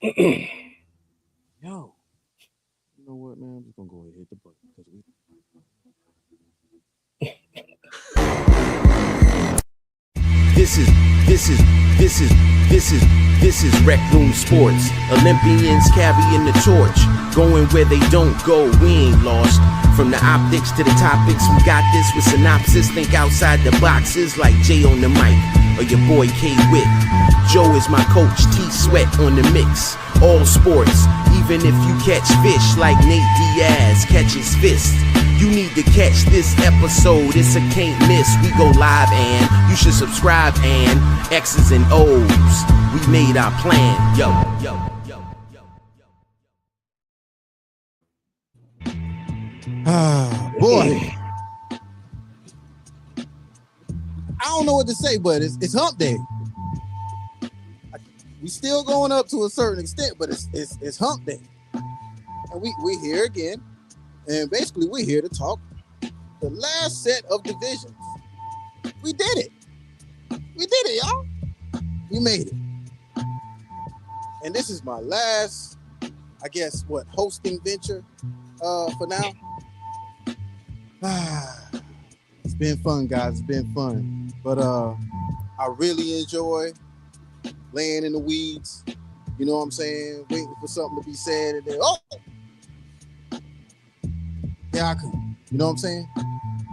Yo, you know what, man? I'm just gonna go ahead and hit the button because we. This is this is this is this is this is Rec Room Sports. Olympians carrying the torch, going where they don't go. We ain't lost. From the optics to the topics, we got this with synopsis. Think outside the boxes like Jay on the mic or your boy K Witt. Joe is my coach, T Sweat on the mix. All sports, even if you catch fish like Nate Diaz catches fist. You need to catch this episode, it's a can't miss. We go live and you should subscribe and X's and O's. We made our plan, yo, yo, yo, yo, yo. Ah, boy. I don't know what to say, but it's hump day. We still going up to a certain extent, but it's hump day. And we here again. And basically we're here to talk the last set of divisions. We did it. We did it, y'all. We made it. And this is my last, I guess, hosting venture for now. It's been fun, guys. It's been fun. But I really enjoy laying in the weeds. You know what I'm saying? Waiting for something to be said and then, yeah, I could. You know what I'm saying?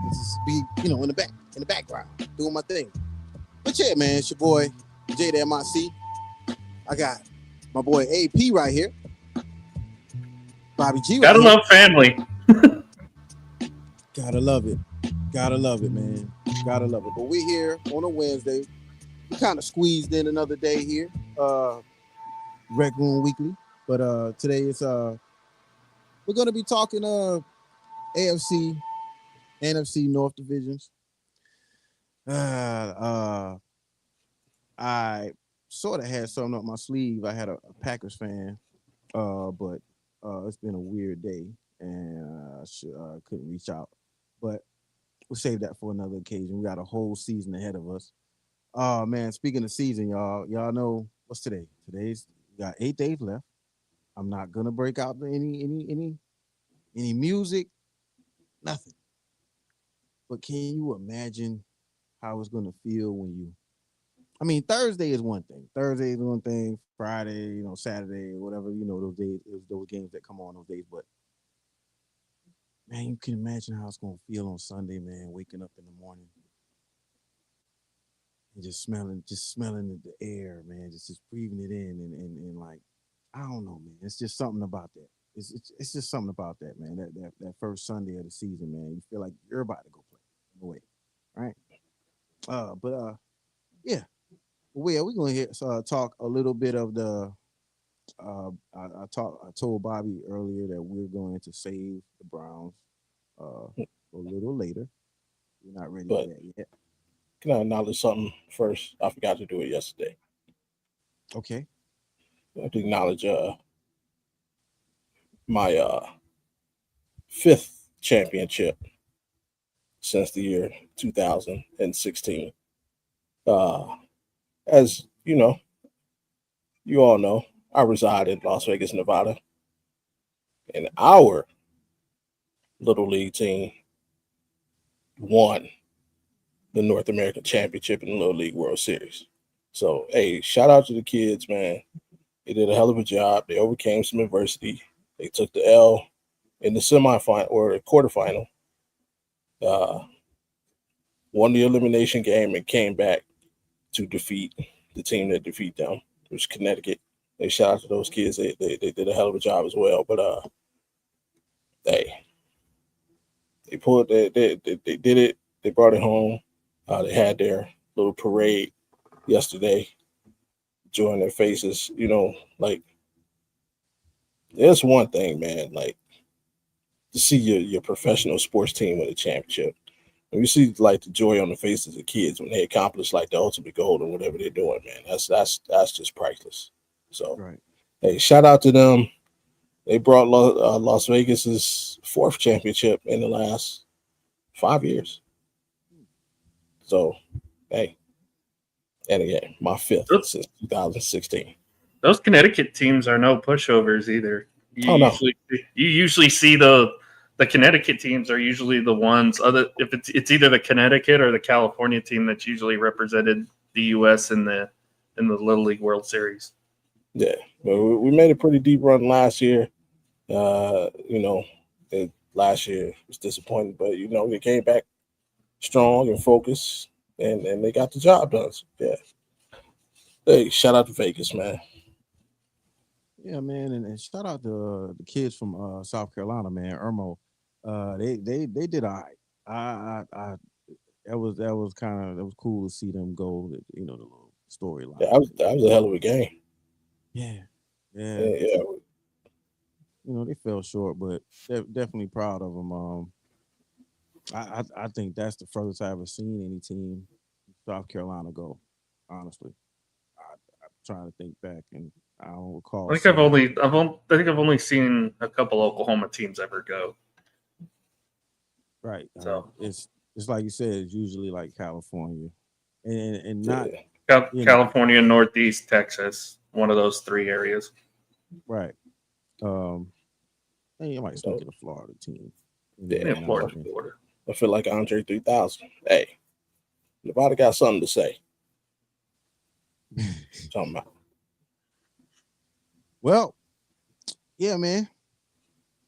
Just be, in the background, doing my thing. But yeah, man, it's your boy, JDMIC. I got my boy AP right here. Bobby G right Gotta here. love family. Gotta love it. Gotta love it, man. Gotta love it. But we're here on a Wednesday. We kind of squeezed in another day here. Rec Room Weekly. But today it's we're gonna be talking AFC, NFC North divisions. I sort of had something up my sleeve. I had a Packers fan, but it's been a weird day and I couldn't reach out. But we'll save that for another occasion. We got a whole season ahead of us. Oh man, speaking of season, y'all know what's today? We got 8 days left. I'm not gonna break out any music, nothing. But can you imagine how it's gonna feel when Thursday is one thing. Thursday is one thing. Friday, Saturday, whatever, those days, those games that come on those days. But man, you can imagine how it's gonna feel on Sunday, man, waking up in the morning and just smelling the air, man, just breathing it in and like, I don't know, man. It's just something about that. It's just something about that, man. That first Sunday of the season, man. You feel like you're about to go play in a way, right? Yeah. Well, we're gonna talk a little bit of the. I told Bobby earlier that we're going to save the Browns a little later. We're not ready for that yet. Can I acknowledge something first? I forgot to do it yesterday. Okay. I have to acknowledge my 5th championship since the year 2016. As you all know, I reside in Las Vegas, Nevada, and our little league team won the North American Championship in the Little League World Series. So, hey, shout out to the kids, man. They did a hell of a job. They overcame some adversity. They took the L in the semifinal or the quarterfinal, won the elimination game, and came back to defeat the team that defeat them, which is Connecticut. They shout out to those kids. They did a hell of a job as well. But they pulled. They did it. They brought it home. They had their little parade yesterday, enjoying their faces. Like, there's one thing, man. Like, to see your professional sports team win a championship. And you see like the joy on the faces of kids when they accomplish like the ultimate goal or whatever they're doing, man. That's just priceless. So, right. Hey, shout out to them. They brought Las Vegas's 4th championship in the last 5 years. So, hey, and again, my 5th since 2016. those Connecticut teams are no pushovers either. Oh, no. You usually see the Connecticut teams are usually the ones if it's either the Connecticut or the California team that's usually represented the U.S. in the Little League World Series. Yeah, but we made a pretty deep run last year. Last year was disappointing, but they came back strong and focused, and they got the job done. So, yeah. Hey, shout out to Vegas, man. Yeah, man, and shout out to the kids from South Carolina, man. Irmo, they did all right. I that was cool to see them go. The little storyline. Yeah, that was a hell of a game. Yeah. Yeah. They fell short, but they're definitely proud of them. I think that's the furthest I ever seen any team South Carolina go. Honestly, I'm trying to think back, and I don't recall. I think I've only seen a couple Oklahoma teams ever go. Right. So it's like you said. It's usually like California, and not California, Northeast Texas, one of those three areas. Right. You might still get a Florida team. Florida. I feel like Andre 3000. Hey, Nevada got something to say. Talking about. Well, yeah, man.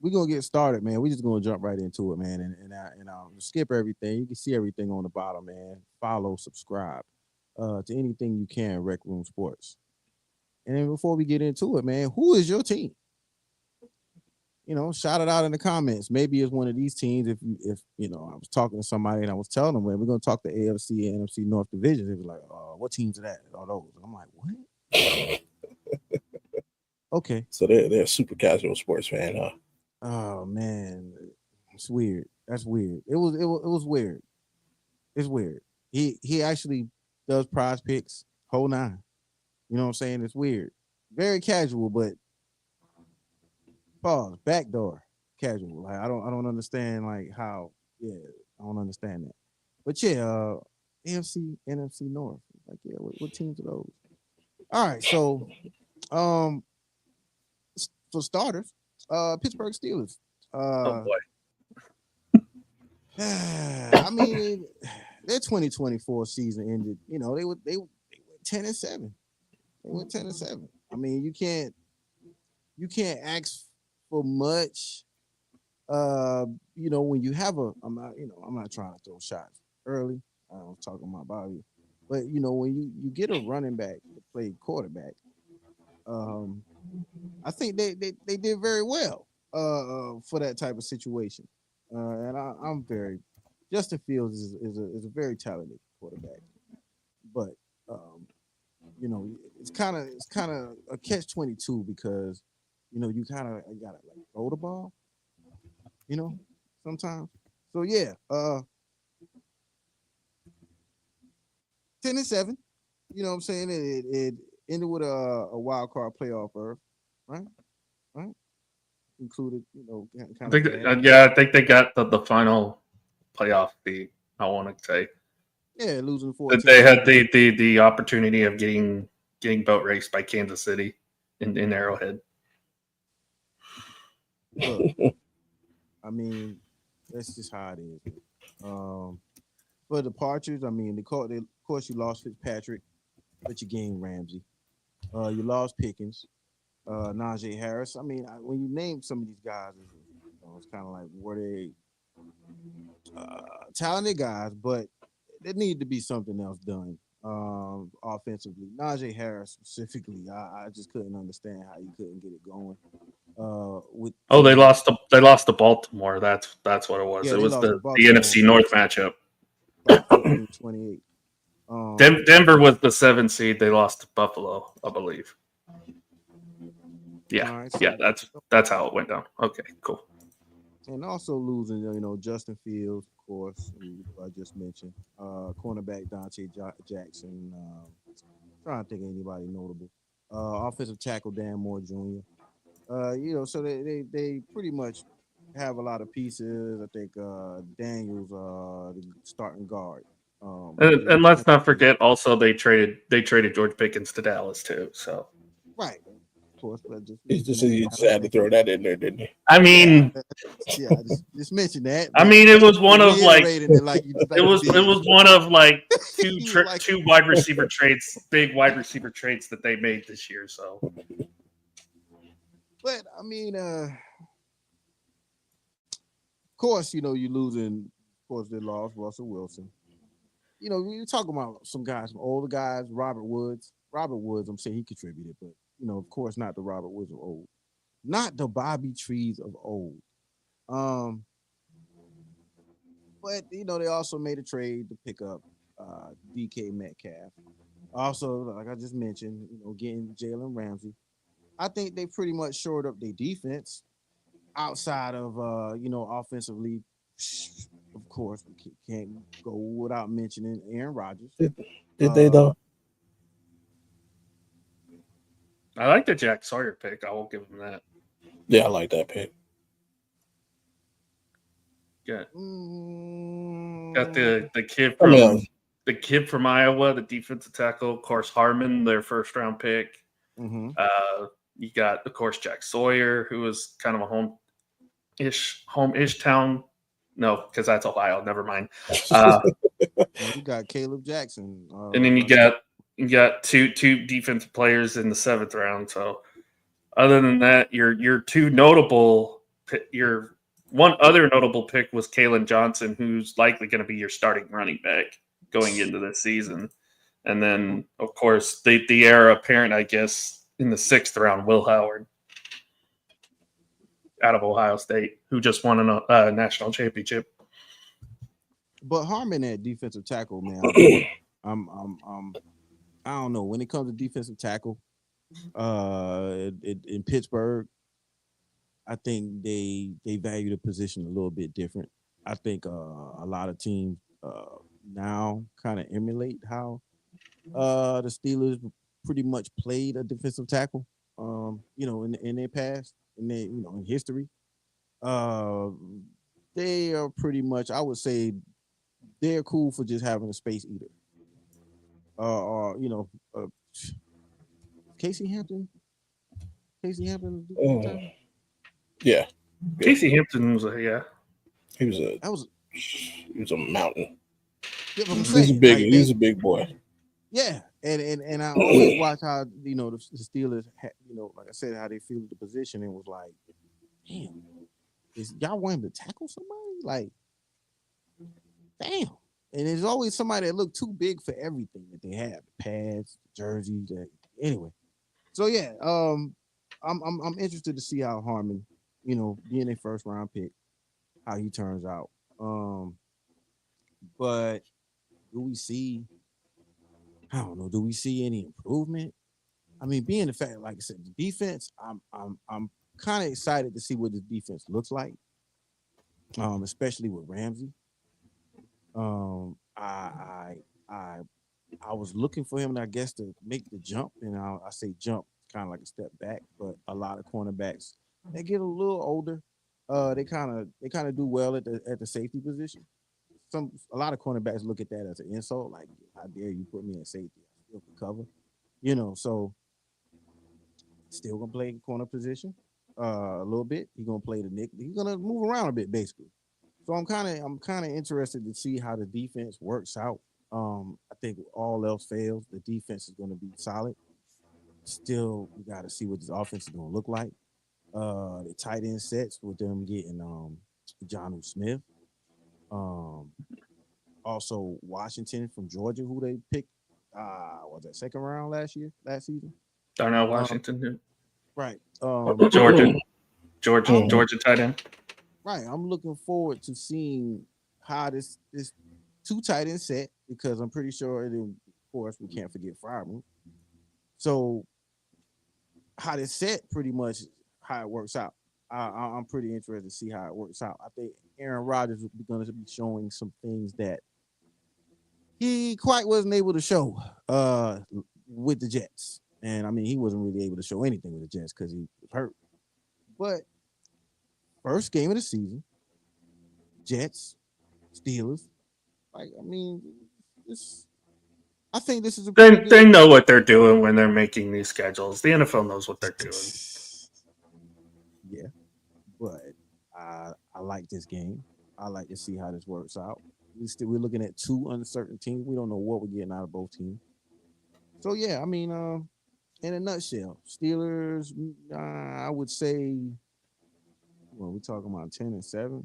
We're gonna get started, man. We're just gonna jump right into it, man, and I'll skip everything. You can see everything on the bottom, man. Follow, subscribe to anything you can, Rec Room Sports. And then before we get into it, man, who is your team? Shout it out in the comments. Maybe it's one of these teams. If I was talking to somebody and I was telling them, we're gonna talk the AFC and NFC North divisions. They was like, what teams are that? All those. And I'm like, what? Okay. So they're a super casual sports fan, huh? Oh man, it's weird. That's weird. It was weird. It's weird. He actually does prize picks, whole nine. You know what I'm saying? It's weird. Very casual, but pause, backdoor casual. Like I don't understand how. Yeah, I don't understand that. But yeah, AFC, NFC North. Like yeah, what teams are those? All right, so for starters, Pittsburgh Steelers. Oh boy. I mean, their 2024 season ended. They went 10-7. They went 10-7. I mean, you can't ask for much. When you have I'm not trying to throw shots early. I was talking about Bobby, but when you get a running back to play quarterback, I think they did very well for that type of situation. And I'm very Justin Fields is a very talented quarterback, but it's kind of a catch-22 because you kind of gotta throw the ball, sometimes. So yeah, 10-7. You know what I'm saying? It ended with a wild card playoff berth, right? Included, I think they got the final playoff beat. I want to say, yeah, losing 14. They had the opportunity of getting boat raced by Kansas City in Arrowhead. Look, I mean, that's just how it is. For departures, I mean, of course you lost Fitzpatrick, but you gained Ramsey. You lost Pickens, Najee Harris. I mean, when you name some of these guys, it's kind of like, were they talented guys, but there needed to be something else done offensively. Najee Harris specifically, I just couldn't understand how you couldn't get it going. They lost to Baltimore. That's what it was. Yeah, it was the NFC North matchup. 14-28. Denver was the 7 seed. They lost to Buffalo, I believe. Yeah, right, so that's how it went down. Okay, cool. And also losing, Justin Fields, of course, who I just mentioned. Cornerback Dante Jackson. Trying to think of anybody notable. Offensive tackle Dan Moore Jr. So they pretty much have a lot of pieces. I think Daniels, the starting guard. And let's not forget, also they traded George Pickens to Dallas too. So Right. Of course, but He just had to throw that in there, didn't he? I mean, yeah, just mention that. I But mean, it was one of like reiterating it like you it was one of like two He was like- two wide receiver trades, big wide receiver trades that they made this year. So, But I mean, of course, you losing. Of course, they lost Russell Wilson. You're talking about some guys, some older guys. Robert Woods. I'm saying he contributed, but of course, not the Robert Woods of old, not the Bobby Trees of old. But they also made a trade to pick up DK Metcalf. Also, like I just mentioned, getting Jalen Ramsey. I think they pretty much shored up their defense outside of offensively. Of course, we can't go without mentioning Aaron Rodgers. Did they though? I like the Jack Sawyer pick. I will give him that. Yeah, I like that pick. Got the kid from Iowa, the defensive tackle, of course, Harmon, their first round pick. Mm-hmm. You got, of course, Jack Sawyer, who was kind of a home-ish town. No, because that's Ohio. Never mind. You got Caleb Jackson, and then you got two defensive players in the 7th round. So, other than that, your one other notable pick was Kalen Johnson, who's likely going to be your starting running back going into this season. And then, of course, the heir apparent, I guess, in the 6th round, Will Howard out of Ohio State, who just won a national championship. But Harmon at defensive tackle, man, I don't know. When it comes to defensive tackle, in Pittsburgh, I think they value the position a little bit different. I think a lot of teams now kind of emulate how the Steelers pretty much played a defensive tackle. In their past, in history, they are pretty much. I would say they're cool for just having a space eater. Casey Hampton. Yeah. Casey Hampton was He was a mountain. Yeah, but I'm he's a big boy. Yeah, and I always watch how the Steelers, like I said, how they feel the position, and was like, damn, is y'all want him to tackle somebody? Like, damn. And there's always somebody that look too big for everything that they have, the pads, the jerseys. Anyway, so yeah, I'm interested to see how Harmon, being a 1st round pick, how he turns out. But do we see? I don't know. Do we see any improvement? I mean, being the fact, like I said, the defense, I'm kind of excited to see what the defense looks like, especially with Ramsey. I was looking for him, I guess, to make the jump, and I say jump, kind of like a step back. But a lot of cornerbacks, they get a little older. They kind of do well at the safety position. A lot of cornerbacks look at that as an insult, like, how dare you put me in safety? I still can cover, so still gonna play corner position a little bit. He's gonna play the nick. He's gonna move around a bit, basically. So I'm kind of interested to see how the defense works out. I think all else fails, the defense is gonna be solid. Still, we got to see what this offense is gonna look like. The tight end sets with them getting Jonnu Smith. Also Washington from Georgia, who they picked. Was that 2nd round last season? Darnell Washington. Right. Georgia tight end. Right. I'm looking forward to seeing how this 2 tight end set, because I'm pretty sure, of course, we can't forget Fryer. So how this set, pretty much how it works out. I'm pretty interested to see how it works out. I think Aaron Rodgers is going to be showing some things that he quite wasn't able to show with the Jets. And I mean, he wasn't really able to show anything with the Jets because he was hurt. But first game of the season, Jets, Steelers, like, I mean, I think this is a pretty They good. know what they're doing when they're making these schedules. The NFL knows what they're doing. Yeah, but I like this game. I like to see how this works out. We're looking at two uncertain teams. We don't know what we're getting out of both teams. So yeah, I mean, in a nutshell, Steelers. I would say, when we're talking about 10-7,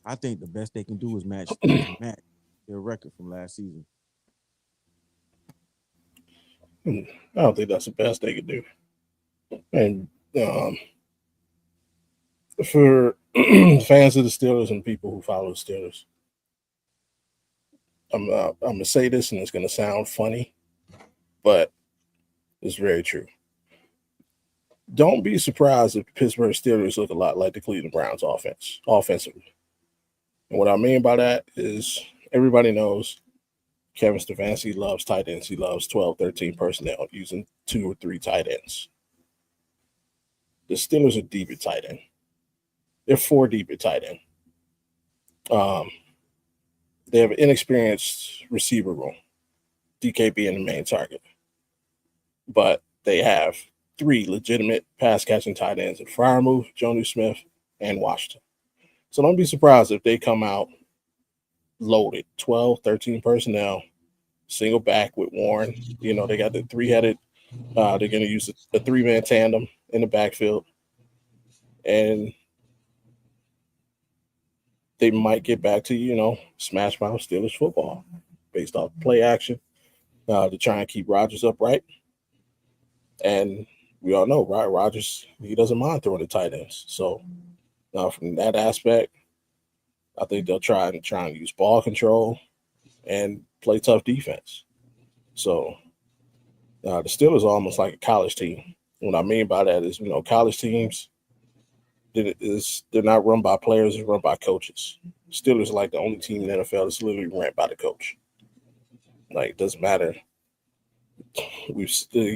I think the best they can do is match their record from last season. I don't think that's the best they could do. And for fans of the Steelers and people who follow the Steelers, I'm gonna say this, and it's gonna sound funny, but it's very true. Don't be surprised if the Pittsburgh Steelers look a lot like the Cleveland Browns offensively. And what I mean by that is everybody knows Kevin Stefanski loves tight ends. He loves 12, 13 personnel using 2 or 3 tight ends. The Steelers are deep at tight end. They're 4 deep at tight end. They have an inexperienced receiver room, DK being the main target. But they have 3 legitimate pass-catching tight ends in Freiermuth, Jonnu Smith, and Washington. So don't be surprised if they come out loaded, 12, 13 personnel, single back with Warren. You know, they got the 3-headed. They're going to use a 3-man tandem in the backfield. And they might get back to, smash mouth Steelers football based off play action to try and keep Rodgers upright. And we all know, right, Rodgers, he doesn't mind throwing the tight ends. So from that aspect, I think they'll try and use ball control and play tough defense. So the Steelers are almost like a college team. What I mean by that is, college teams, they're not run by players, they're run by coaches. Steelers are like the only team in the NFL that's literally ran by the coach. Like, it doesn't matter. He's made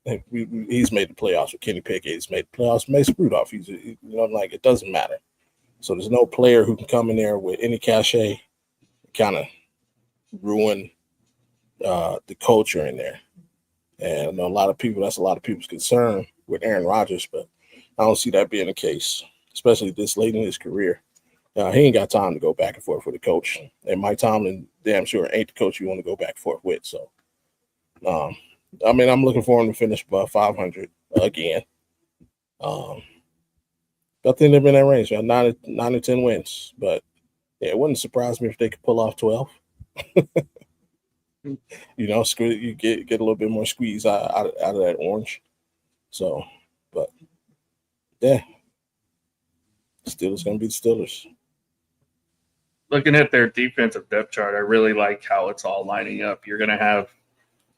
the playoffs with Kenny Pickett. He's made the playoffs with Mason Rudolph. It doesn't matter. So there's no player who can come in there with any cachet, kind of ruin the culture in there. And I know that's a lot of people's concern with Aaron Rodgers, but I don't see that being the case, especially this late in his career. He ain't got time to go back and forth with a coach. And Mike Tomlin, damn sure, ain't the coach you want to go back and forth with. So, I'm looking for him to finish above 500 again. I think they've been in that range, 9 or 10 wins. But yeah, it wouldn't surprise me if they could pull off 12. You get a little bit more squeeze out of that orange. So, but yeah, Steelers gonna be the Steelers. Looking at their defensive depth chart, I really like how it's all lining up. You're going to have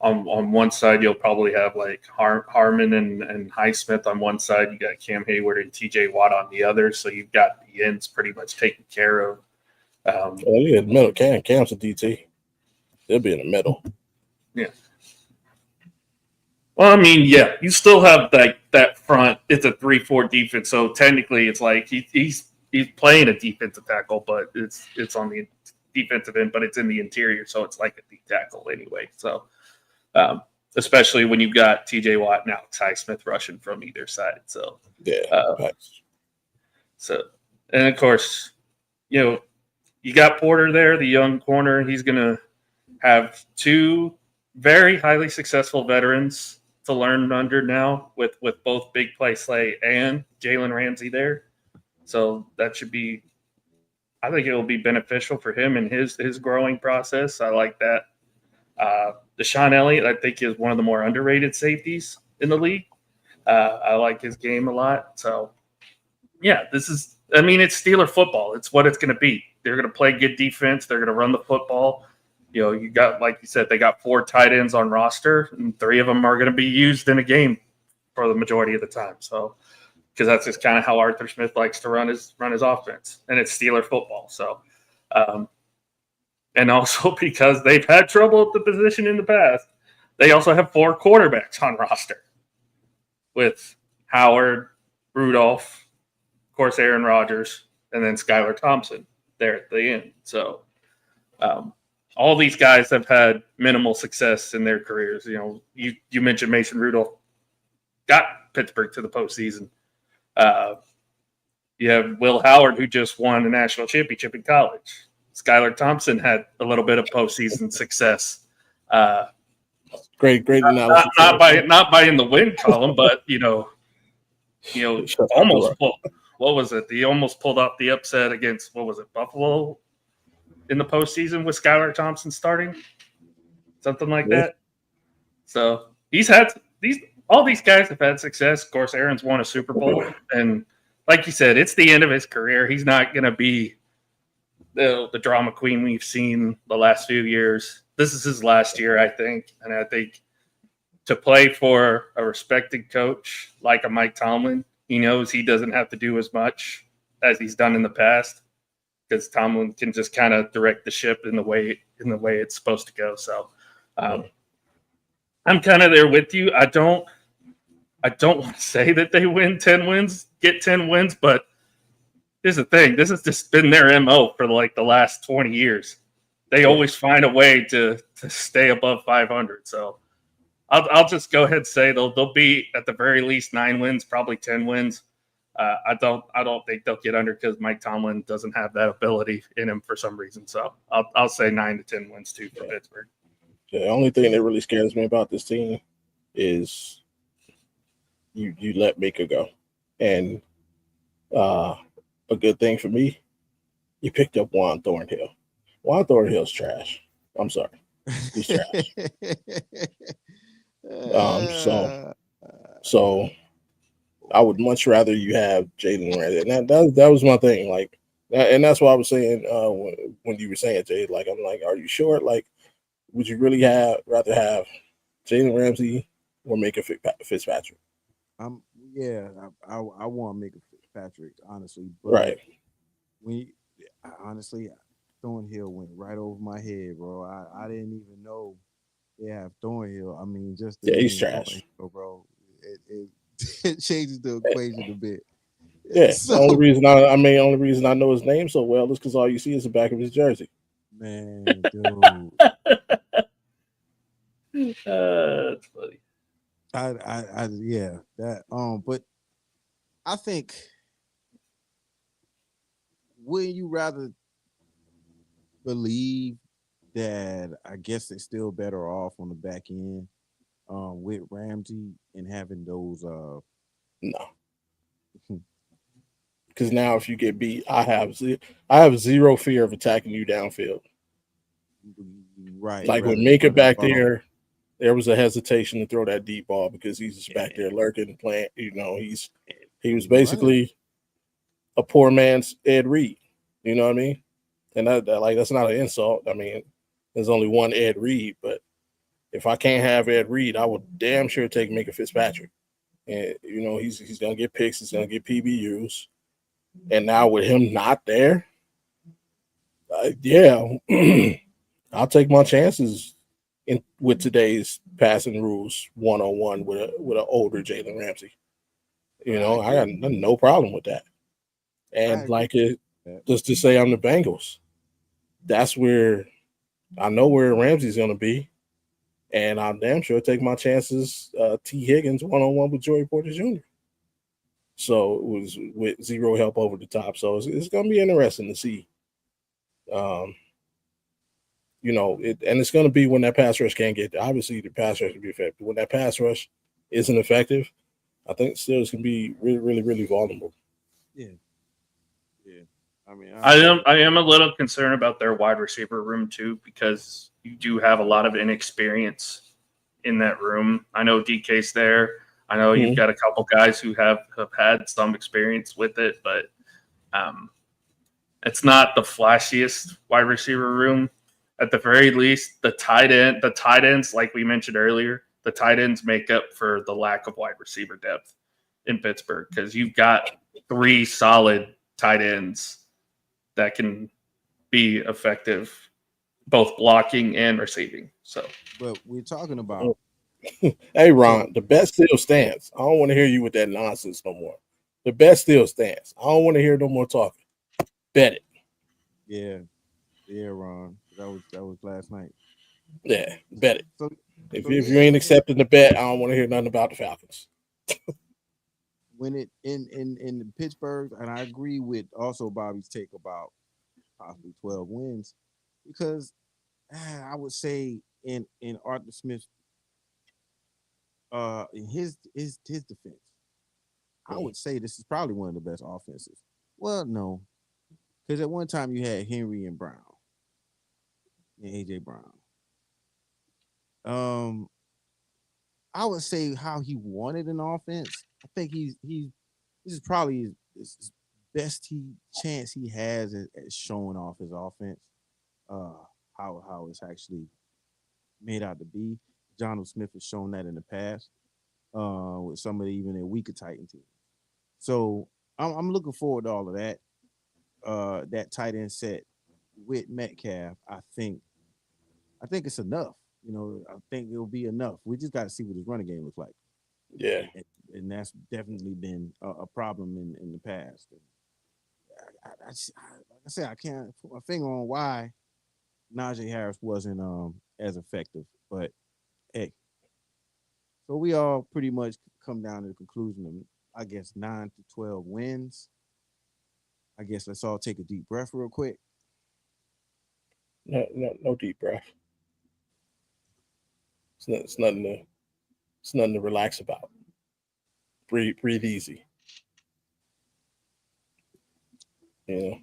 on one side, you'll probably have like Harmon and Highsmith on one side. You got Cam Hayward and TJ Watt on the other. So you've got the ends pretty much taken care of. In the middle. Cam's a DT. They'll be in the middle. Yeah. Well, I mean, yeah, you still have that front. It's a 3-4 defense, so technically, it's like he's playing a defensive tackle, but it's on the defensive end, but it's in the interior, so it's like a D tackle anyway. So, especially when you've got TJ Watt and Alex Highsmith rushing from either side. So, yeah. So, and of course, you got Porter there, the young corner. He's going to have 2 very highly successful veterans to learn under now with both Big Play Slay and Jalen Ramsey there. So that should be, I think it will be beneficial for him in his growing process. I like that. Deshaun Elliott, I think, is one of the more underrated safeties in the league. I like his game a lot. So, yeah, it's Steeler football. It's what it's going to be. They're going to play good defense. They're going to run the football. You got, like you said, they got 4 tight ends on roster, and 3 of them are going to be used in a game for the majority of the time. So, because that's just kind of how Arthur Smith likes to run his offense, and it's Steeler football. So, and also because they've had trouble at the position in the past, they also have 4 quarterbacks on roster with Howard, Rudolph, of course, Aaron Rodgers, and then Skylar Thompson there at the end. So, all these guys have had minimal success in their careers. You know, you mentioned Mason Rudolph got Pittsburgh to the postseason. You have Will Howard, who just won a national championship in college. Skylar Thompson had a little bit of postseason success. Great analysis. Not by in the win column, but almost what was it? He almost pulled off the upset against Buffalo in the postseason with Skylar Thompson starting, something like that. So all these guys have had success. Of course, Aaron's won a Super Bowl, and like you said, it's the end of his career. He's not going to be the drama queen we've seen the last few years. This is his last year, I think. And I think to play for a respected coach like a Mike Tomlin, he knows he doesn't have to do as much as he's done in the past because Tomlin can just kind of direct the ship in the way it's supposed to go. So I'm kind of there with you. I don't want to say that they get 10 wins, but here's the thing. This has just been their MO for like the last 20 years. They always find a way to stay above 500. So I'll just go ahead and say they'll be at the very least 9 wins, probably 10 wins. I don't think they'll get under because Mike Tomlin doesn't have that ability in him for some reason. So I'll say 9 to 10 wins too for Pittsburgh. The only thing that really scares me about this team is you let Mika go, and a good thing for me, you picked up Juan Thornhill. Juan Thornhill's trash. I'm sorry, he's trash. So I would much rather you have Jalen Ramsey, and that was my thing. Like, and that's why I was saying when you were saying Jay, like, I'm like, are you sure? Like, would you really rather have Jalen Ramsey or Mika Fitzpatrick? I want Mika Fitzpatrick, honestly. But right. Honestly, Thornhill went right over my head, bro. I didn't even know they have Thornhill. I mean, just he's trash, bro. It changes the equation a bit. Yeah. So, the only reason I know his name so well is because all you see is the back of his jersey. Man, dude. That's funny. But I think, wouldn't you rather believe that I guess they're still better off on the back end with Ramsey and having those no. Because now if you get beat, I have zero fear of attacking you downfield. Right. Like when Mika back there was a hesitation to throw that deep ball because he's just back there lurking, playing. You know, he was basically a poor man's Ed Reed. You know what I mean? And that's not an insult. I mean, there's only one Ed Reed, but if I can't have Ed Reed, I would damn sure take Mika Fitzpatrick. And you know, he's gonna get picks, he's gonna get PBUs, and now with him not there, I'll take my chances with today's passing rules 1-on-1 with an older Jalen Ramsey. You know, I got no problem with that. And just to say I'm the Bengals, that's where I know where Ramsey's going to be. And I'm damn sure take my chances, T. Higgins 1-on-1 with Joey Porter Jr. So it was with zero help over the top. So it's going to be interesting to see. You know, and it's going to be when that pass rush can't get there. Obviously, the pass rush will be effective. When that pass rush isn't effective, I think Steelers can be really, really, really vulnerable. Yeah. I mean, I am a little concerned about their wide receiver room too, because you do have a lot of inexperience in that room. I know DK's there. I know you've got a couple guys who have had some experience with it, but it's not the flashiest wide receiver room. At the very least, the tight ends, like we mentioned earlier, the tight ends make up for the lack of wide receiver depth in Pittsburgh because you've got 3 solid tight ends that can be effective, both blocking and receiving. So, but we're talking about. Hey, Ron, the bet still stands. I don't want to hear you with that nonsense no more. The bet still stands. I don't want to hear no more talking. Bet it. Yeah, Ron. That was last night. Yeah, bet it. So If so you ain't accepting the bet, I don't want to hear nothing about the Falcons. when it in Pittsburgh, and I agree with also Bobby's take about possibly 12 wins, because I would say in Arthur Smith in his defense, I would say this is probably one of the best offenses. Well, no, because at one time you had Henry and Brown and AJ Brown. I would say how he wanted an offense. I think this is probably his best chance he has at showing off his offense. How it's actually made out to be. John Smith has shown that in the past with some of the, even their weaker Titan teams. So I'm looking forward to all of that. That tight end set with Metcalf, I think it's enough. You know, I think it'll be enough. We just got to see what his running game looks like. Yeah, and that's definitely been a problem in the past. Like I said, I can't put my finger on why Najee Harris wasn't as effective, but hey, so we all pretty much come down to the conclusion of, I guess, 9 to 12 wins. I guess let's all take a deep breath real quick. no deep breath. It's nothing to relax about. Breathe easy. You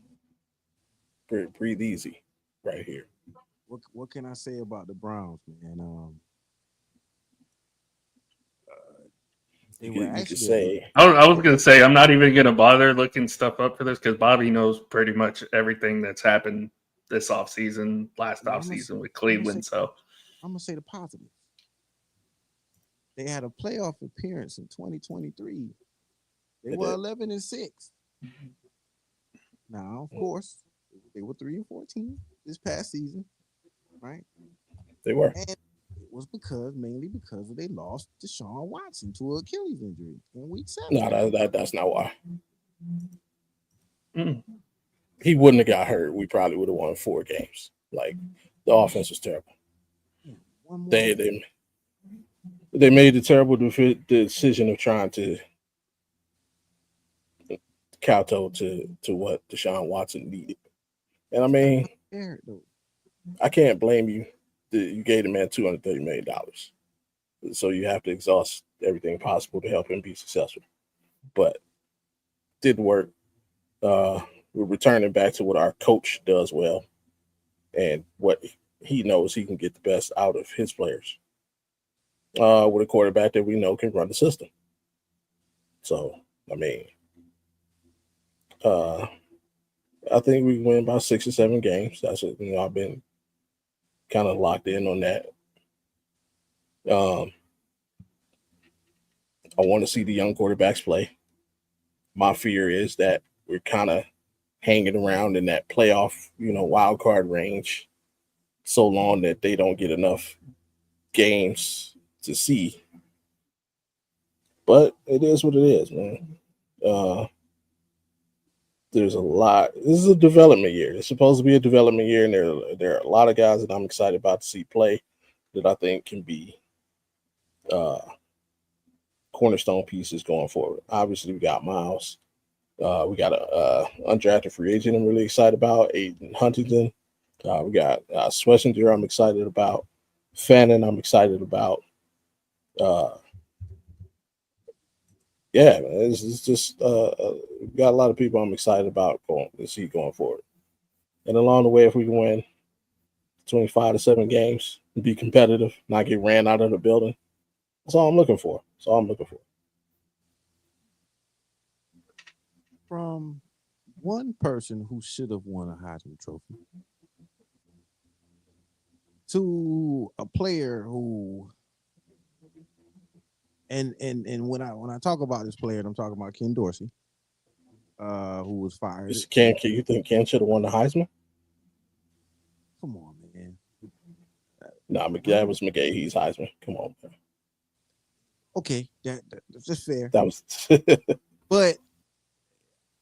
know, breathe easy right here. What can I say about the Browns, man? They were You could actually say I was gonna say I'm not even gonna bother looking stuff up for this because Bobby knows pretty much everything that's happened this offseason, last offseason with Cleveland. So I'm gonna say the positive. They had a playoff appearance in 2023. They were 11-6. Now, of course, they were 3-14 this past season, right? they were. And it was mainly because they lost Deshaun Watson to an Achilles injury in week 7. No, that's not why. mm, He wouldn't have got hurt. We probably would have won 4 games. Like the offense was terrible. One more. They made the terrible decision of trying to kowtow to what Deshaun Watson needed. And I mean, I can't blame you. You gave the man $230 million. So you have to exhaust everything possible to help him be successful. But didn't work. We're returning back to what our coach does well and what he knows he can get the best out of his players. With a quarterback that we know can run the system. So, I mean, I think we win about 6 or 7 games. That's what, I've been kind of locked in on that. I want to see the young quarterbacks play. My fear is that we're kind of hanging around in that playoff, wild card range so long that they don't get enough games to see. But it is what it is, man. There's a lot. This is a development year. It's supposed to be a development year, and there are a lot of guys that I'm excited about to see play that I think can be cornerstone pieces going forward. Obviously, we got Miles. We got a undrafted free agent I'm really excited about, Aiden Huntington. We got Schlesinger I'm excited about. Fannin I'm excited about. Yeah, man, it's just we got a lot of people I'm excited about going forward. And along the way, if we can win 25 to 7 games, be competitive, not get ran out of the building, that's all I'm looking for. From one person who should have won a Heisman Trophy to a player who, and when I talk about this player, I'm talking about Ken Dorsey, who was fired. You think Ken should have won the Heisman? Come on, man. Nah, that was McGahee's Heisman. Come on, man. Okay, that's just fair. That was, but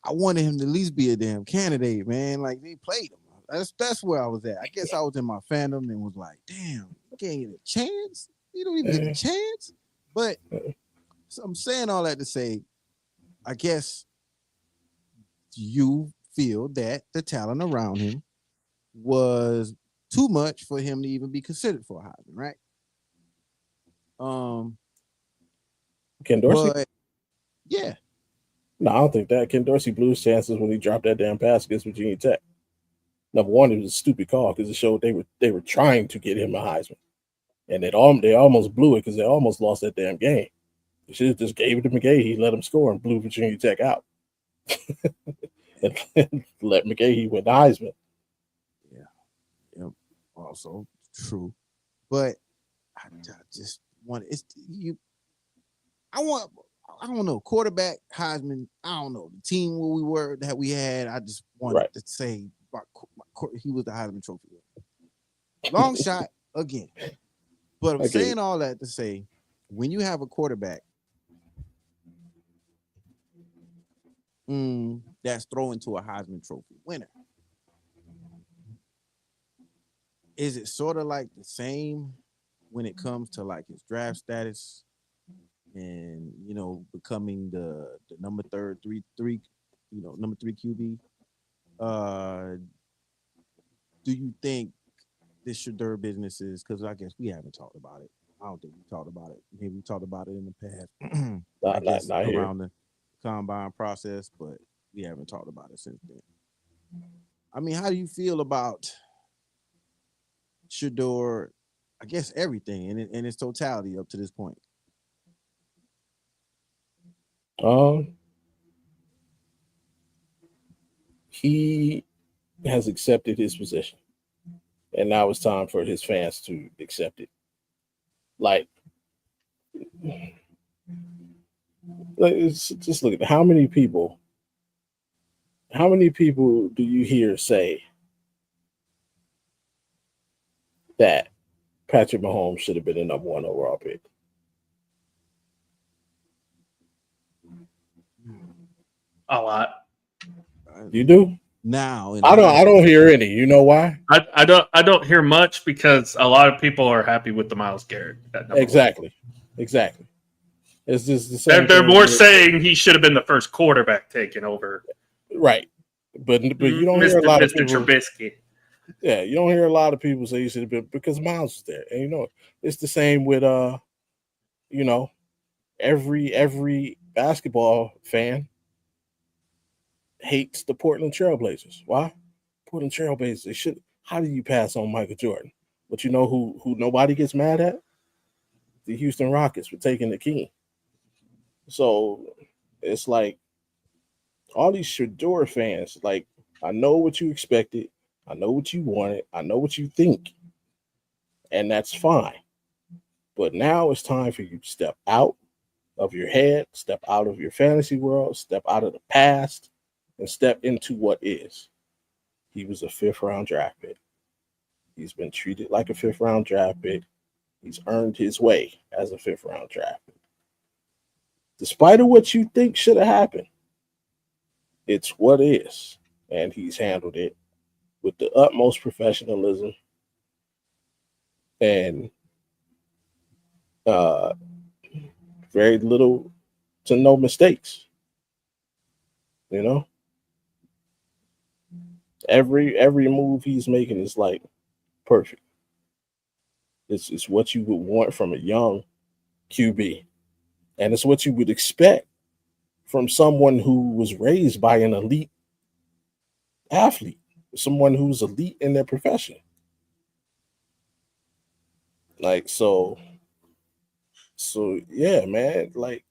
I wanted him to at least be a damn candidate, man. Like they played him. That's where I was at. I guess I was in my fandom and was like, damn, you can't get a chance. You don't even get a chance. But so I'm saying all that to say, I guess you feel that the talent around him was too much for him to even be considered for a Heisman, right? Ken Dorsey? But yeah, No, I don't think that. Ken Dorsey blew his chances when he dropped that damn pass against Virginia Tech. Number one, it was a stupid call because it showed they were trying to get him a Heisman, and they almost blew it because they almost lost that damn game. They should have just gave it to McGahee, let him score, and blew Virginia Tech out, and let McGahee win the Heisman. Yeah, also true. But I just want I don't know, quarterback Heisman. I don't know the team that we had. I just wanted to say he was the Heisman Trophy. Long shot again, but I'm saying all that to say, when you have a quarterback that's throwing to a Heisman Trophy winner, is it sort of like the same when it comes to like his draft status and becoming the number number 3 QB? Do you think this Shedeur business is, because I guess we haven't talked about it. I don't think we talked about it. Maybe we talked about it in the past. I guess not around the combine process, but we haven't talked about it since then. I mean, how do you feel about Shedeur? I guess everything in its totality up to this point. He has accepted his position, and now it's time for his fans to accept it. Like just look at how many people do you hear say that Patrick Mahomes should have been a number 1 overall pick? A lot. You do? Now I don't hear any. You know why? I don't hear much because a lot of people are happy with the Myles Garrett. Exactly. It's just the same. They're more saying he should have been the first quarterback taken over. Right. But you don't hear a lot of people. Trubisky. Yeah, you don't hear a lot of people say he should have been because Myles was there. And it's the same with every basketball fan hates the Portland Trailblazers. Why? Portland Trailblazers, they should. How do you pass on Michael Jordan? But you know who nobody gets mad at? The Houston Rockets for taking the king. So it's like all these Shedeur fans, like, I know what you expected, I know what you wanted, I know what you think, and that's fine. But now it's time for you to step out of your head, step out of your fantasy world, step out of the past, and step into what is. He was a 5th-round draft pick. He's been treated like a 5th-round draft pick. He's earned his way as a 5th-round draft pick. Despite of what you think should have happened, it's what is. And he's handled it with the utmost professionalism and very little to no mistakes. Every move he's making is like perfect. It's what you would want from a young QB. And it's what you would expect from someone who was raised by an elite athlete, someone who's elite in their profession. Like, so yeah, man, like,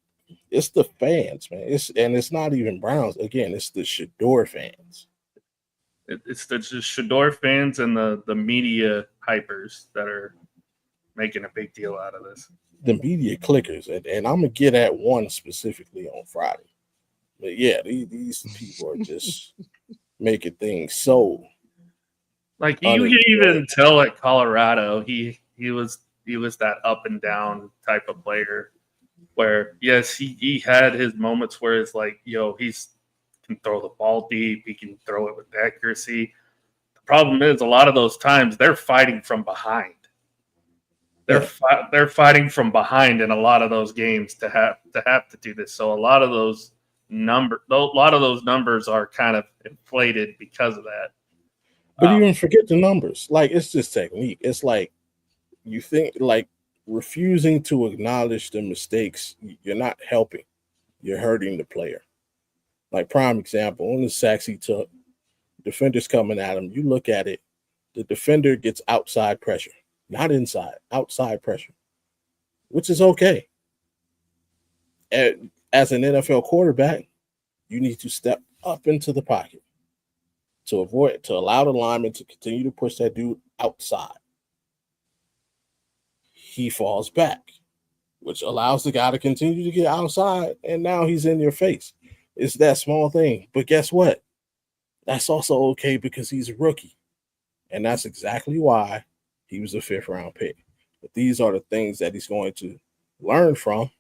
it's the fans, man. It's not even Browns. Again, it's the Shedeur fans. It's the Shedeur fans and the media hypers that are making a big deal out of this. The media clickers, and I'm gonna get at one specifically on Friday. But yeah, these people are just making things so. Like you can even tell at Colorado, he was that up and down type of player. Where yes, he had his moments where it's like, he can throw the ball deep, he can throw it with accuracy. The problem is a lot of those times they're fighting from behind. They're fighting from behind in a lot of those games to have to do this. So a lot of those numbers are kind of inflated because of that. But even forget the numbers. Like, it's just technique. It's like you think, like, refusing to acknowledge the mistakes, you're not helping. You're hurting the player. Like, prime example, on the sacks he took, defenders coming at him, you look at it, the defender gets outside pressure. Not inside, outside pressure, which is okay. As an NFL quarterback, you need to step up into the pocket to allow the lineman to continue to push that dude outside. He falls back, which allows the guy to continue to get outside, and now he's in your face. It's that small thing. But guess what? That's also okay because he's a rookie. And that's exactly why he was a 5th-round pick. But these are the things that he's going to learn from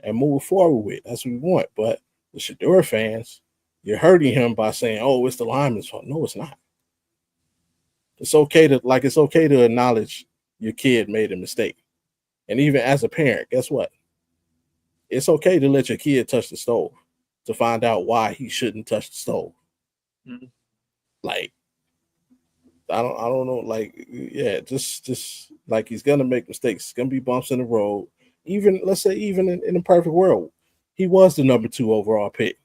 and move forward with. That's what we want. But the Shedeur fans, you're hurting him by saying, "Oh, it's the lineman's fault." No, it's not. It's okay to acknowledge your kid made a mistake. And even as a parent, guess what? It's okay to let your kid touch the stove to find out why he shouldn't touch the stove. Mm-hmm. Like, I don't know. Like, yeah, just like he's gonna make mistakes. It's gonna be bumps in the road. Even let's say, even in a perfect world, he was the number 2 overall pick.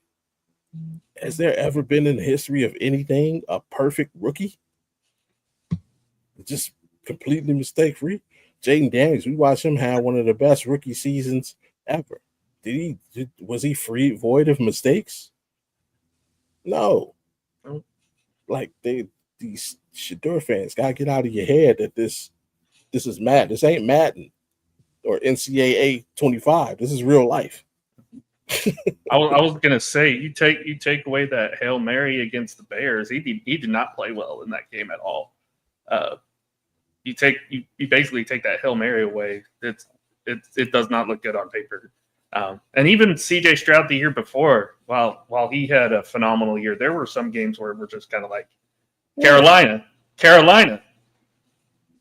Has there ever been in the history of anything a perfect rookie? Just completely mistake free. Jaden Daniels, we watched him have one of the best rookie seasons ever. Was he void of mistakes? No. Like, these Shedeur fans gotta get out of your head that this is Madden. This ain't Madden or NCAA 25. This is real life. I was gonna say, you take away that Hail Mary against the Bears. He did not play well in that game at all. You basically take that Hail Mary away. It does not look good on paper. And even C.J. Stroud the year before, while he had a phenomenal year, there were some games where we're just kind of like Carolina,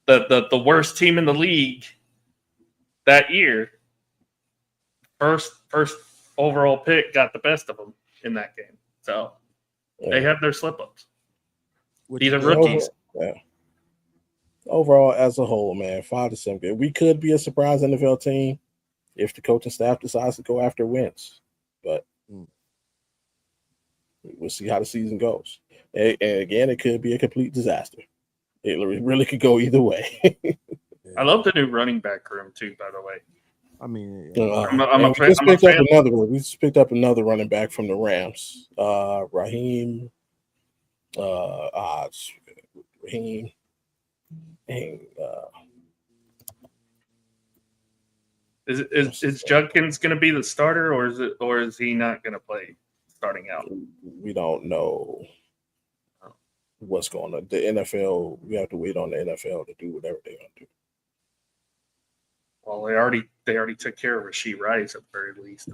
the worst team in the league that year. First overall pick got the best of them in that game. So they have their slip-ups. These are rookies. Overall, as a whole, man, 5-7 good. We could be a surprise NFL team if the coaching staff decides to go after wins. But we'll see how the season goes. And again, it could be a complete disaster. It really could go either way. I love the new running back room, too, by the way. I mean, we just picked up another running back from the Rams, Raheem. Is Judkins going to be the starter, or is he not going to play starting out? We don't know what's going on. The NFL, we have to wait on the NFL to do whatever they're going to do. Well, they already took care of Rashee Rice at the very least.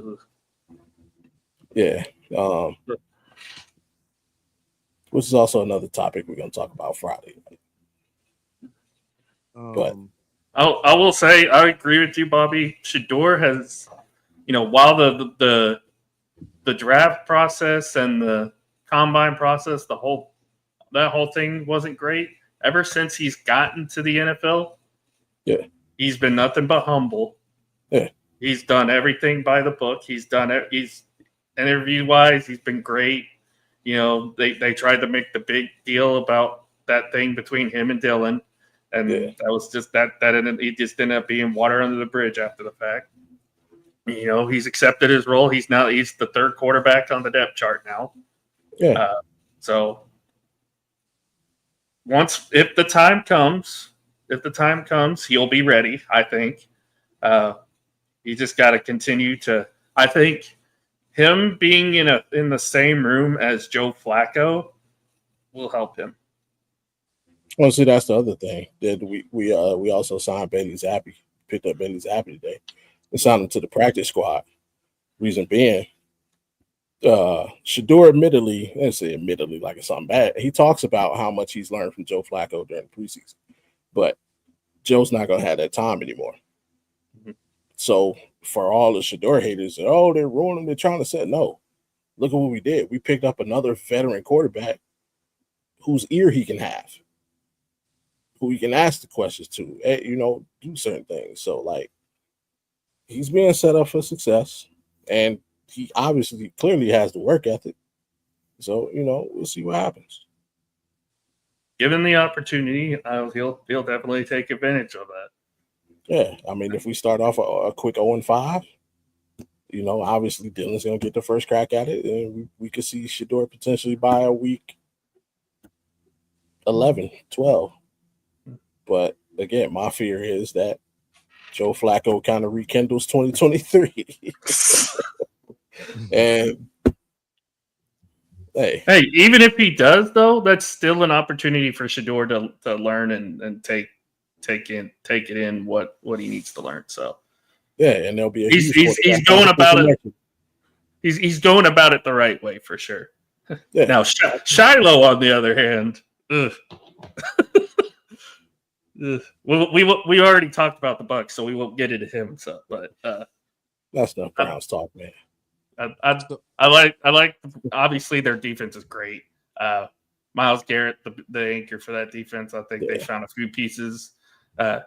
Yeah. Which is also another topic we're going to talk about Friday. But I will say I agree with you, Bobby. Shedeur has, while the draft process and the combine process, that whole thing wasn't great. Ever since he's gotten to the NFL, he's been nothing but humble. Yeah. He's done everything by the book. He's interview-wise, he's been great. They tried to make the big deal about that thing between him and Dylan, and that was just that he just ended up being water under the bridge after the fact. He's accepted his role. He's the 3rd quarterback on the depth chart now. Yeah. So if the time comes, he'll be ready, I think. You just got to continue to. I think him being in the same room as Joe Flacco will help him. Well, see, that's the other thing that we also signed Bailey Zappi, picked up Bailey Zappi today, and signed him to the practice squad. Reason being, Shador admittedly, let's say admittedly like it's something bad. He talks about how much he's learned from Joe Flacco during the preseason, but Joe's not going to have that time anymore. Mhm. So for all the Shador haters, oh, they're ruining. They're trying to say no. Look at what we did. We picked up another veteran quarterback whose ear he can have, who he can ask the questions to, do certain things. So like, he's being set up for success, and he obviously clearly has the work ethic. So we'll see what happens. Given the opportunity, he'll definitely take advantage of that. Yeah, I mean, if we start off a quick 0-5, obviously Dylan's going to get the first crack at it, and we could see Shador potentially by a week 11, 12. But again, my fear is that Joe Flacco kind of rekindles 2023. And hey, even if he does, though, that's still an opportunity for Shador to learn and take it in what he needs to learn. So yeah, and there'll be a he's going about it. He's going about it the right way for sure. Yeah. Now Shiloh, on the other hand, ugh. We already talked about the Bucs, so we won't get into him. So, but that's not Browns talk, man. I like obviously their defense is great. Myles Garrett, the anchor for that defense, I think they found a few pieces.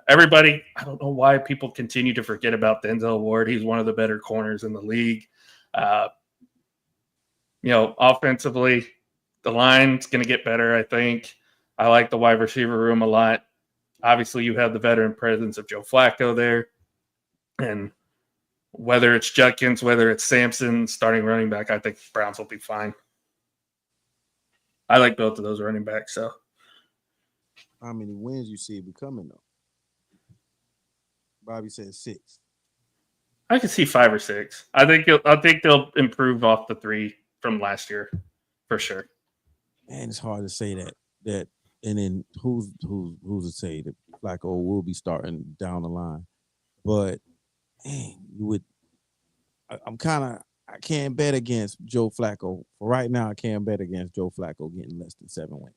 Everybody, I don't know why people continue to forget about Denzel Ward. He's one of the better corners in the league. Offensively, the line's going to get better, I think. I like the wide receiver room a lot. Obviously, you have the veteran presence of Joe Flacco there. And whether it's Judkins, whether it's Sampson, starting running back, I think the Browns will be fine. I like both of those running backs. So, how many wins you see it becoming, though? Bobby said 6. I can see 5 or 6. I think they'll improve off the 3 from last year, for sure. Man, it's hard to say that, and then who's to say that Flacco will be starting down the line, but man, you would. I can't bet against Joe Flacco for right now. I can't bet against Joe Flacco getting less than 7 wins,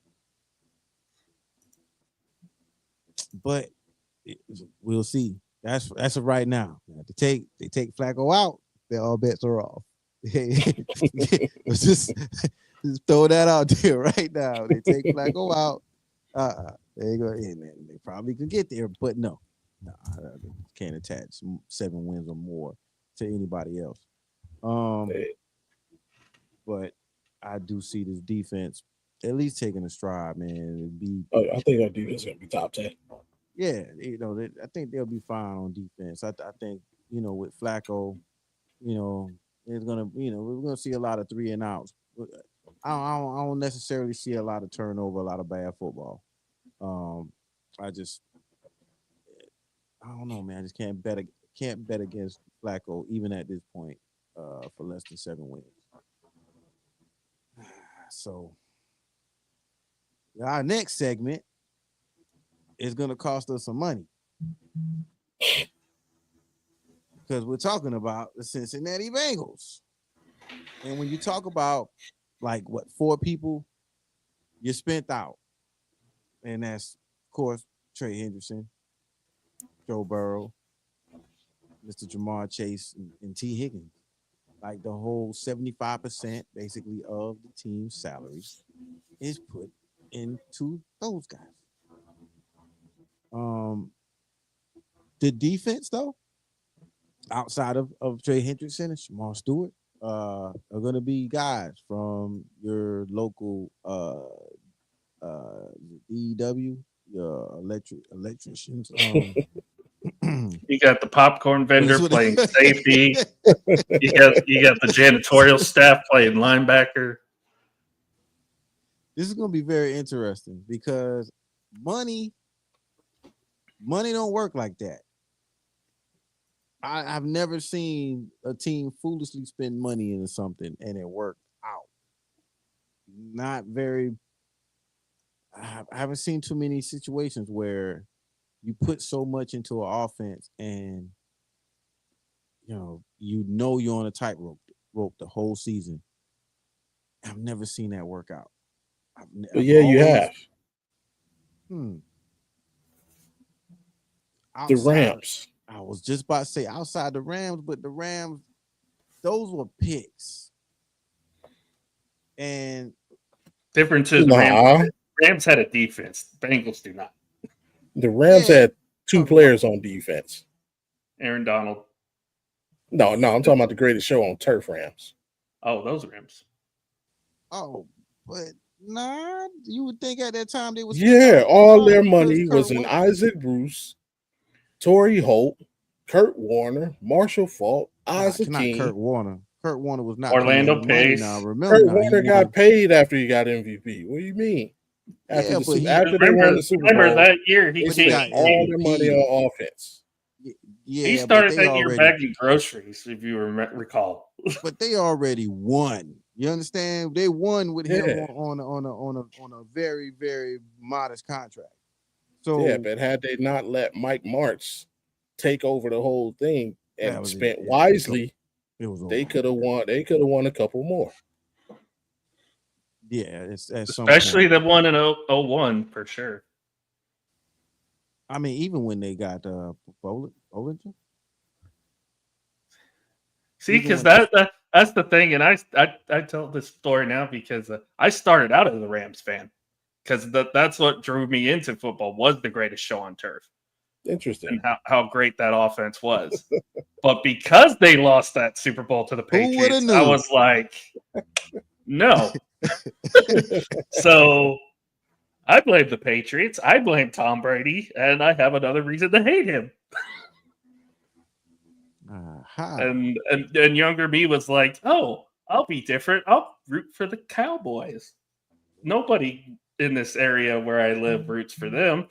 but we'll see. That's a right now. They take Flacco out, all bets are off. Let's just throw that out there right now. They take Flacco out. They go. Hey, man, they probably could get there, but no, can't attach 7 wins or more to anybody else. But I do see this defense at least taking a stride, man. I think our defense is gonna be top 10. Yeah, I think they'll be fine on defense. I think with Flacco, it's gonna we're gonna see a lot of 3 and outs. I don't necessarily see a lot of turnover, a lot of bad football. I don't know, man. I just can't bet against Flacco even at this point for less than 7 wins. So our next segment is going to cost us some money because we're talking about the Cincinnati Bengals. And when you talk about 4 people you spent out, and that's of course Trey Hendrickson, Joe Burrow, Mr. Jamar Chase, and T. Higgins. Like the whole 75% basically of the team's salaries is put into those guys. The defense, though, outside of Trey Hendrickson and Shamar Stewart, are going to be guys from your local DEW, your electricians. You got the popcorn vendor playing safety. You got the janitorial staff playing linebacker. This is going to be very interesting because money don't work like that. I've never seen a team foolishly spend money into something and it worked out. Not very. I haven't seen too many situations where you put so much into an offense and you're on a tightrope the whole season, I've never seen that work out. But yeah, you have the Rams. I was just about to say outside the Rams, but the Rams, those were picks. And difference is the Rams had a defense. Bengals do not. The Rams had 2 players on defense. Aaron Donald. No, I'm talking about the greatest show on turf, Rams. Oh, those Rams. Oh, but nah, you would think at that time they was all their money was in Isaac Bruce, Torrey Holt, Kurt Warner, Marshall Falk, Isaac King. Kurt Warner. Kurt Warner was not Orlando Pace. Now, remember, Kurt Warner got paid after he got MVP. What do you mean? After they won the Super Bowl, remember that year he got all their money on offense. Yeah, he started that year bagging groceries, if you recall. But they already won. You understand? They won with him on a very, very modest contract. So but had they not let Mike Martz take over the whole thing and spent wisely, they could have won. They could have won a couple more. Yeah, it's especially the one in 01 for sure. I mean, even when they got Bollinger. See, because that's the thing, and I tell this story now because I started out as a Rams fan because that's what drew me into football was the greatest show on turf. Interesting. And how great that offense was. But because they lost that Super Bowl to the Patriots, I was like, no. So I blame the Patriots. I blame Tom Brady, and I have another reason to hate him. And younger me was like, oh, I'll be different. I'll root for the Cowboys. Nobody in this area where I live roots for them.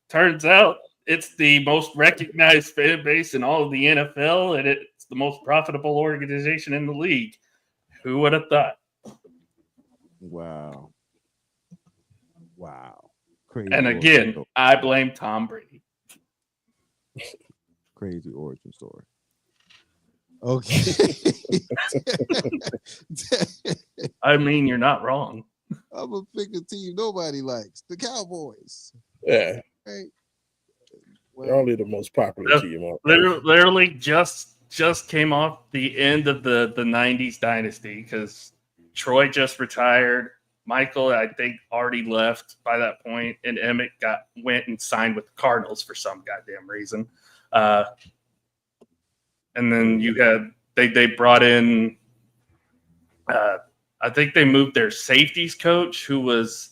Turns out it's the most recognized fan base in all of the NFL, and it's the most profitable organization in the league. Who would have thought? Wow. Crazy. And again, I blame Tom Brady. Crazy origin story. Okay. I mean, you're not wrong. I'm a pick a team nobody likes. The Cowboys. Yeah. Right. Well, they're only the most popular team. Literally just came off the end of the 90s dynasty because Troy just retired. Michael, I think, already left by that point, and Emmett went and signed with the Cardinals for some goddamn reason. And then you had they brought in I think they moved their safeties coach, who was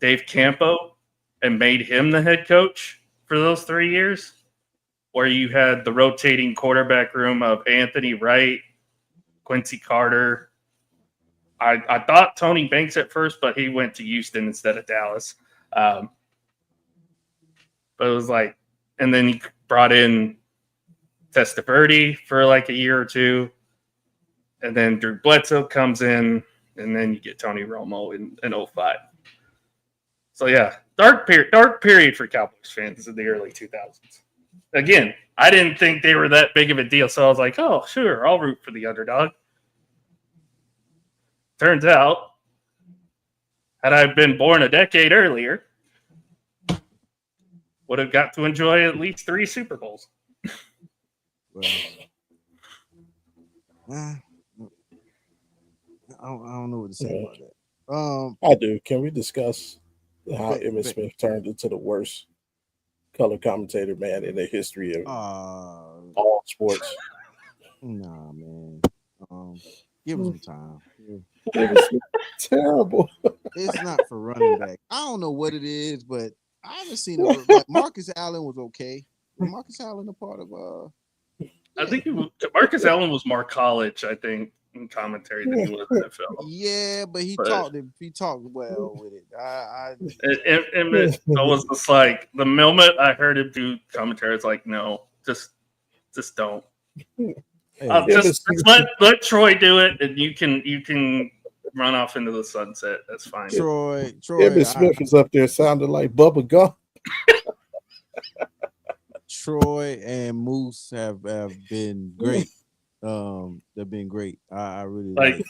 Dave Campo, and made him the head coach for those 3 years, where you had the rotating quarterback room of Anthony Wright, Quincy Carter. I thought Tony Banks at first, but he went to Houston instead of Dallas. But it was like, and then he brought in Testaverde for like a year or two. And then Drew Bledsoe comes in, and then you get Tony Romo in 05. So yeah, dark period for Cowboys fans in the early 2000s. Again, I didn't think they were that big of a deal, so I was like, oh, sure, I'll root for the underdog. Turns out, had I been born a decade earlier, would have got to enjoy at least 3 Super Bowls. Well, I don't know what to say about that. I do. Can we discuss how Emmitt Smith turned into the worst color commentator, man, in the history of all sports? Nah, man. Give him some time. Terrible. It's not for running back. I don't know what it is, but I haven't seen it. Like Marcus Allen was okay. Marcus Allen a part of I think Marcus Allen was more college, I think, in commentary than he was NFL. Yeah, but he talked well with it. I was just like the moment I heard him do commentary, it's like, no, just don't. Just let Troy do it, and you can run off into the sunset. That's fine. Troy. Emmitt Smith is up there sounding like Bubba Gump. Troy and Moose have been great. They've been great. I really like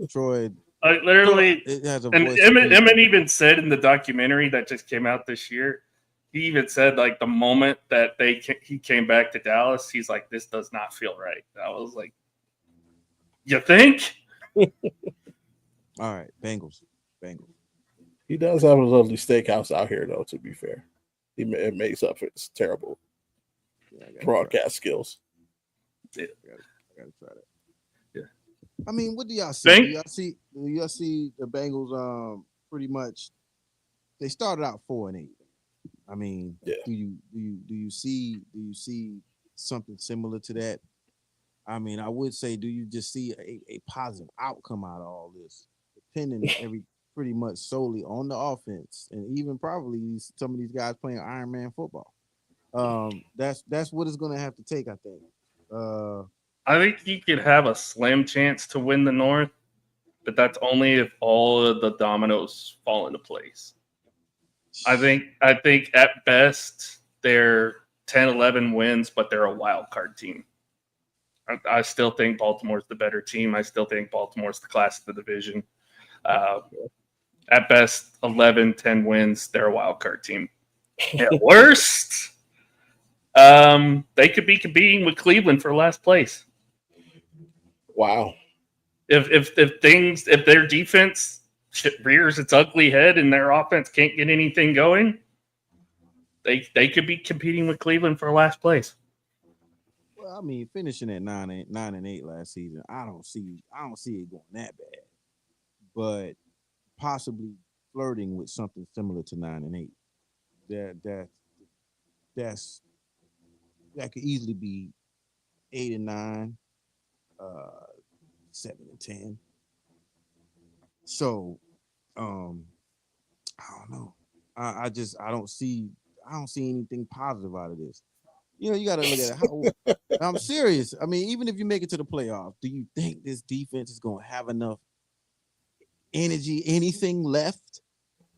Troy. Like literally, it has a and voice. Emmett even said in the documentary that just came out this year, he even said like the moment that he came back to Dallas, he's like, this does not feel right. I was like, you think? All right, Bengals. He does have a lovely steakhouse out here, though. To be fair, it makes up for his terrible broadcast skills. Yeah. I gotta try that. Yeah. I mean, what do y'all see? Do y'all see the Bengals? Pretty much, they started out 4-8. I mean, yeah. Do you see something similar to that? I mean, I would say, do you just see a positive outcome out of all this, depending pretty much solely on the offense, and even probably some of these guys playing Iron Man football. That's what it's going to have to take, I think. I think you could have a slim chance to win the North, but that's only if all of the dominoes fall into place. I think at best they're 10-11 wins, but they're a wild card team. I still think Baltimore's the better team. I still think Baltimore's the class of the division. At best, 11-10 wins, they're a wild card team. At worst, they could be competing with Cleveland for last place. Wow. If their defense rears its ugly head and their offense can't get anything going, they could be competing with Cleveland for last place. Well, I mean, finishing at 9-8 last season, I don't see it going that bad, but possibly flirting with something similar to 9-8. That could easily be 8-9, 7-10. So, I don't know. I don't see anything positive out of this. You know, you got to look at it. I'm serious. I mean, even if you make it to the playoffs, do you think this defense is going to have enough energy, anything left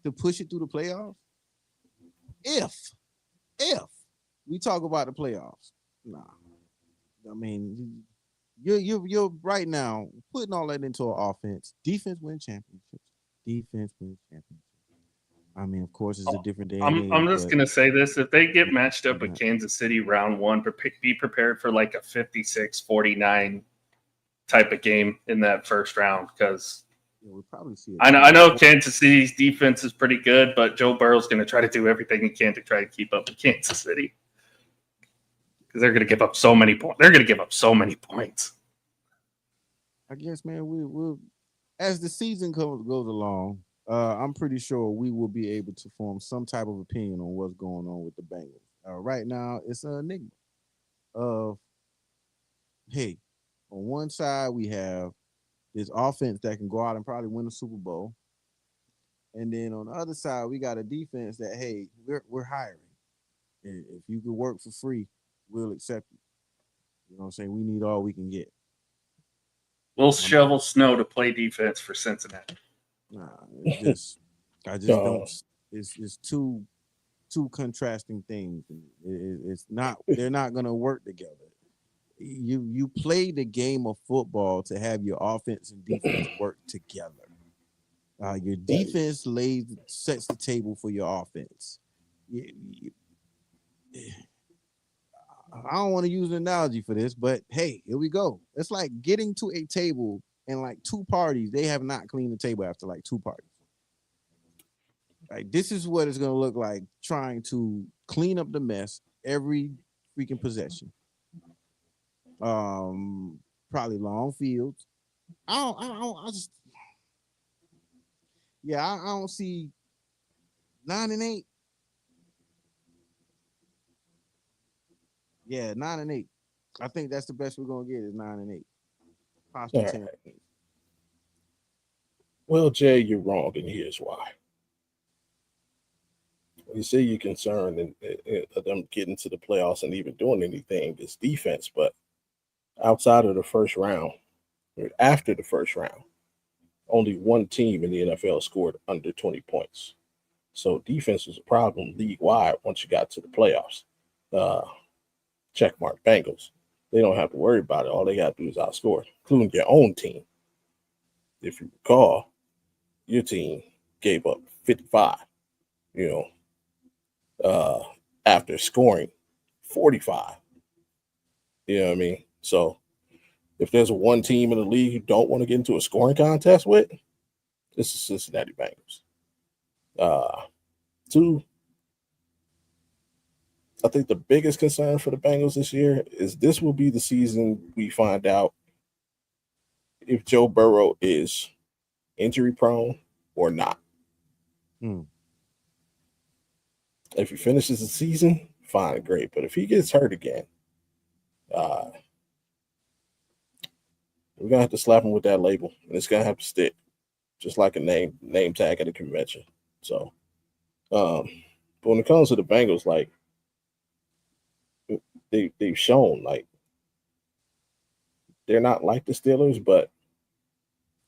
to push it through the playoffs? If we talk about the playoffs, nah. I mean, you're right now putting all that into an offense. Defense wins championships. I mean, of course, it's a different day. I'm just going to say this. If they get matched up with Kansas City round one, be prepared for like a 56-49 type of game in that first round, because we'll probably see it. I know Kansas City's defense is pretty good, but Joe Burrow's going to try to do everything he can to try to keep up with Kansas City, because they're going to give up so many points. They're going to give up so many points. I guess, man, we'll as the season goes along, I'm pretty sure we will be able to form some type of opinion on what's going on with the Bengals. Right now, it's an enigma of, hey, on one side we have this offense that can go out and probably win the Super Bowl, and then on the other side we got a defense that, hey, we're hiring. And if you can work for free, we'll accept you. You know what I'm saying? We need all we can get. We'll shovel snow to play defense for Cincinnati. Nah, I just don't. It's two contrasting things. It's not. They're not going to work together. You play the game of football to have your offense and defense work together. Your defense sets the table for your offense. I don't want to use an analogy for this, but hey, here we go. It's like getting to a table and like two parties, they have not cleaned the table after like two parties. Like, this is what it's going to look like trying to clean up the mess every freaking possession. Probably long fields. I don't see 9-8. Yeah, 9-8. I think that's the best we're gonna get is 9-8. Possibly 10. Right. Well, Jay, you're wrong, and here's why. You say you're concerned of them getting to the playoffs and even doing anything, it's defense, but outside of the first round, or after the first round, only one team in the NFL scored under 20 points. So defense was a problem league-wide once you got to the playoffs. Checkmark Bengals. They don't have to worry about it. All they got to do is outscore, including your own team. If you recall, your team gave up 55, after scoring 45. You know what I mean? So if there's one team in the league you don't want to get into a scoring contest with, this is Cincinnati Bengals. Two, I think the biggest concern for the Bengals this year is this will be the season we find out if Joe Burrow is injury prone or not. If he finishes the season, fine and great. But if he gets hurt again, we're gonna have to slap him with that label, and it's gonna have to stick, just like a name tag at a convention. So, but when it comes to the Bengals, like they've shown, like they're not like the Steelers, but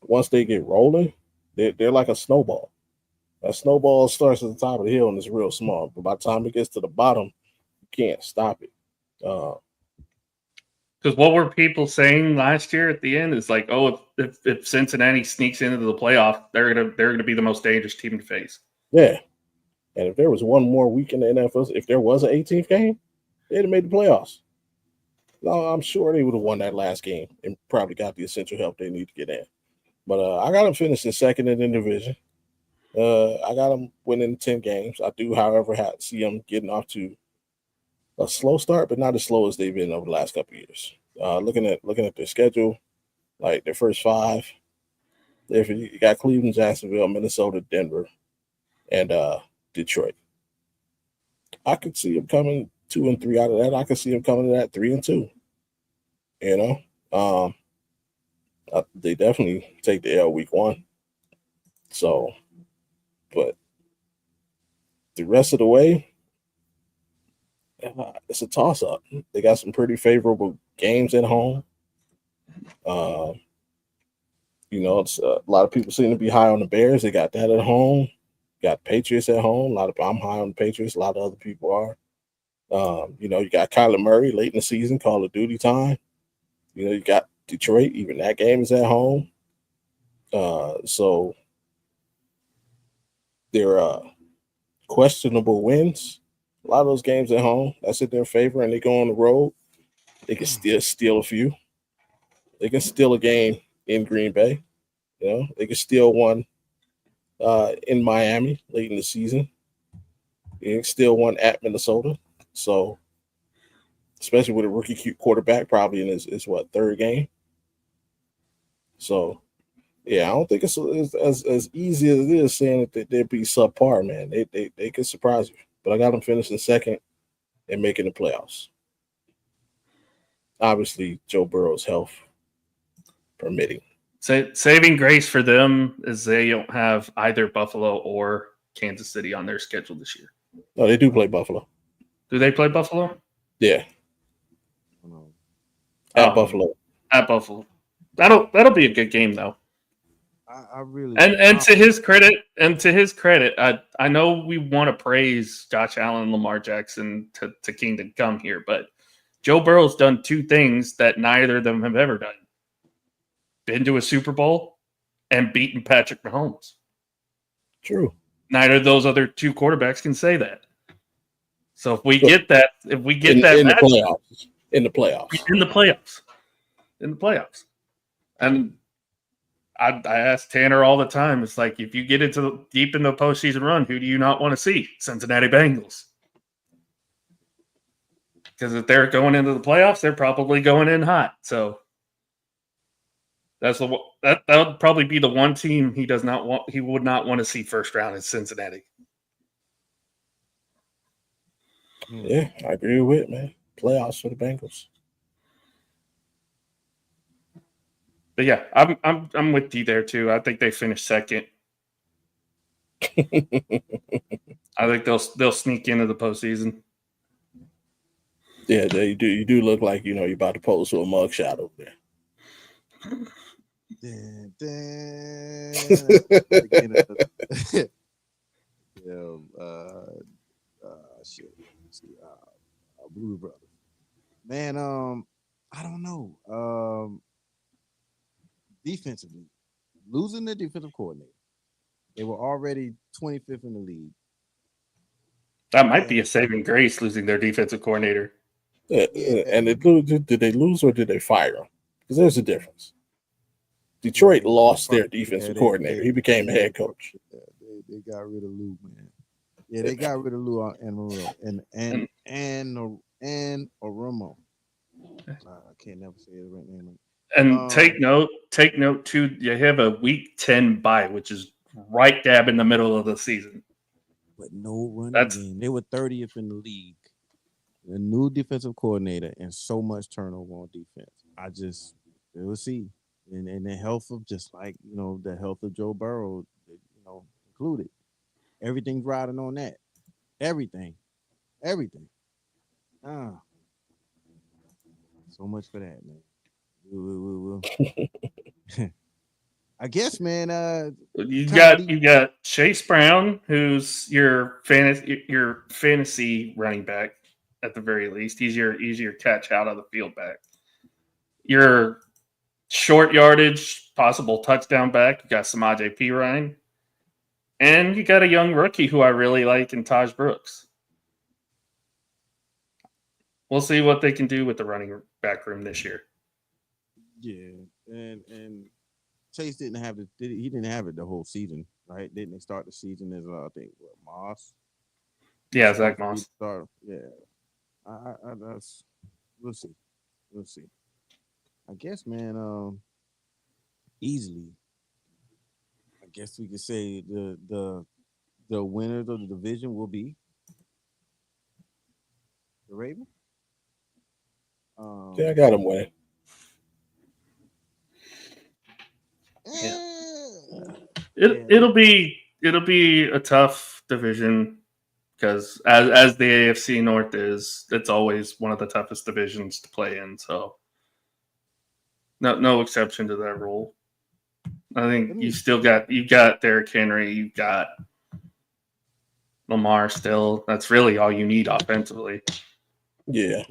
once they get rolling, they're like a snowball. That snowball starts at the top of the hill and it's real small, but by the time it gets to the bottom, you can't stop it. Because what were people saying last year at the end is like, oh, if Cincinnati sneaks into the playoff, they're gonna be the most dangerous team to face. Yeah, and if there was one more week in the NFL, if there was an 18th game, they'd have made the playoffs. No, I'm sure they would have won that last game and probably got the essential help they need to get in. But I got them finishing second in the division. I got them winning 10 games. I do, however, see them getting off to a slow start, but not as slow as they've been over the last couple of years. Looking at their schedule, like their first 5, you got Cleveland, Jacksonville, Minnesota, Denver, and Detroit. I could see them coming 2 and 3 out of that. I could see them coming to that 3 and 2. They definitely take the L week 1. So, but the rest of the way, it's a toss-up. They got some pretty favorable games at home. It's a lot of people seem to be high on the Bears. They got that at home. Got Patriots at home. I'm high on the Patriots. A lot of other people are. You got Kyler Murray late in the season, Call of Duty time. You got Detroit. Even that game is at home. So they're questionable wins. A lot of those games at home, that's in their favor, and they go on the road. They can still steal a few. They can steal a game in Green Bay. They can steal one in Miami late in the season. They can steal one at Minnesota. So, especially with a rookie quarterback, probably in his 3rd game. So, yeah, I don't think it's as easy as it is saying that they'd be subpar, man. They could surprise you. But I got them finishing second and making the playoffs. Obviously, Joe Burrow's health permitting. Saving grace for them is they don't have either Buffalo or Kansas City on their schedule this year. No, they do play Buffalo. Do they play Buffalo? Yeah. At Buffalo. At Buffalo. That'll be a good game though. I really and to his credit, I know we want to praise Josh Allen and Lamar Jackson to Kingdom Come here, but Joe Burrow's done 2 things that neither of them have ever done. Been to a Super Bowl and beaten Patrick Mahomes. True. Neither of those other 2 quarterbacks can say that. So if we get that in the playoffs. And I ask Tanner all the time. It's like, if you get into deep in the postseason run, who do you not want to see? Cincinnati Bengals. Because if they're going into the playoffs, they're probably going in hot. So that would probably be the one team he would not want to see first round is Cincinnati. Yeah, I agree with it, man. Playoffs for the Bengals. But yeah, I'm with you there too. I think they finished second. I think they'll sneak into the postseason. Yeah, you do. You do look like you're about to pose to a mugshot over there. Shit. Blue Brother. Man, I don't know. Defensively, losing the defensive coordinator, They were already 25th in the league. That might be a saving grace losing their defensive coordinator. Yeah, Yeah, and did they lose or did they fire him? Because there's a difference. Detroit lost their defensive coordinator. He became head coach. They got rid of Lou, man. Yeah, they got rid of Lou and Monroe and Oromo. I can't never say the right name. And take note too. You have a week 10 bye, which is right dab in the middle of the season. But no running game. They were 30th in the league. A new defensive coordinator and so much turnover on defense. We'll see. And the health of just like, the health of Joe Burrow, included. Everything's riding on that. Everything. Ah. So much for that, man. We'll. I guess, man. You got Chase Brown, who's your fantasy running back at the very least. He's your catch out of the field back. Your short yardage, possible touchdown back. You got Samaje Perine, and you got a young rookie who I really like in Taj Brooks. We'll see what they can do with the running back room this year. Yeah, and Chase didn't have it. He didn't have it the whole season, right? Didn't they start the season as I think Moss? Yeah, Zach Moss. Yeah, that's we'll see. I guess, man. Easily, I guess we could say the winners of the division will be the Ravens. Yeah, I got them winning. It'll be a tough division because as the AFC North is, it's always one of the toughest divisions to play in. So no exception to that rule. I think you got Derrick Henry, you've got Lamar still. That's really all you need offensively. Yeah.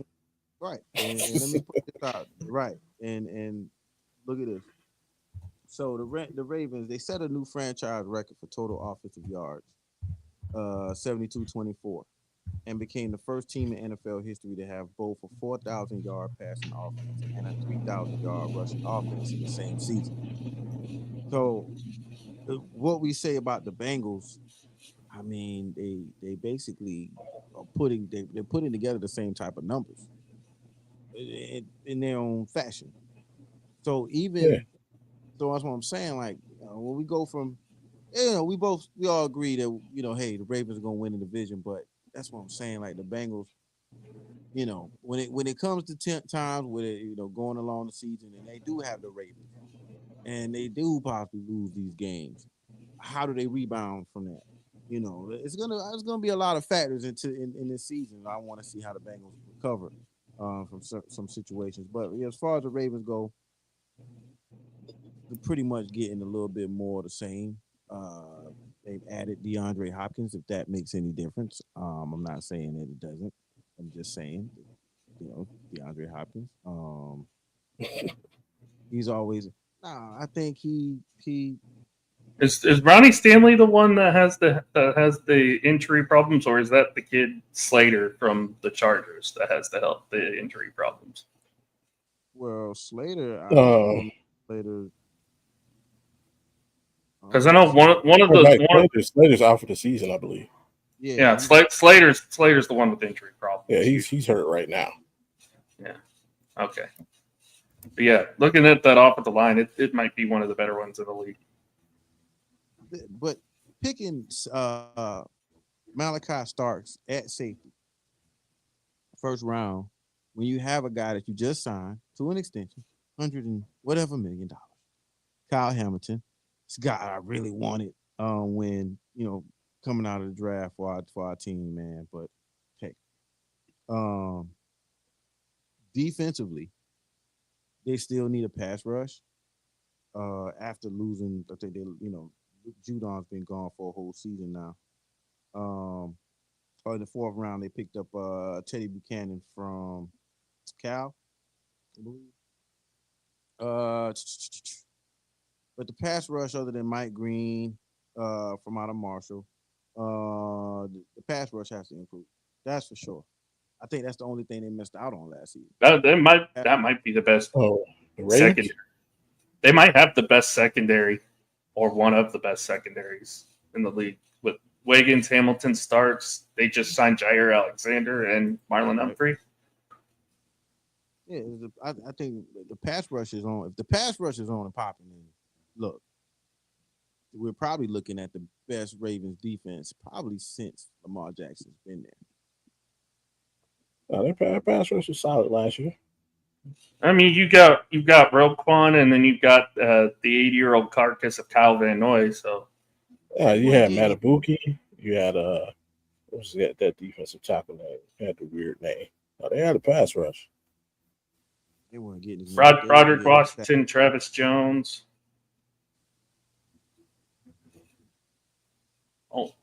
Right. And let me put this out. Right. And look at this. So the Ravens, they set a new franchise record for total offensive yards, 72-24, and became the first team in NFL history to have both a 4,000-yard passing offense and a 3,000-yard rushing offense in the same season. So what we say about the Bengals, I mean, they basically are they're putting together the same type of numbers in their own fashion. So so that's what I'm saying. Like when we go from, we all agree that hey, the Ravens are gonna win the division, but that's what I'm saying. Like the Bengals, when it comes to times with it, going along the season, and they do have the Ravens, and they do possibly lose these games. How do they rebound from that? It's gonna be a lot of factors in this season. I want to see how the Bengals recover from some situations. But as far as the Ravens go, they're pretty much getting a little bit more of the same. They've added DeAndre Hopkins, if that makes any difference. I'm not saying that it doesn't. I'm just saying, DeAndre Hopkins. He's always. I think he. Is Ronnie Stanley the one that has the injury problems, or is that the kid Slater from the Chargers that has the injury problems? Well, Slater. Slater. Because I know Slater's out for the season, I believe. Yeah, Slater's the one with the injury problems. Yeah, he's hurt right now. Yeah. Okay. But yeah, looking at that offensive line, it might be one of the better ones in the league. But picking Malachi Starks at safety, first round, when you have a guy that you just signed to an extension, $100 and whatever $million, Kyle Hamilton, it's a guy I really wanted when coming out of the draft for our team, man. But hey, defensively, they still need a pass rush. After losing, I think Judon's been gone for a whole season now. In the fourth round, they picked up Teddy Buchanan from Cal, I believe. But the pass rush, other than Mike Green from out of Marshall. The pass rush has to improve. That's for sure. I think that's the only thing they missed out on last season. That might be the best Oh, the Ravens. secondary. They might have the best secondary, or one of the best secondaries in the league. With Wiggins, Hamilton, Starks, they just signed Jair Alexander and Marlon Humphrey. Yeah, I think the pass rush is on. If the pass rush is on and popping, then look, we're probably looking at the best Ravens defense probably since Lamar Jackson's been there. Their pass rush was solid last year. I mean, you've got Roquan, and then you've got the 80-year-old carcass of Kyle Van Noy. So You had Matabuki. You had what was that defensive tackle name? Had the weird name. They had a pass rush. They weren't getting Broderick Washington, Travis Jones,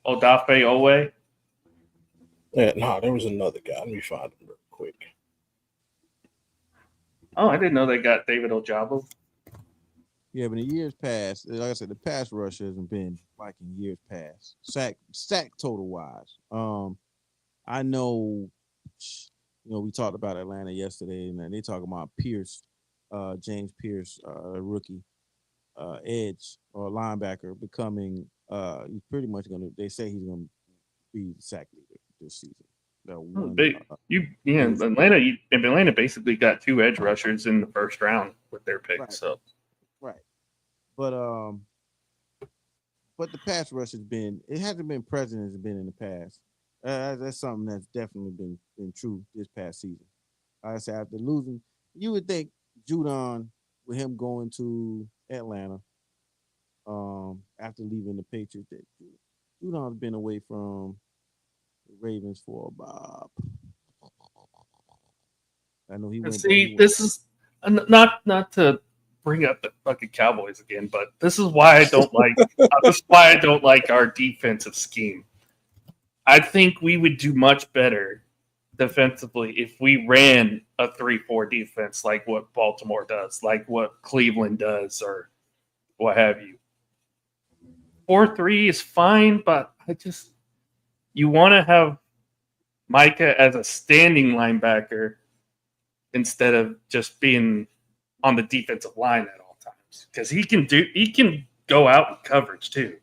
Odafe Owe. Yeah, there was another guy. Let me find him real quick. Oh, I didn't know they got David Ojabo. Yeah, but in years past, like I said, the pass rush hasn't been like in years past. Sack total wise. I know, we talked about Atlanta yesterday, and they talking about Pierce, James Pierce, rookie, edge or linebacker becoming. He's pretty much gonna. They say he's gonna be the sack leader this season. Atlanta basically got two edge rushers in the first round with their pick. Right. So right, but the pass rush has been. It hasn't been present as it's been in the past. That's something that's definitely been true this past season. Like I said, after losing, you would think Judon, with him going to Atlanta, after leaving the Patriots, that Judon's been away from the Ravens for about. I know he went. See, this is not to bring up the fucking Cowboys again, but this is why I don't like. This is why I don't like our defensive scheme. I think we would do much better defensively if we ran a 3-4 defense like what Baltimore does, like what Cleveland does, or what have you. 4-3 is fine, but you want to have Micah as a standing linebacker instead of just being on the defensive line at all times, because he can go out in coverage too.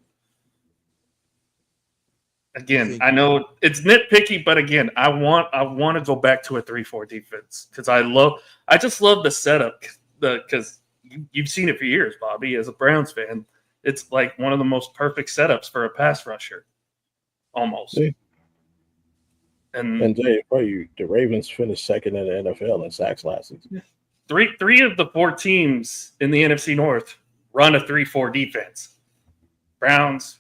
Again, I know it's nitpicky, but again, I want to go back to a 3-4 defense because I just love the setup. Because you've seen it for years, Bobby, as a Browns fan. It's like one of the most perfect setups for a pass rusher, almost. See? And Jay, the Ravens finished second in the NFL in sacks last season. Three of the 4 teams in the NFC North run a 3-4 defense. Browns,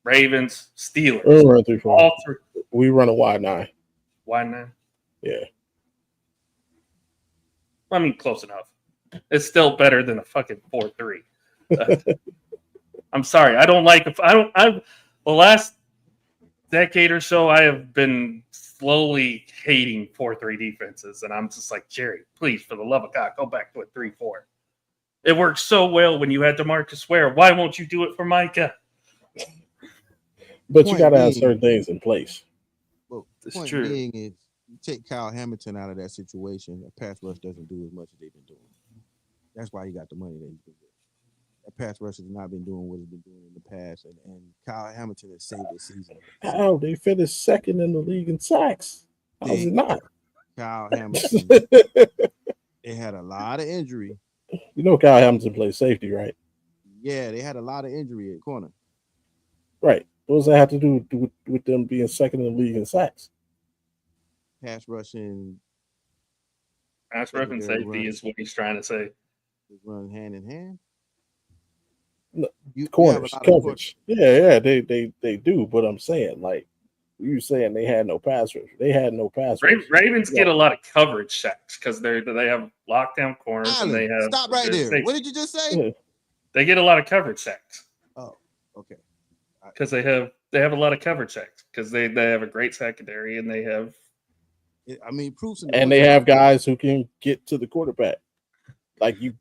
Ravens, Steelers. We run 3-4. All 3. We run a wide 9. Wide 9? Yeah. I mean, close enough. It's still better than a fucking 4-3. I'm sorry. The last decade or so, I have been slowly hating 4-3 defenses. And I'm just like, Jerry, please, for the love of God, go back to a 3-4. It worked so well when you had DeMarcus Ware. Why won't you do it for Micah? But you got to have certain things in place. Well, the point true. Being is, you take Kyle Hamilton out of that situation, the pass rush doesn't do as much as they've been doing. That's why he got the money that he's been getting. That pass rush has not been doing what he's been doing in the past, and Kyle Hamilton has saved this season. How they finished second in the league in sacks? How's it not? Kyle Hamilton. They had a lot of injury. You know Kyle Hamilton plays safety, right? Yeah, they had a lot of injury at corner. Right. What does that have to do with them being second in the league in sacks? Pass rushing safety is what he's trying to say. Run hand in hand. No, corners, coverage. Yeah, they do. But I'm saying, like, you saying they had no pass rush. They had no pass rush. Ravens get a lot of coverage sacks because they have lockdown corners and they have. Stop right there. Safety. What did you just say? Yeah. They get a lot of coverage sacks. Oh, okay. Because they have a lot of coverage sacks because they have a great secondary and they have. I mean, proofs. And they have guys who can get to the quarterback. Like you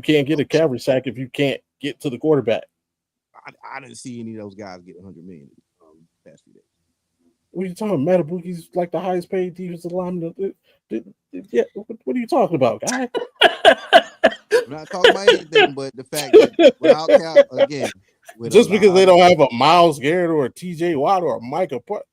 can't get a coverage sack if you can't get to the quarterback. I didn't see any of those guys get 100 million past few days. What are you talking about? Metabuki's like the highest paid defensive lineman. Yeah, what are you talking about, guy? I'm not talking about anything, but the fact that without Cal again, just because they don't have a Myles Garrett or a TJ Watt or a Micah Park,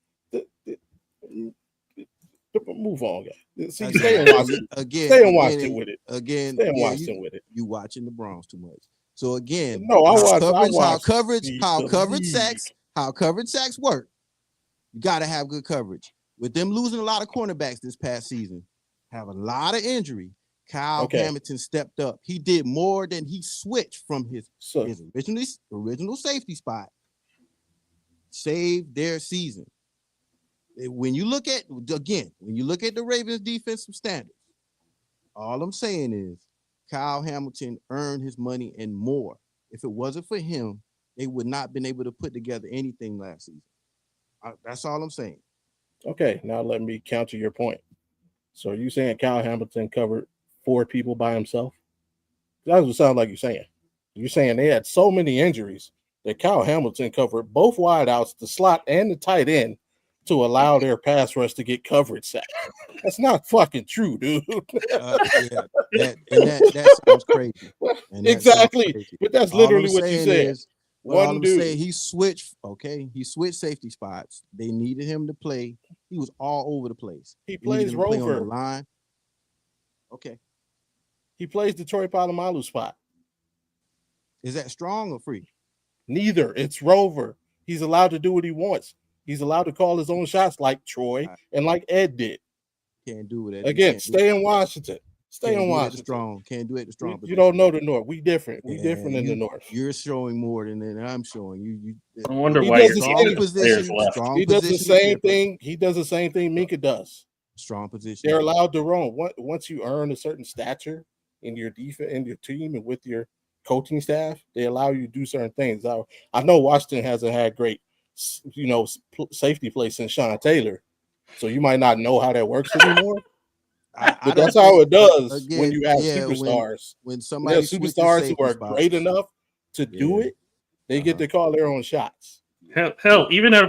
move on, guys. See, stay in Washington. Stay in Washington with it. Again, stay in Washington with it. You watching the Browns too much. So again, no, how coverage sacks work. You got to have good coverage. With them losing a lot of cornerbacks this past season, have a lot of injury. Kyle Hamilton stepped up. He did more than he switched from his original safety spot. Saved their season. When you look at the Ravens defensive standards, all I'm saying is Kyle Hamilton earned his money and more. If it wasn't for him, they would not have been able to put together anything last season. That's all I'm saying. Okay, now let me counter your point. So are you saying Kyle Hamilton covered 4 people by himself? That's what it sounds like you're saying. You're saying they had so many injuries that Kyle Hamilton covered both wideouts, the slot, and the tight end to allow their pass rush to get coverage sack. That's not fucking true, dude. That sounds crazy. Exactly. Crazy. But that's literally what you said. One dude. He switched safety spots. They needed him to play. He was all over the place. He plays rover. Play on the line. Okay. He plays the Troy Polamalu spot. Is that strong or free? Neither. It's rover. He's allowed to do what he wants. He's allowed to call his own shots like Troy and like Ed did. Can't do it. Again, stay in Washington. Stay in Washington. Strong. Can't do it the strong. You don't know the North. We different. We different in the North. You're showing more than I'm showing. You. I wonder why you're strong position. He does the same thing. He does the same thing Minka does. Strong position. They're allowed to roam. Once you earn a certain stature in your defense, in your team, and with your coaching staff, they allow you to do certain things. I know Washington hasn't had great, safety play since Sean Taylor, so you might not know how that works anymore. But that's how it does when you have superstars. When somebody superstars who are great enough to do it, they get to call their own shots. Hell, even in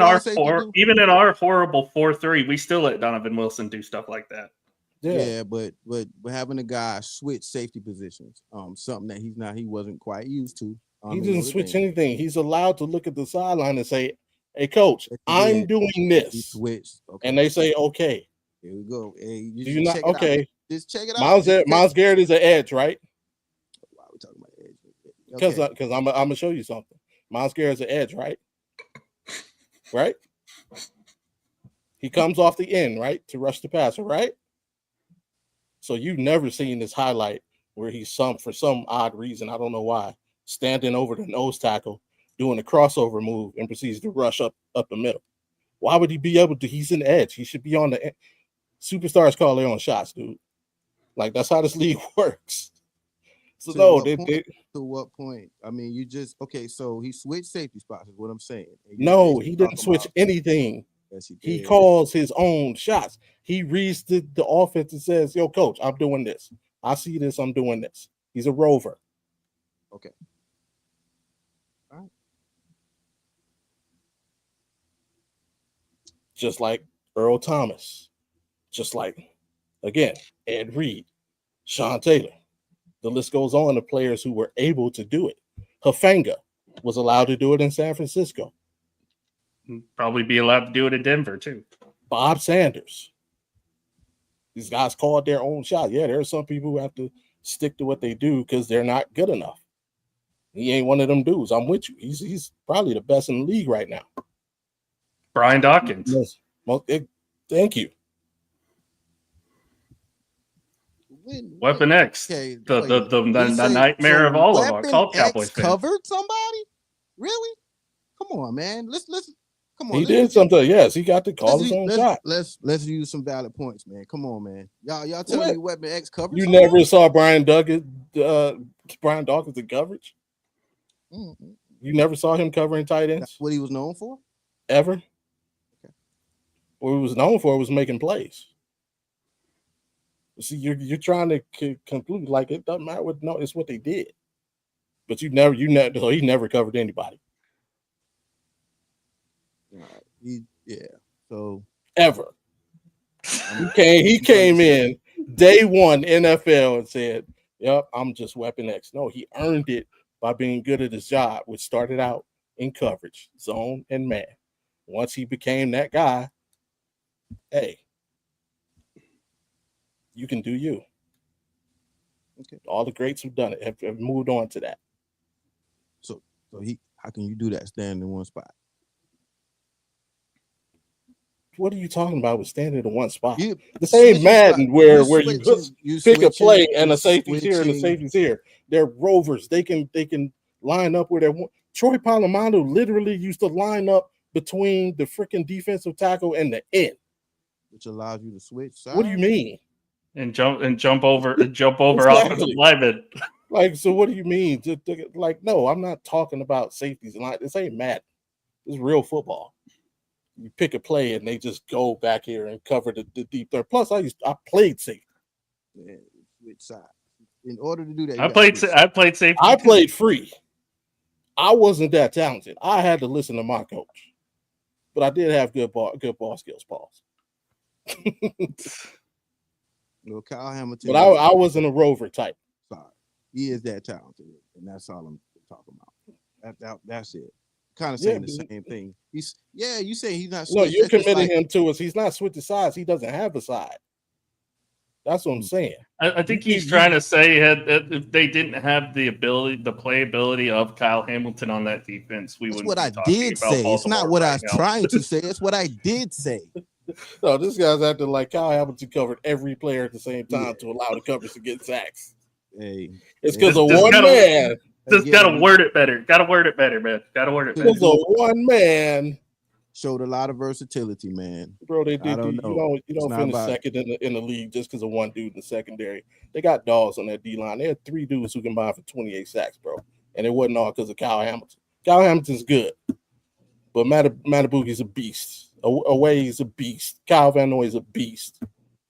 our 4-3, we still let Donovan Wilson do stuff like that. Yeah, but having a guy switch safety positions, something that he wasn't quite used to. He doesn't switch anything. He's allowed to look at the sideline and say, "Hey, coach, I'm doing this." He switched, and they say, "Okay." Here we go. Hey, do you not? Okay, just check it out. Myles Garrett is an edge, right? Why are we talking about edge? Because I'm gonna show you something. Myles Garrett's an edge, right? Right. He comes off the end, right, to rush the passer, right? So you've never seen this highlight where he's for some odd reason, I don't know why, standing over the nose tackle, doing a crossover move, and proceeds to rush up the middle. Why would he be able to? He's an edge. He should be on the end. Superstars call their own shots, dude. Like, that's how this league works. So to what point? I mean, you just so he switched safety spots is what I'm saying. No, he didn't switch anything. Yes, he calls his own shots. He reads the offense and says, "Yo, coach, I'm doing this. I see this. I'm doing this." He's a rover. Okay. All right. Just like Earl Thomas. Just like, again, Ed Reed, Sean Taylor. The list goes on of players who were able to do it. Hufanga was allowed to do it in San Francisco. Probably be allowed to do it in Denver, too. Bob Sanders. These guys called their own shot. Yeah, there are some people who have to stick to what they do because they're not good enough. He ain't one of them dudes. I'm with you. He's probably the best in the league right now. Brian Dawkins. Yes. Well, thank you. Weapon X. Okay, the nightmare of all of our Cowboys fans. Covered somebody? Really? Come on, man. Let's come on. He did something. Yes, he got to call his own shot. Let's use some valid points, man. Come on, man. Y'all tell me Weapon X covered. You never saw Brian Dawkins in coverage? Mm-hmm. You never saw him covering tight ends? That's what he was known for? Ever? Okay. What he was known for was making plays. See, you're trying to conclude like it doesn't matter it's what they did. But so he never covered anybody. All right. So ever. He came in day one NFL and said, "Yep, I'm just Weapon X." No, he earned it by being good at his job, which started out in coverage, zone, and man. Once he became that guy, hey, you can do you. Okay. All the greats who've done it have moved on to that. So how can you do that standing in one spot? What are you talking about with standing in one spot? You This ain't Madden where you pick a play and the safety's here and the safety's here. They're rovers. They can line up where they want. Troy Polamalu literally used to line up between the freaking defensive tackle and the end, which allows you to switch sides. What do you mean? And jump over offensive linemen. Like, so what do you mean? Like, no, I'm not talking about safeties and line. This ain't Madden. This is real football. You pick a play and they just go back here and cover the deep third. Plus, I played safety. Yeah, switch sides. In order to do that, I played safety. I played free. I wasn't that talented. I had to listen to my coach, but I did have good ball skills. Pause. Well, Kyle Hamilton. But I wasn't a rover type. Sorry, he is that talented, and that's all I'm talking about. That's it. Kind of saying the same thing. You say he's not. No, you're committing him to us. He's not switching sides. He doesn't have a side. That's what I'm saying. I think he's trying to say if they didn't have the playability of Kyle Hamilton on that defense, we wouldn't. That's what I did say. It's not what I was trying to say. It's what I did say. No, this guy's acting like Kyle Hamilton covered every player at the same time to allow the coverage to get sacks. Hey, it's because of one man. Just gotta word it better. Gotta word it better, man. Gotta word it better. Because of one man showed a lot of versatility, man. Bro, they did. You don't finish second in the league just because of one dude in the secondary. They got dogs on that D line. They had 3 dudes who combined for 28 sacks, bro. And it wasn't all because of Kyle Hamilton. Kyle Hamilton's good, but Matabuki's a beast. Away, he's a beast. Kyle Van Noy's a beast.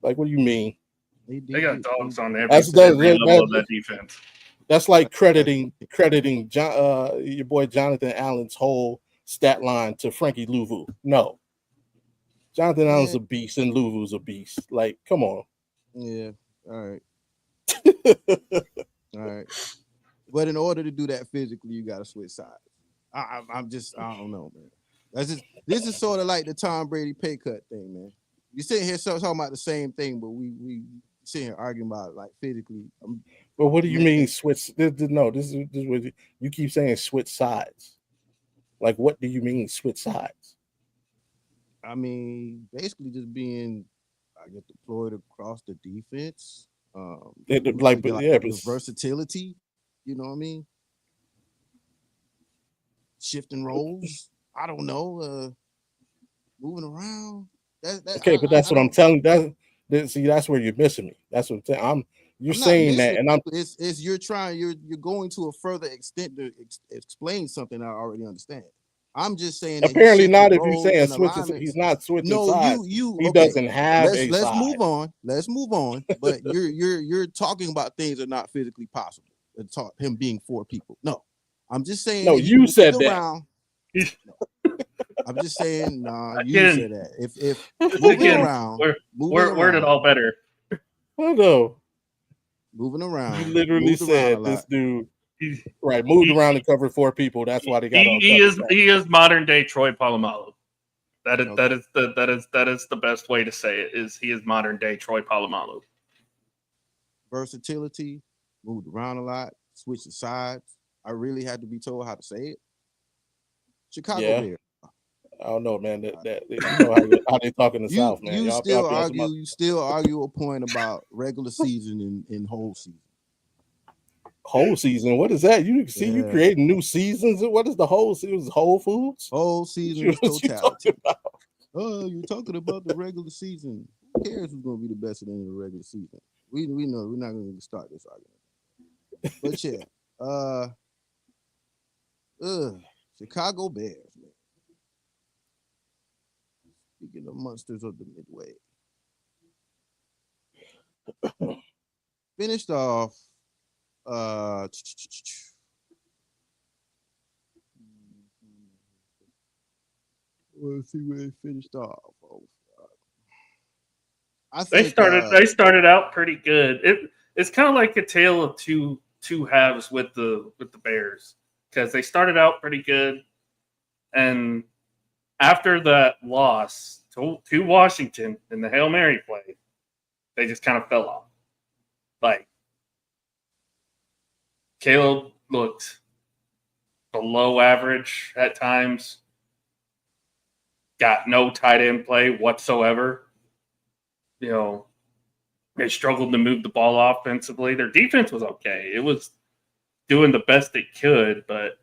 Like, what do you mean? They got dogs on every level of that defense. That's like crediting your boy Jonathan Allen's whole stat line to Frankie Louvu. No. Jonathan Allen's a beast and Louvu's a beast. Like, come on. Yeah. All right. All right. But in order to do that physically, you got to switch sides. I don't know, man. This is sort of like the Tom Brady pay cut thing, man. You sitting here talking about the same thing, but we sitting here arguing about it, like physically. But what do you mean switch? No, this is what you keep saying. Switch sides. Like, what do you mean switch sides? I mean, basically just being, deployed across the defense. The versatility. You know what I mean? Shifting roles. I don't know. Moving around. But that's what I'm telling you. That's where you're missing me. That's what I'm saying. You're saying that, and you're going to a further extent to explain something I already understand. I'm just saying. Apparently not. If you're saying switches, he's not switching sides. He doesn't have a let's side. Let's move on. But you're talking about things that are not physically possible. Him being 4 people. No, I'm just saying. No, you said that. I'm just saying. You said that. If moving around, word it all better. I know. Moving around. You literally said this dude. Moved around and covered 4 people. That's why they got. He is modern day Troy Polamalu. That is the best way to say it. Is he is modern day Troy Polamalu. Versatility, moved around a lot, switched the sides. I really had to be told how to say it. Chicago Bears. I don't know, man. That you know how they talk in the South, man. You still argue a point about regular season and whole season. Whole season? What is that? You see, you creating new seasons. What is the whole season? Whole Foods? Whole season is totality. You're talking about the regular season. Who cares who's going to be the best at the end of the regular season? We know we're not going to start this argument. But Chicago Bears, man. Speaking of monsters of the Midway. Finished off We'll see where they finished off. I They think started out pretty good. It's kind of like a tale of two halves with the Bears, because they started out pretty good, and after that loss to Washington in the Hail Mary play, they just kind of fell off. Like, Caleb looked below average at times, got no tight end play whatsoever. You know, they struggled to move the ball offensively. Their defense was okay. It was doing the best it could, but,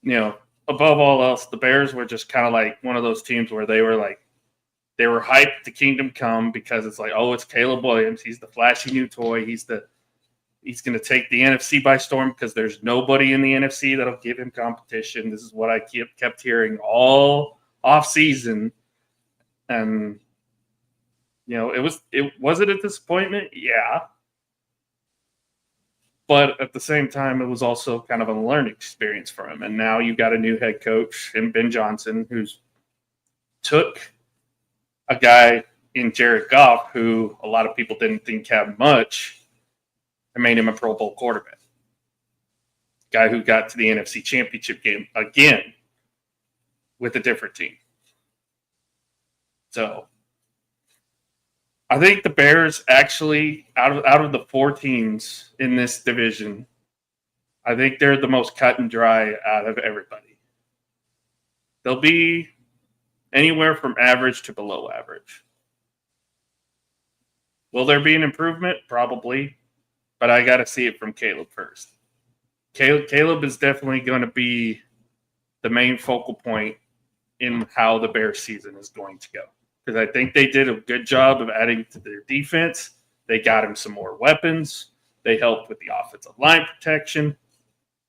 you know, above all else, the Bears were just kind of like one of those teams where they were hyped to kingdom come, because it's like, oh, it's Caleb Williams. He's the flashy new toy. He's going to take the NFC by storm, because there's nobody in the NFC that'll give him competition. This is what I kept hearing all offseason. And, you know, was it a disappointment? Yeah. But at the same time, it was also kind of a learning experience for him. And now you got a new head coach in Ben Johnson, who's took a guy in Jared Goff, who a lot of people didn't think had much, and made him a Pro Bowl quarterback. Guy who got to the NFC Championship game again with a different team. So I think the Bears actually, out of the four teams in this division, I think they're the most cut and dry out of everybody. They'll be anywhere from average to below average. Will there be an improvement? Probably. But I got to see it from Caleb first. Caleb is definitely going to be the main focal point in how the Bears season is going to go. Because I think they did a good job of adding to their defense. They got him some more weapons. They helped with the offensive line protection.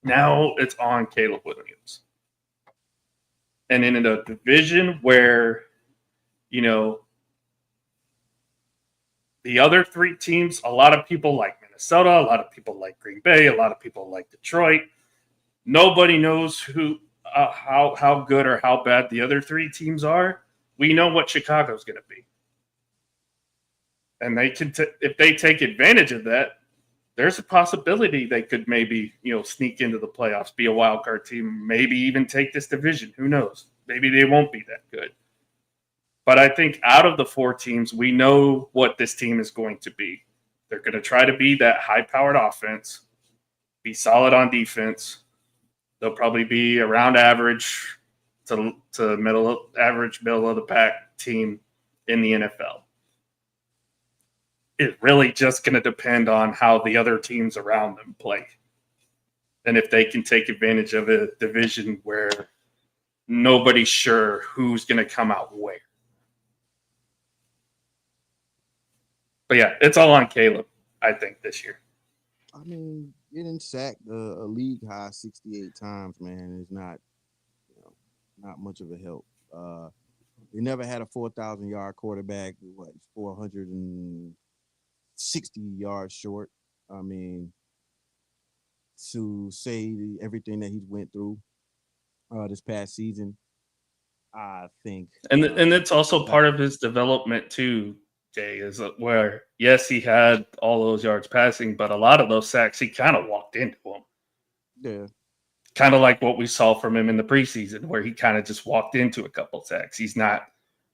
Now it's on Caleb Williams. And in a division where, you know, the other three teams, a lot of people like Minnesota, a lot of people like Green Bay, a lot of people like Detroit. Nobody knows how good or how bad the other three teams are. We know what Chicago's going to be. And they can if they take advantage of that, there's a possibility they could maybe, you know, sneak into the playoffs, be a wild card team, maybe even take this division. Who knows? Maybe they won't be that good. But I think out of the four teams, we know what this team is going to be. They're going to try to be that high-powered offense, be solid on defense. They'll probably be around average to middle of the pack team in the NFL. It's really just going to depend on how the other teams around them play. And if they can take advantage of a division where nobody's sure who's going to come out where. But yeah, it's all on Caleb, I think, this year. I mean, getting sacked a league high 68 times, man, is not, you know, not much of a help. They never had a 4,000-yard quarterback. 460 yards short. I mean, to say everything that he's went through this past season, I think. And it's also part of his development too, Jay, is where, yes, he had all those yards passing, but a lot of those sacks, he kind of walked into them. Yeah. Kind of like what we saw from him in the preseason, where he kind of just walked into a couple sacks. He's not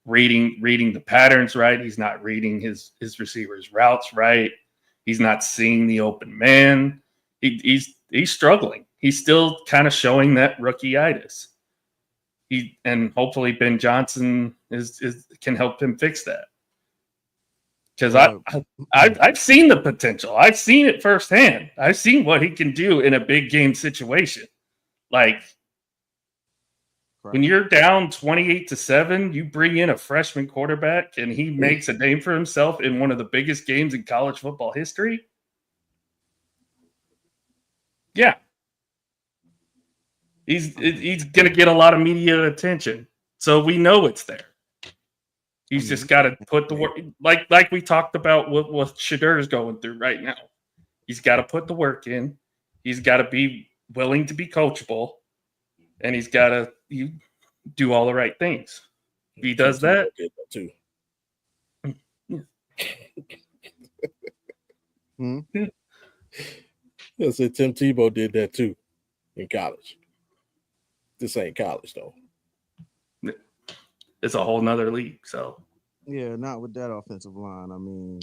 reading the patterns right. He's not reading his receivers' routes right. He's not seeing the open man. He's struggling. He's still kind of showing that rookie-itis. And hopefully Ben Johnson can help him fix that. Because I've seen the potential. I've seen it firsthand. I've seen what he can do in a big game situation. Like, when you're down 28-7, you bring in a freshman quarterback and he makes a name for himself in one of the biggest games in college football history. Yeah. He's going to get a lot of media attention. So we know it's there. He's just got to put the work, like we talked about what Shedur's going through right now. He's got to put the work in. He's got to be willing to be coachable, and he's got to do all the right things. If he does that, did that too. I said Tim Tebow did that too in college. This ain't college though. it's a whole nother league. So Yeah, not with that offensive line. I mean,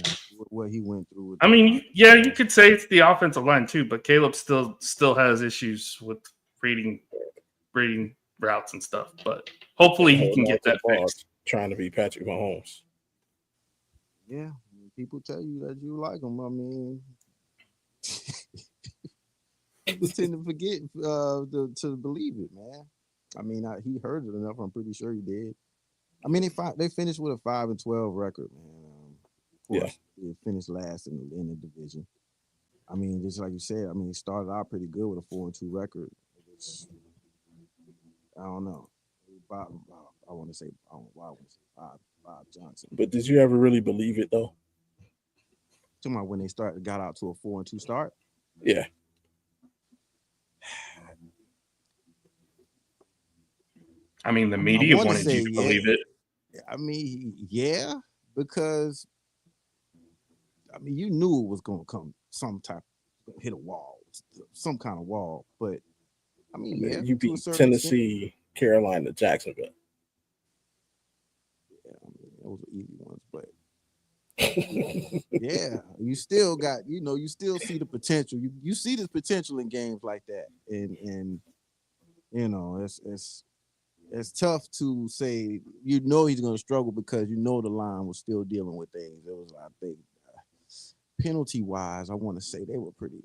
what he went through. With I mean, yeah, you could say it's the offensive line too, but Caleb still has issues with reading routes and stuff. But hopefully he can get that fixed. Trying to be Patrick Mahomes. Yeah, people tell you that you like him. I mean, people tend to forget to believe it, man. I mean, he heard it enough. I'm pretty sure he did. I mean, they finished with a 5-12 record, man. Of course, they finished last in the division. I mean, just like you said, I mean, it started out pretty good with a 4-2 record. I don't know. Bob Johnson. But did you ever really believe it though? Talking about when they got out to a 4-2 start? Yeah. I mean, the media wanted you to believe it. I mean, yeah, because I mean, you knew it was going to come hit a wall, some kind of wall. But I mean, yeah, you beat Tennessee, Carolina, Jacksonville. Yeah, I mean, those were easy ones, but yeah, you still got, you still see the potential. You see the potential in games like that, and it's tough to say. He's going to struggle because the line was still dealing with things. It was, I think, penalty wise, I want to say they were pretty.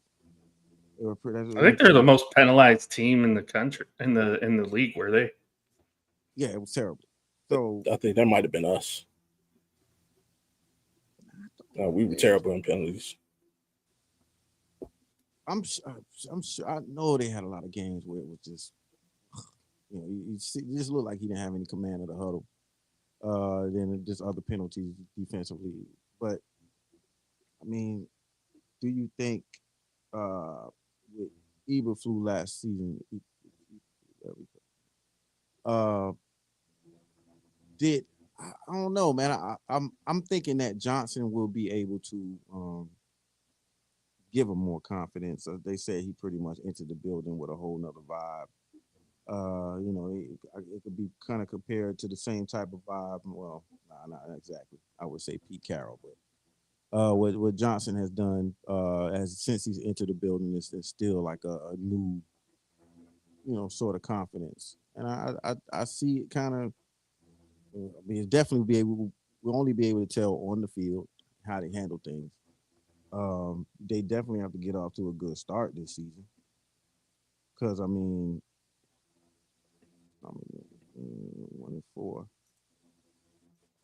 I think they're the most penalized team in the country in the league. Were they? Yeah, it was terrible. So I think that might have been us. We were terrible in penalties. I'm sure. I know they had a lot of games where it was just, it just looked like he didn't have any command of the huddle. Then just other penalties defensively. But I mean, do you think with Eberflus last season, I don't know, man. I'm thinking that Johnson will be able to give him more confidence. They said he pretty much entered the building with a whole nother vibe. It could be kind of compared to the same type of vibe. Well, not exactly. I would say Pete Carroll, but what Johnson has done since he's entered the building is still like a new, sort of confidence, and I see it kind of. I mean, it's definitely we'll only be able to tell on the field how they handle things. They definitely have to get off to a good start this season, because I mean 1-4.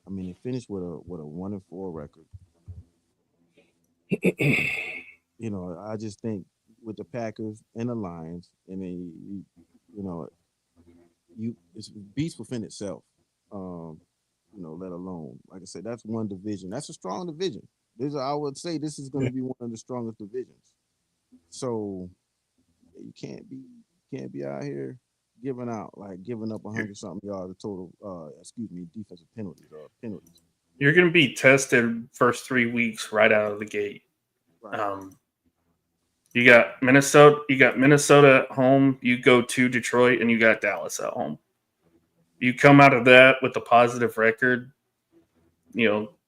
I mean, they finished with a 1-4 record. I just think with the Packers and the Lions, and then it's beast within itself. Let alone, like I said, that's one division. That's a strong division. I would say this is going to be one of the strongest divisions. So you can't be out here giving up 100-something yards of total. Defensive penalties. You're going to be tested first 3 weeks right out of the gate. Right. You got Minnesota at home. You go to Detroit, and you got Dallas at home. You come out of that with a positive record,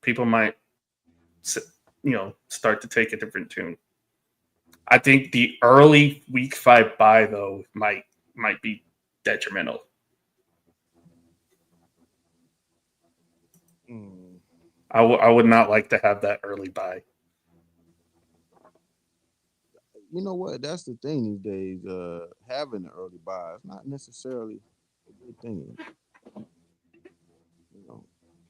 people might, start to take a different tune. I think the early week 5 bye though might be detrimental. I would not like to have that early bye. You know what? That's the thing these days. Having an early bye is not necessarily a good thing.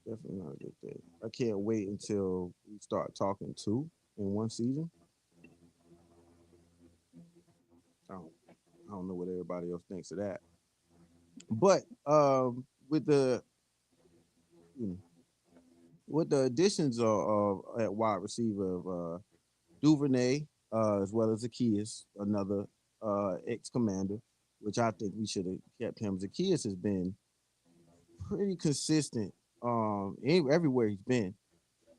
Definitely not a good thing. I can't wait until we start talking 2 in one season. I don't know what everybody else thinks of that. But with the additions of at wide receiver of Duvernay, as well as Zacchaeus, another ex-commander, which I think we should have kept him. Zacchaeus has been pretty consistent everywhere he's been,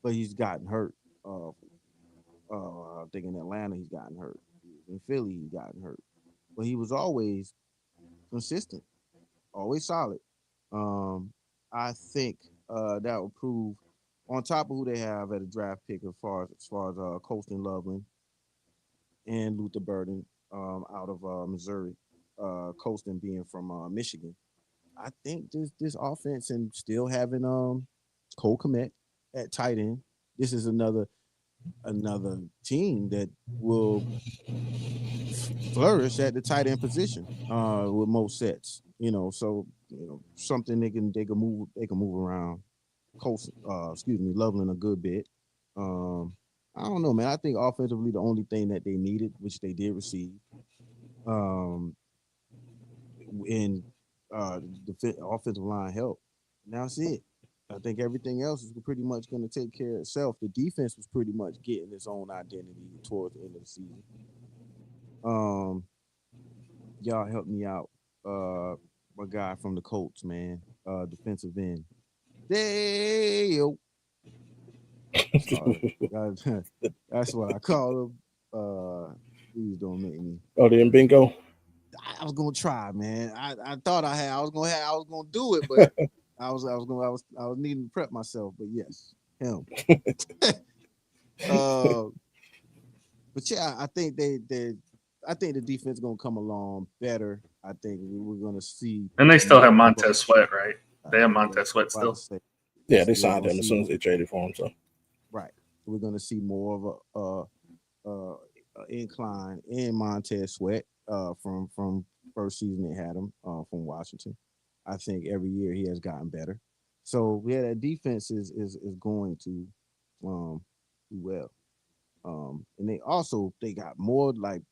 but he's gotten hurt. I think in Atlanta he's gotten hurt. In Philly he's gotten hurt, but he was always consistent, always solid. I think that will prove on top of who they have at a draft pick as far as Colston Loveland and Luther Burden out of Missouri, Colston being from Michigan. I think this offense and still having Cole Kmet at tight end. This is another team that will flourish at the tight end position with most sets. So something they can move around. Loveland a good bit. I don't know, man. I think offensively the only thing that they needed, which they did receive, in the offensive line help. Now that's it. I think everything else is pretty much going to take care of itself. The defense was pretty much getting its own identity towards the end of the season. Y'all help me out. My guy from the Colts, man, defensive end. Dale. That's what I call him. Please don't make me. Oh, then bingo. I was gonna try, man. I thought I was gonna do it, but I was needing to prep myself. But yes, him. But yeah, I think I think the defense is gonna come along better. I think we're gonna see. And they still have Montez Sweat, right? They have Montez Sweat still. Yeah, they signed him as soon as they traded for him. So right, we're gonna see more of a incline in Montez Sweat from first season they had him from Washington. I think every year he has gotten better. So yeah, that defense is going to do well. And they got more like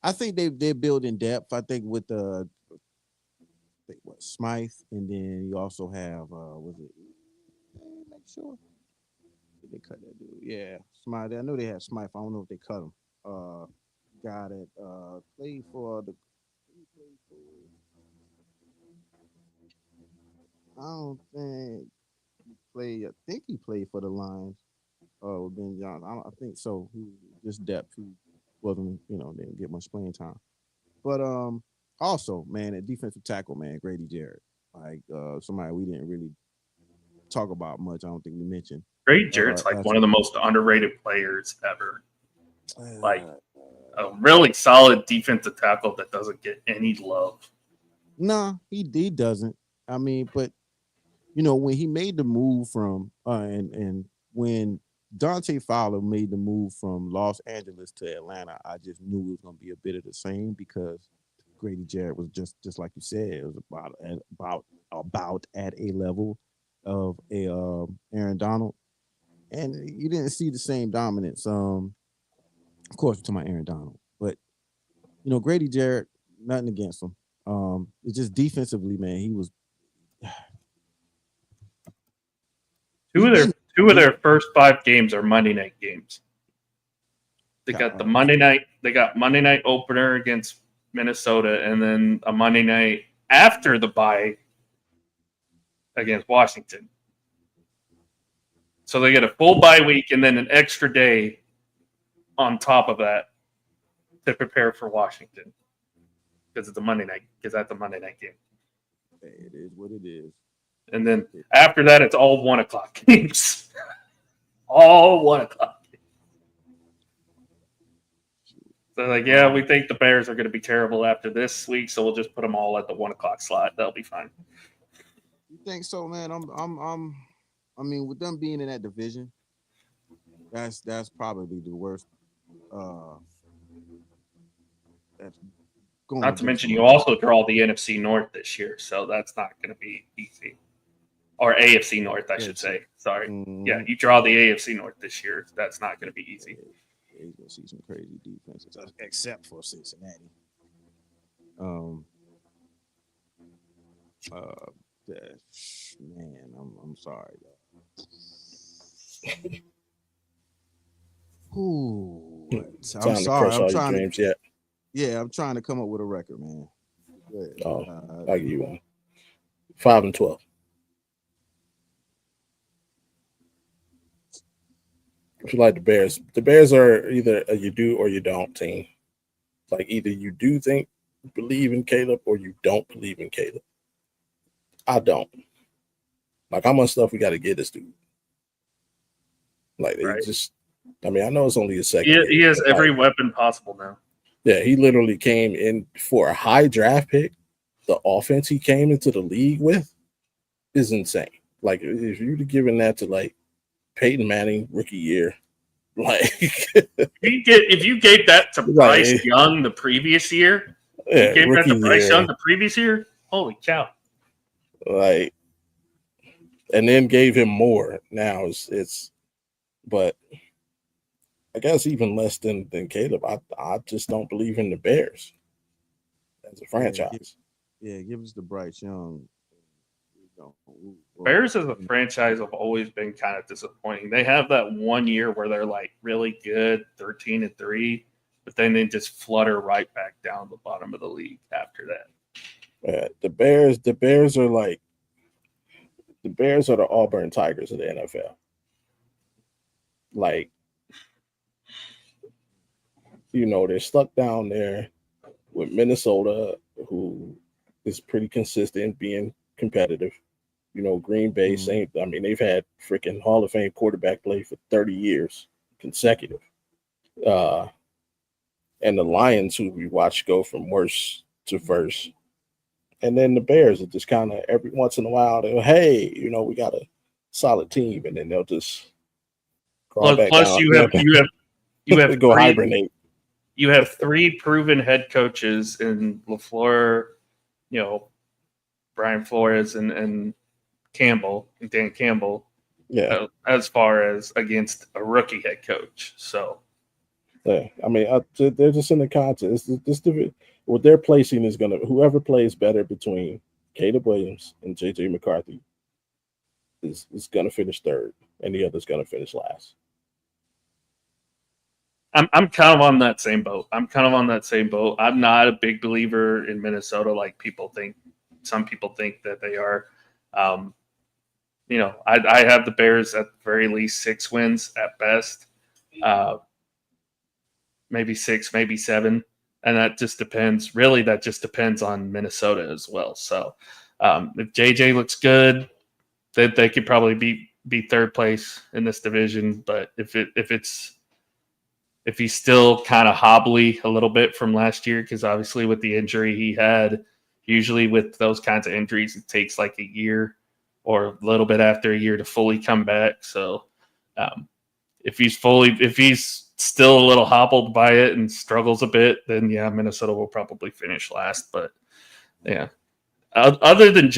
I think they're building depth. I think with Smythe, and then you also have was it? Make sure did they cut that dude? Yeah, Smythe. I know they had Smythe. I don't know if they cut him. Guy that played for the. I don't think he played. I think he played for the Lions. With Ben Johnson. I think so. He just depth. He wasn't, didn't get much playing time. But also, man, at defensive tackle, man, Grady Jarrett, like somebody we didn't really talk about much. I don't think we mentioned. Grady Jarrett's like one of the most underrated players ever. Like a really solid defensive tackle that doesn't get any love. No, he doesn't. I mean, but when he made the move from and when Dante Fowler made the move from Los Angeles to Atlanta, I just knew it was going to be a bit of the same because Grady Jarrett was just like you said, it was about at a level of a Aaron Donald, and you didn't see the same dominance. Of course, to my Aaron Donald, but Grady Jarrett, nothing against him. It's just defensively, man, he was. Two of their first 5 games are Monday night games. They got the Monday night. They got Monday night opener against Minnesota, and then a Monday night after the bye against Washington. So they get a full bye week and then an extra day on top of that to prepare for Washington because it's a Monday night. Because that's a Monday night game. It is what it is. And then after that, it's all 1:00 games. All 1:00. So like, yeah, we think the Bears are going to be terrible after this week, so we'll just put them all at the 1:00 slot. That'll be fine. You think so, man? I mean, with them being in that division, that's probably the worst. That's going. Not to mention, you also draw the NFC North this year, so that's not going to be easy. Or AFC North, I should say. Sorry. Mm-hmm. Yeah, you draw the AFC North this year. That's not going to be easy. Yeah, you're going to see some crazy defenses, except for Cincinnati. Man, I'm sorry. Ooh, I'm sorry. I'm trying to. Yeah, I'm trying to come up with a record, man. I'll give you one. 5-12. If you like the Bears are either a you do or you don't team. Like either you do believe in Caleb or you don't believe in Caleb. I don't. Like how much stuff we got to get this dude. Like they Right. just. I mean, I know it's only a second. He has every weapon possible now. Yeah, he literally came in for a high draft pick. The offense he came into the league with is insane. Like if you'd given that to like Peyton Manning rookie year, like if you gave that to Bryce Young the previous year, yeah, you gave that to Bryce Young the previous year, holy cow! Like, and then gave him more. Now it's but I guess even less than Caleb. I just don't believe in the Bears as a franchise. Give us the Bryce Young. Bears as a franchise have always been kind of disappointing. They have that 1 year where they're like really good, 13-3, but then they just flutter right back down the bottom of the league after that. The Bears are like the Bears are the Auburn Tigers of the NFL. Like, they're stuck down there with Minnesota, who is pretty consistent being competitive. Green Bay, same. I mean, they've had freaking Hall of Fame quarterback play for 30 years consecutive. And the Lions, who we watch go from worst to first. And then the Bears are just kind of every once in a while, hey, we got a solid team. And then they'll just crawl back plus down. you have go hibernate. You have 3 proven head coaches in LaFleur, Brian Flores and Campbell and Dan Campbell. Yeah. As far as against a rookie head coach. So. Yeah, I mean, they're just in the contest. What they're placing is whoever plays better between Caleb Williams and J.J. McCarthy is going to finish third, and the other's going to finish last. I'm kind of on that same boat. I'm not a big believer in Minnesota like people think. Some people think that they are. I have the Bears at the very least 6 wins at best. Maybe 6, maybe 7. And that just depends. Really, that just depends on Minnesota as well. So if JJ looks good, they could probably be third place in this division. But if he's still kind of hobbly a little bit from last year, because obviously with the injury he had, usually with those kinds of injuries, it takes like a year or a little bit after a year to fully come back. So if he's still a little hobbled by it and struggles a bit, then yeah, Minnesota will probably finish last. But yeah, other than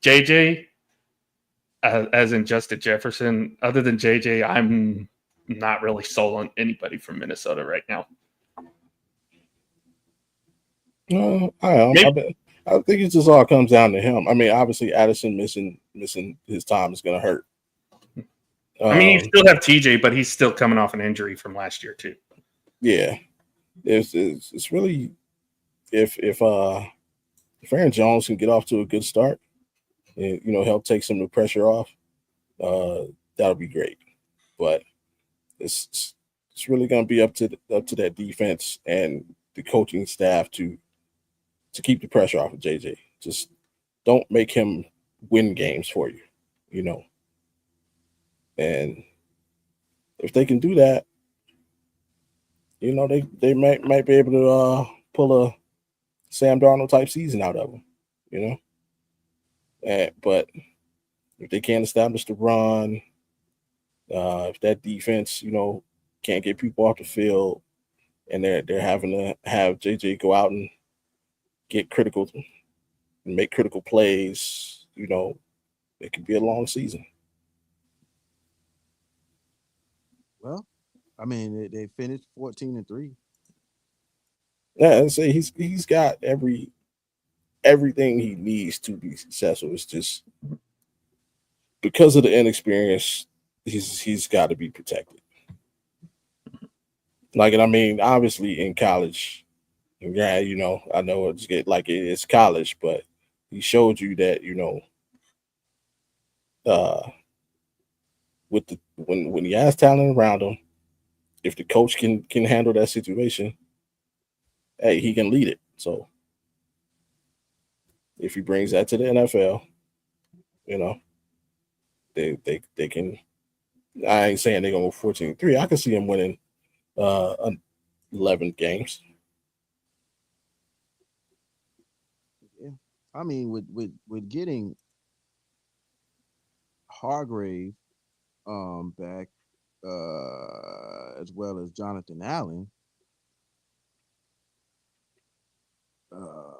JJ, as in Justin Jefferson, other than JJ, I'm not really sold on anybody from Minnesota right now. I think it just all comes down to him. I mean, obviously Addison missing his time is going to hurt. I mean, you still have TJ, but he's still coming off an injury from last year too. Yeah, it's really if Aaron Jones can get off to a good start and help take some of the pressure off, that'll be great. But it's really going to be up to that defense and the coaching staff to keep the pressure off of JJ. Just don't make him win games for you, And if they can do that, they might be able to pull a Sam Darnold type season out of them, But if they can't establish the run, if that defense, can't get people off the field, and they're having to have JJ go out and make critical plays, it could be a long season. Well, I mean, they finished 14-3. Yeah, I'd say he's got everything he needs to be successful. It's just because of the inexperience, he's got to be protected. Like, and I mean, obviously in college, yeah, I know it's college, but he showed you that, with when he has talent around him, if the coach can handle that situation, hey, he can lead it. So if he brings that to the NFL, you know, they can. I ain't saying they're gonna go 14-3. I can see him winning 11 games. Yeah. I mean, with getting Hargrave back, as well as Jonathan Allen,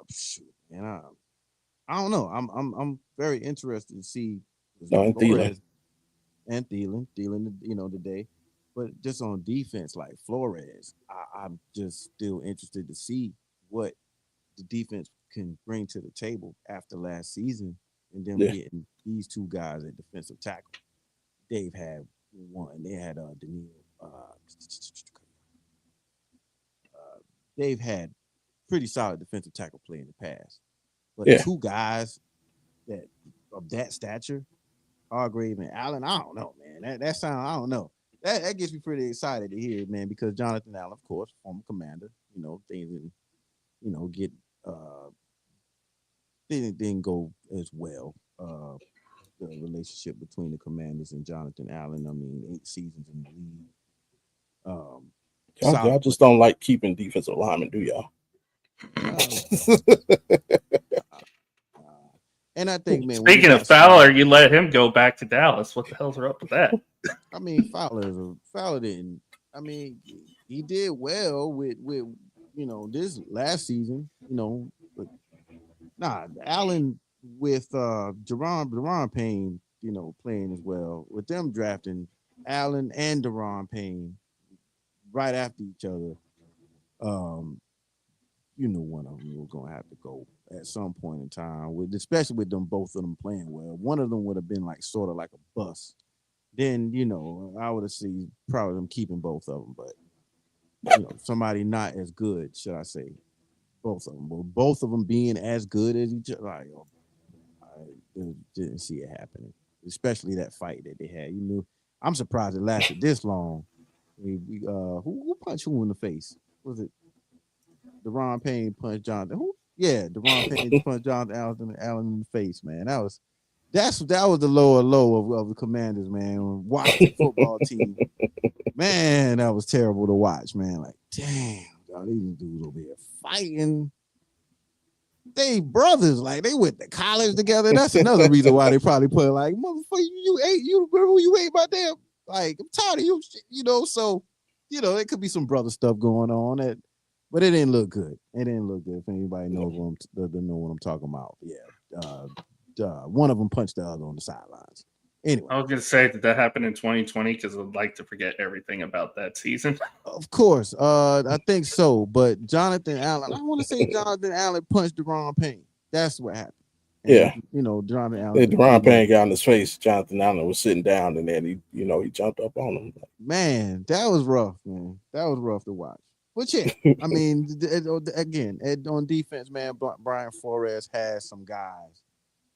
shoot, man, I don't know. I'm very interested to see No, and Thielen. Flores and Thielen, today. But just on defense, like Flores, I'm just still interested to see what the defense can bring to the table after last season and them Yeah. getting these two guys at defensive tackle. They've had one. They had Daniil. They've had pretty solid defensive tackle play in the past. But Yeah. two guys that of that stature, Hargrave and Allen, I don't know, man. That sound, I don't know. That gets me pretty excited to hear, man, because Jonathan Allen, of course, former commander, things didn't, get didn't go as well. The relationship between the Commanders and Jonathan Allen. I mean, 8 seasons in the league. Y'all just don't like keeping defensive linemen, do y'all? And I think, man. Speaking of Fowler, you let him go back to Dallas. What the hell's up with that? I mean, Fowler didn't. I mean, he did well with this last season. But Allen with Deron Payne, playing as well with them drafting Allen and Deron Payne right after each other. One of them was gonna have to go at some point in time, especially with them both of them playing well. One of them would have been like sort of like a bust. Then I would have seen probably them keeping both of them, but somebody not as good, should I say? Both of them, but both of them being as good as each other, I didn't see it happening. Especially that fight that they had. I'm surprised it lasted this long. Who punched who in the face? Was it Deron Payne punched Jonathan? Who? Yeah, Deron Payne punched Jonathan Allen in the face, man. That was the lower low of the Commanders, man. Watching the football team, man, that was terrible to watch, man. Like, damn, y'all, these dudes over here fighting. They brothers, like they went to college together. That's another reason why they probably put like, motherfucker, you remember who you ate my damn? Like, I'm tired of you, So, it could be some brother stuff going on but it didn't look good. It didn't look good. If anybody knows what I'm talking about, yeah. One of them punched the other on the sidelines. Anyway, I was going to say that happened in 2020 because I'd like to forget everything about that season. Of course, I think so. But Jonathan Allen, I want to say Jonathan Allen punched Deron Payne. That's what happened. And, yeah, Jonathan Allen. Deron Payne got in his face. Jonathan Allen was sitting down, and then he jumped up on him. Man, that was rough, man. That was rough to watch. But yeah, I mean, again, on defense, man, Brian Flores has some guys.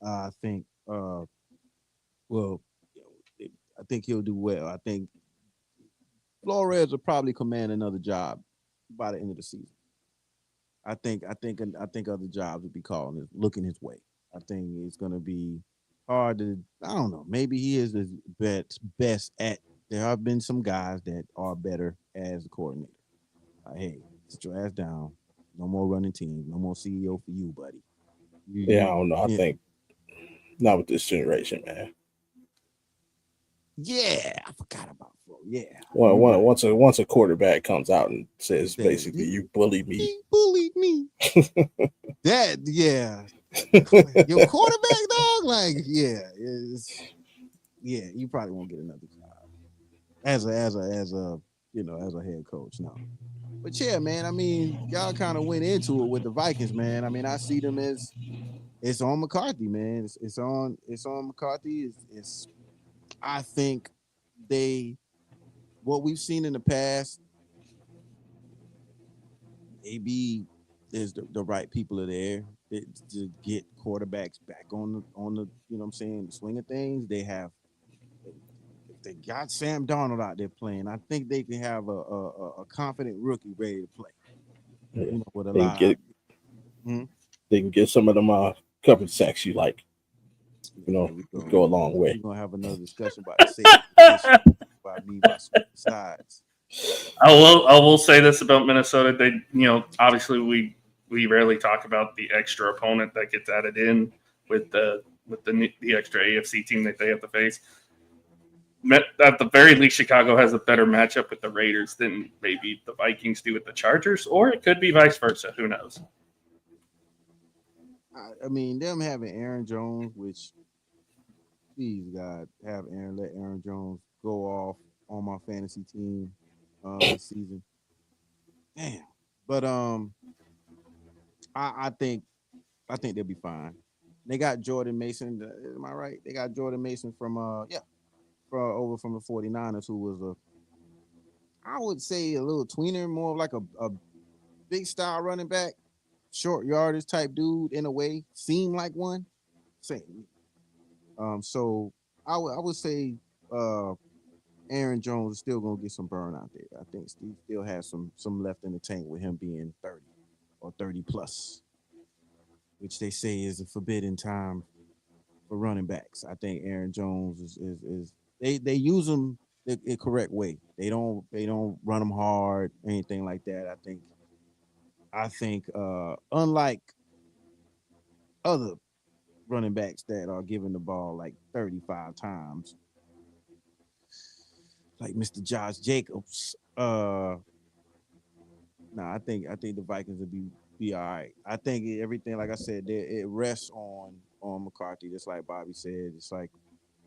I think, I think he'll do well. I think Flores will probably command another job by the end of the season. I think other jobs will be calling, looking his way. I think it's going to be hard to. I don't know. Maybe he is his best at. There have been some guys that are better as a coordinator. Hey, sit your ass down. No more running teams. No more CEO for you, buddy. I don't know. I think not with this generation, man. Yeah, I forgot about Flo. Yeah. Well, once a quarterback comes out and says basically you bullied me. He bullied me. That your quarterback dog, like yeah, you probably won't get another job as a head coach. No. But yeah, man, I mean, y'all kind of went into it with the Vikings, man. I mean, I see them as it's on McCarthy, man. It's on McCarthy. It's I think what we've seen in the past, maybe there's the right people are there to get quarterbacks back on the the swing of things. They have they got Sam Darnold out there playing. I think they can have a confident rookie ready to play. Yeah. You know, with a They can lot. get they can get some of them coverage sacks you like. You know, go a long way. We're gonna have another discussion about the safety position about me by switching sides. I will say this about Minnesota. They, obviously we rarely talk about the extra opponent that gets added in with the extra AFC team that they have to face. At the very least, Chicago has a better matchup with the Raiders than maybe the Vikings do with the Chargers, or it could be vice versa. Who knows? I mean, them having Aaron Jones, which please God let Aaron Jones go off on my fantasy team this season. Damn, but I think they'll be fine. They got Jordan Mason. Am I right? They got Jordan Mason from over from the 49ers, who was I would say a little tweener, more of like a big style running back, short yardage type dude in a way, seemed like one. Same. So I would say Aaron Jones is still gonna get some burn out there. I think Steve still has some left in the tank with him being 30 or 30 plus, which they say is a forbidden time for running backs. I think Aaron Jones is they use him the correct way. They don't run him hard, anything like that. I think unlike other running backs that are given the ball like 35 times, like Mr. Josh Jacobs. I think the Vikings will be all right. I think everything, like I said, it rests on McCarthy. Just like Bobby said, it's like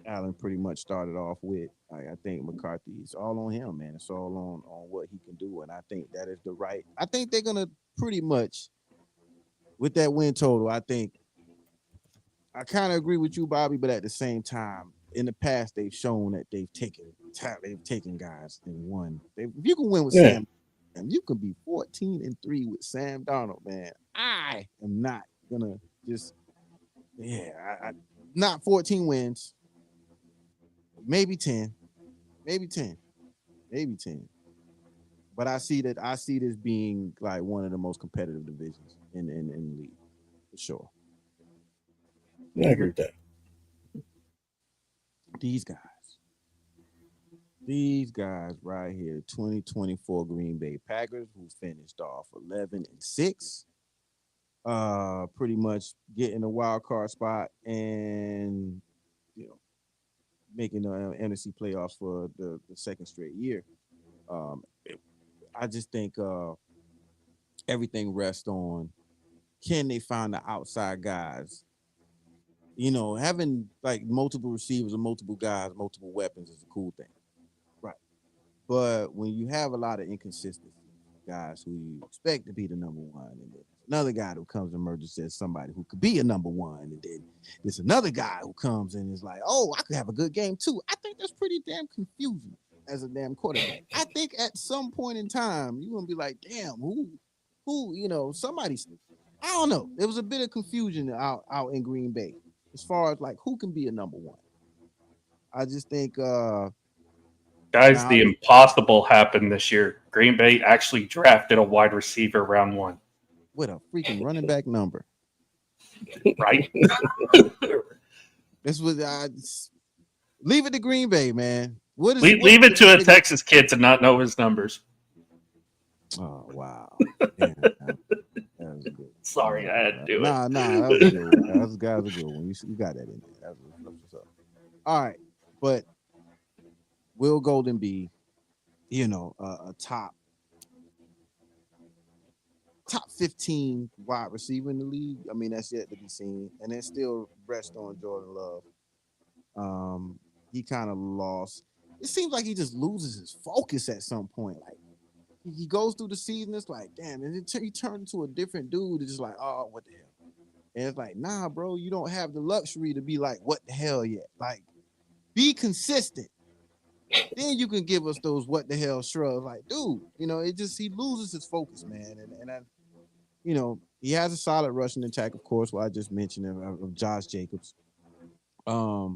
Allen pretty much started off with. I think McCarthy, it's all on him, man. It's all on what he can do, and I think that is the right. I think they're gonna pretty much with that win total. I think I kind of agree with you, Bobby, but at the same time, in the past they've shown that they've taken guys and won. If you can win with Sam, and you can be 14-3 with Sam Darnold, man. I am not gonna just not 14 wins, maybe 10, maybe 10, maybe 10. But I see this being like one of the most competitive divisions in the league for sure. Yeah, I agree with that. These guys right here, 2024 Green Bay Packers, who finished off 11-6, pretty much getting a wild card spot and making the NFC playoffs for the second straight year. I just think everything rests on, can they find the outside guys? Having like multiple receivers or multiple guys, multiple weapons is a cool thing. Right. But when you have a lot of inconsistency, guys who you expect to be the number one, and then another guy who comes and emerges as somebody who could be a number one, and then there's another guy who comes and is like, oh, I could have a good game too. I think that's pretty damn confusing as a damn quarterback. I think at some point in time, you're going to be like, damn, who, somebody's, I don't know. There was a bit of confusion out in Green Bay as far as like who can be a number one. I just think guys, the impossible happened this year. Green Bay actually drafted a wide receiver round 1 with a freaking running back number. Right. This was leave it to Green Bay, man. Leave it to a Texas kid to not know his numbers. Oh wow. Damn, that was good. Sorry, I had to do it. Nah, that was a good one. That was a good one. You got that in there. That's what's up. All right, but will Golden be, a top 15 wide receiver in the league? I mean, that's yet to be seen, and it still rests on Jordan Love. He kind of lost. It seems like he just loses his focus at some point. Like he goes through the season, it's like, damn, and he turned into a different dude. It's just like, oh, what the hell? And it's like, nah, bro, you don't have the luxury to be like, what the hell yet? Like, be consistent. Then you can give us those what the hell shrugs. Like, dude, he loses his focus, man. And he has a solid rushing attack, of course, what I just mentioned of Josh Jacobs. I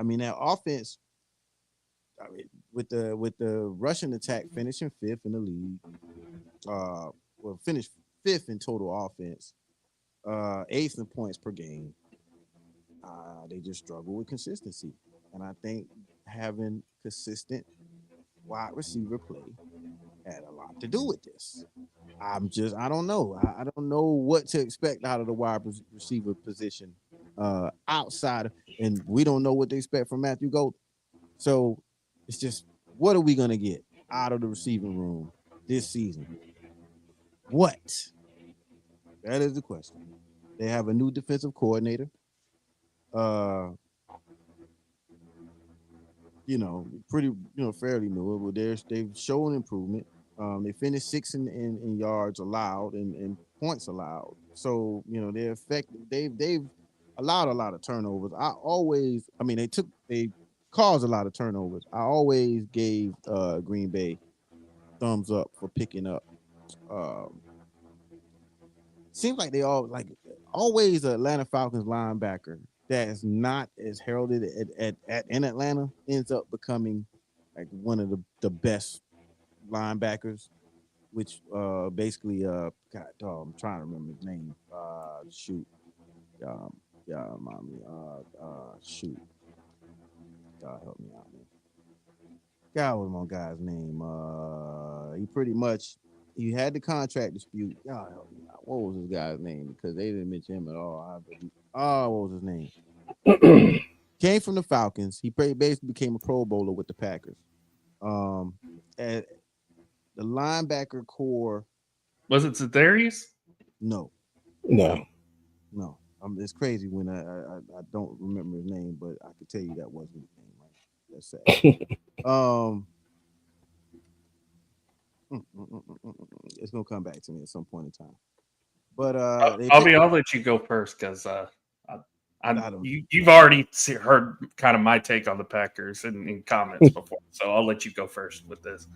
mean, that offense, I mean, with the rushing attack finishing fifth in the league, finished fifth in total offense, eighth in points per game. They just struggle with consistency, and I think having consistent wide receiver play had a lot to do with this. I don't know. I don't know what to expect out of the wide receiver position outside, and we don't know what to expect from Matthew Golden. So it's just, what are we gonna get out of the receiving room this season? What? That is the question. They have a new defensive coordinator. Uh, pretty, fairly new, but they've shown improvement. They finished sixth in yards allowed and points allowed. So they're effective. They've allowed a lot of turnovers. They caused a lot of turnovers. I always gave Green Bay thumbs up for picking up. Seems like they always the Atlanta Falcons linebacker that is not as heralded in Atlanta ends up becoming like one of the best linebackers, which basically God dog, I'm trying to remember his name. Shoot. Yeah, mommy. Shoot. God help me out, man. God was my guy's name. He had the contract dispute. God help me out. What was his guy's name? Because they didn't mention him at all. What was his name? Came from the Falcons. He basically became a Pro Bowler with the Packers. At the linebacker core. Was it Zedarius? No. It's crazy when I don't remember his name, but I could tell you that wasn't his name. Right? That's sad. It's gonna come back to me at some point in time. But I'll let you go first because you've already heard kind of my take on the Packers in comments before, so I'll let you go first with this.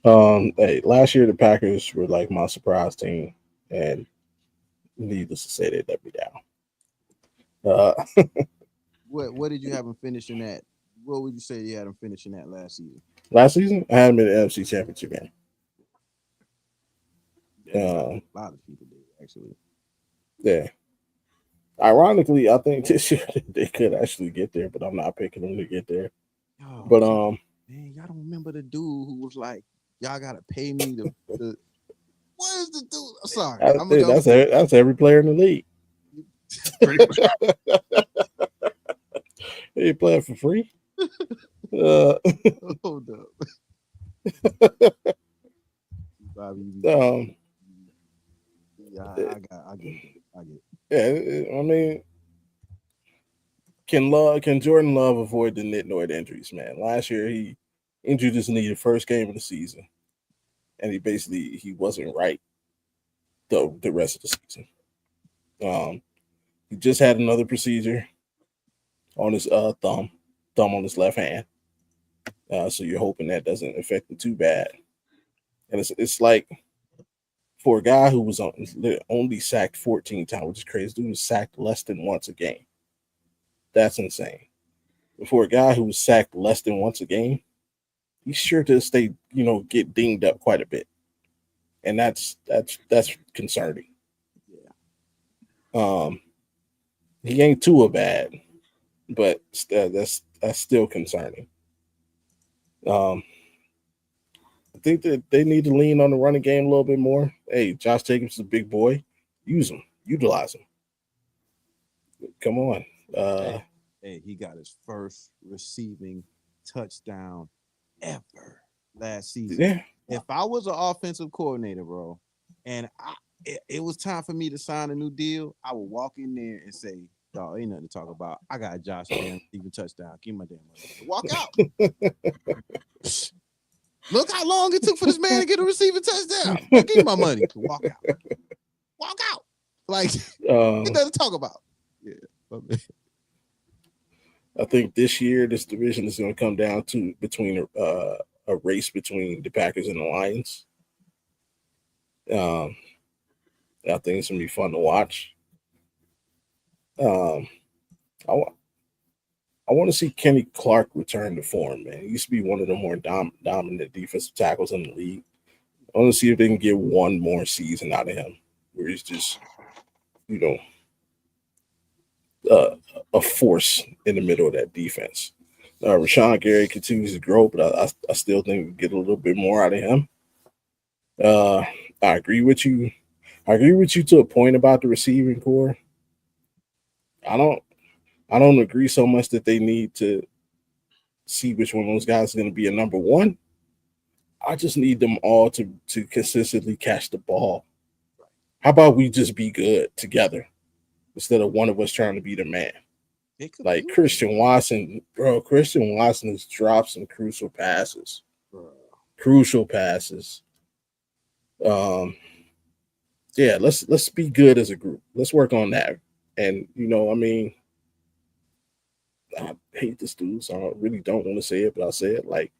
Hey, last year the Packers were like my surprise team, and needless to say, they let me down. What did you have them finishing at? What would you say you had them finishing at last season? Last season, I had them in the NFC Championship game. A lot of people did, actually. Yeah. Ironically, I think this year they could actually get there, but I'm not picking them to get there. Oh, but man, y'all don't remember the dude who was like, "Y'all gotta pay me to." What is the dude? Sorry, that's every player in the league. They playing for free. Hold up. Bobby, I get it. Yeah, I mean, can Jordan Love avoid the nitnoid injuries, man? Last year he injured his knee the first game of the season, and he wasn't right the rest of the season. He just had another procedure on his thumb on his left hand, so you're hoping that doesn't affect him too bad. And it's like, for a guy who was only sacked 14 times, which is crazy, dude was sacked less than once a game. That's insane. But for a guy who was sacked less than once a game, he's sure to get dinged up quite a bit, and that's concerning. Yeah. He ain't too bad, but that's still concerning. I think that they need to lean on the running game a little bit more. Hey, Josh Jacobs is a big boy. Use him. Utilize him. Come on. Hey, he got his first receiving touchdown ever last season. Yeah. If I was an offensive coordinator, bro, and it was time for me to sign a new deal, I would walk in there and say, "Dog, ain't nothing to talk about. I got Josh damn receiving touchdown. Give me my damn money. Walk out." Look how long it took for this man to get a receiving touchdown. Give me my money. Walk out. Walk out. Like, ain't nothing to talk about. Yeah. I think this year, this division is going to come down to between a race between the Packers and the Lions. I think it's going to be fun to watch. I I want to see Kenny Clark return to form, man. He used to be one of the more dominant defensive tackles in the league. I want to see if they can get one more season out of him, where he's just, a force in the middle of that defense. Rashawn Gary continues to grow, but I still think we get a little bit more out of him. I agree with you. I agree with you to a point about the receiving core. I don't agree so much that they need to see which one of those guys is going to be a number one. I just need them all to consistently catch the ball. How about we just be good together instead of one of us trying to be the man? Like Christian Watson, bro. Christian Watson has dropped some crucial passes. Crucial passes. Yeah, let's be good as a group. Let's work on that. And I hate this dude, so I really don't want to say it, but I'll say it. Like,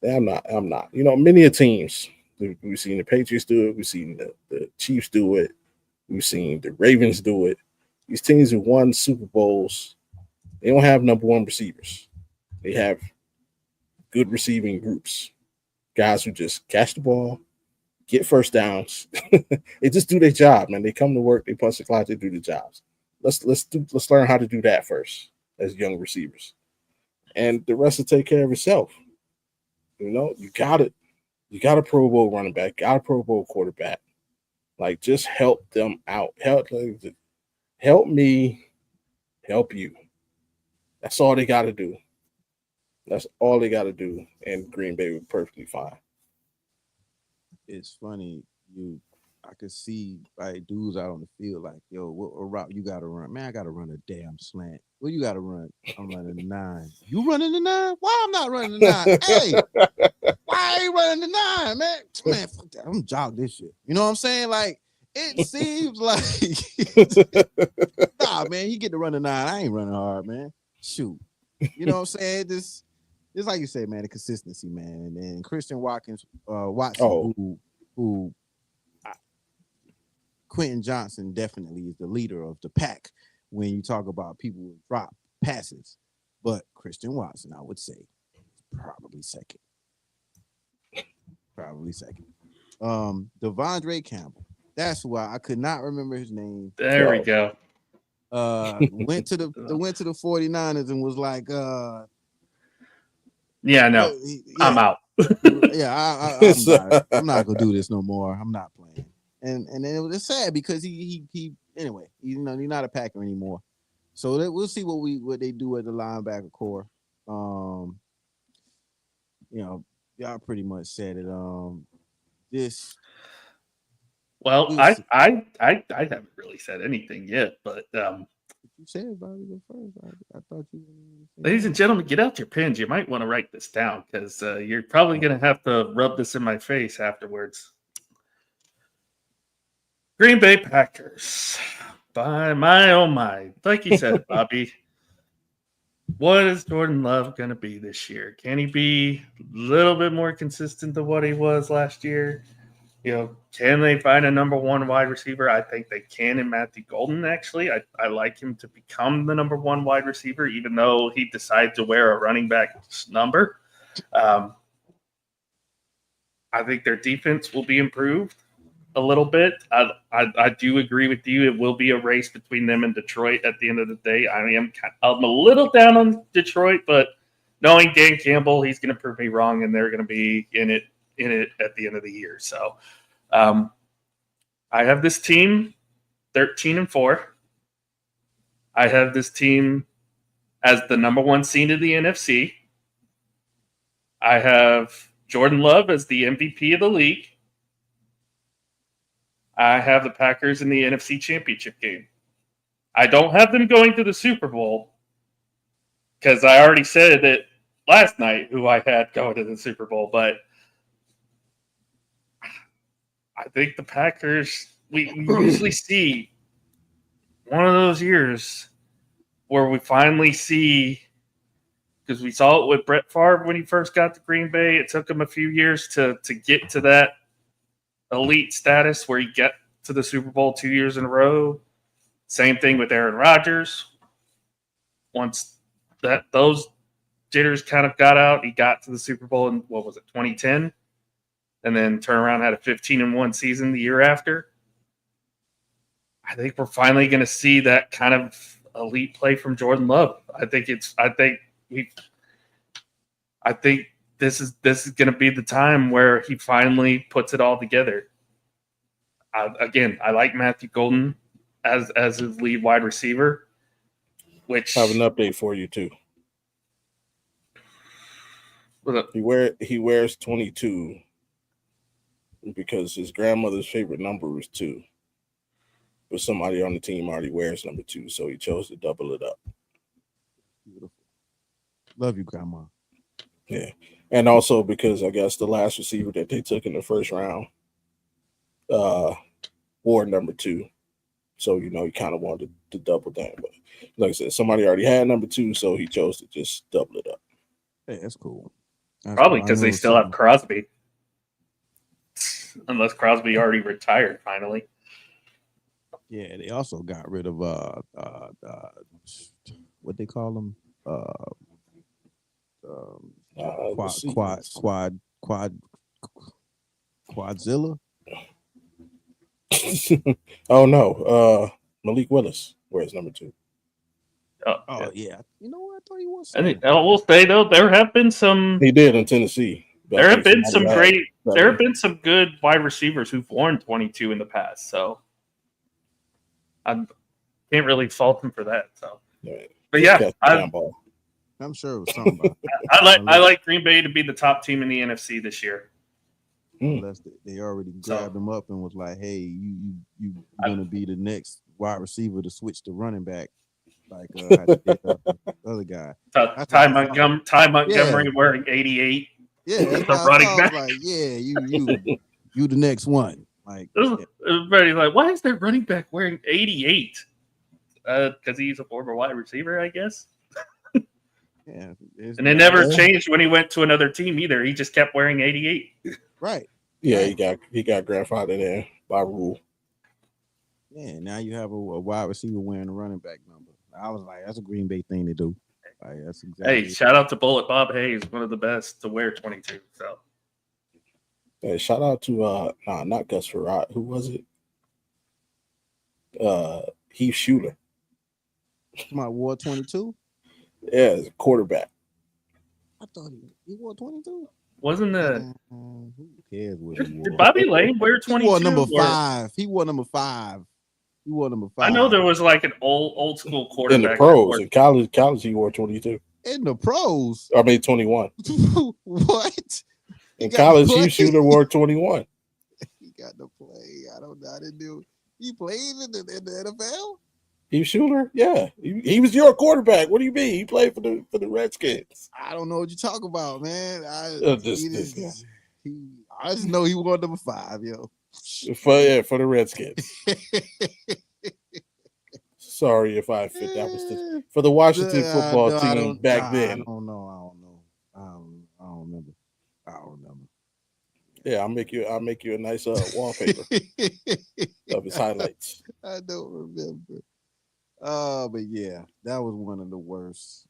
I'm not. Many of teams, we've seen the Patriots do it, we've seen the Chiefs do it, we've seen the Ravens do it. These teams who won Super Bowls, they don't have number one receivers. They have good receiving groups, guys who just catch the ball, get first downs. They just do their job, man. They come to work, they punch the clock, they do the jobs. Let's learn how to do that first as young receivers, and the rest will take care of itself. You got it. You got a Pro Bowl running back, got a Pro Bowl quarterback. Like, just help them out. Help me, help you. That's all they got to do. That's all they got to do, and Green Bay would perfectly fine. It's funny, I could see dudes out on the field like, yo, what route you gotta run? Man, I gotta run a damn slant. What you gotta run? I'm running the 9. You running the 9? Why I'm not running the 9? Hey, why I ain't running the 9, man? Man, fuck that. I'm jog this shit. You know what I'm saying? Like, it seems like nah, man, you get to run the 9. I ain't running hard, man. Shoot. You know what I'm saying? Just like you said, man, the consistency, man. And Christian Watson, who Quentin Johnson definitely is the leader of the pack when you talk about people who drop passes. But Christian Watson, I would say, probably second. Devondre Campbell. That's why I could not remember his name. There we go. Went to the 49ers and was like, yeah, no, I'm out. Yeah, I'm not gonna do this no more. I'm not playing. And then it was sad because he anyway, he's not a Packer anymore. So we'll see what they do at the linebacker core. Y'all pretty much said it. Well, I haven't really said anything yet, but you said Bobby go first. I thought you. Ladies and gentlemen, get out your pens. You might want to write this down because you're probably going to have to rub this in my face afterwards. Green Bay Packers. By my oh my. Like you said, Bobby, what is Jordan Love going to be this year? Can he be a little bit more consistent than what he was last year? Can they find a number one wide receiver? I think they can in Matthew Golden, actually. I like him to become the number one wide receiver, even though he decided to wear a running back number. I think their defense will be improved a little bit. I do agree with you. It will be a race between them and Detroit at the end of the day. I'm a little down on Detroit, but knowing Dan Campbell, he's going to prove me wrong, and they're going to be in it at the end of the year. So I have this team 13-4. I have this team as the number one seed in the NFC. I have Jordan Love as the MVP of the league. I have the Packers in the NFC Championship game. I don't have them going to the Super Bowl because I already said that last night who I had going to the Super Bowl, but I think the Packers, we usually see one of those years where we finally see, because we saw it with Brett Favre when he first got to Green Bay. It took him a few years to get to that elite status where he get to the Super Bowl 2 years in a row. Same thing with Aaron Rodgers. those jitters kind of got out, he got to the Super Bowl in 2010, and then turned around, had a 15-1 season the year after. I think we're finally going to see that kind of elite play from Jordan Love. I think this is going to be the time where he finally puts it all together. I like Matthew Golden as his lead wide receiver. Which I have an update for you too. He wears 22 because his grandmother's favorite number was 2. But somebody on the team already wears number 2, so he chose to double it up. Beautiful. Love you, Grandma. Yeah. And also because I guess the last receiver that they took in the first round wore number 2. So, he kind of wanted to double down. But like I said, somebody already had number 2, so he chose to just double it up. Hey, that's cool. Probably because they still have Crosby. Unless Crosby already retired finally. Yeah, they also got rid of what they call them? Quadzilla. Oh no, Malik Willis wears number 2. Oh yeah. You know what? I thought he was. I will say though, there have been some. He did in Tennessee. There have been some good wide receivers who've worn 22 in the past. So I can't really fault him for that. So, but yeah, I'm sure it was something about I like Green Bay to be the top team in the NFC this year. Unless they already grabbed him up and was like, "Hey, you gonna be the next wide receiver to switch to running back." Like the other guy, Ty Montgomery wearing 88. Yeah, the running back. Like, yeah, you the next one. Like everybody's like, why is their running back wearing 88? Because he's a former wide receiver, I guess. Yeah, and it never changed when he went to another team either. He just kept wearing 88. Right. Yeah, right. he got grandfathered in by rule. Yeah, now you have a wide receiver wearing a running back number. I was like, that's a Green Bay thing to do. Like, that's exactly. Hey, shout out to Bullet Bob Hayes, one of the best to wear 22. So, hey, shout out to not Gus Frerotte. Who was it? Heath Schuler. My wore 22. Yeah, quarterback. I thought he wore 22. Wasn't the who cares what he wore? Did Bobby Lane wear 22? He wore number 5. He wore number 5. I know there was like an old school quarterback in the pros. In college he wore 22. In the pros, I mean 21. What? In college, Heath Schuler wore 21. He got to play. I didn't do. He played in the NFL. Heath Schuler, yeah, he was your quarterback. What do you mean? He played for the Redskins. I don't know what you talk about, man. I just know he wore number 5, yo. For the Redskins. Sorry if I fit. That was for the Washington football team back then. I don't know. I don't remember. Yeah, I'll make you a nice wallpaper of his highlights. I don't remember. But yeah, that was one of the worst.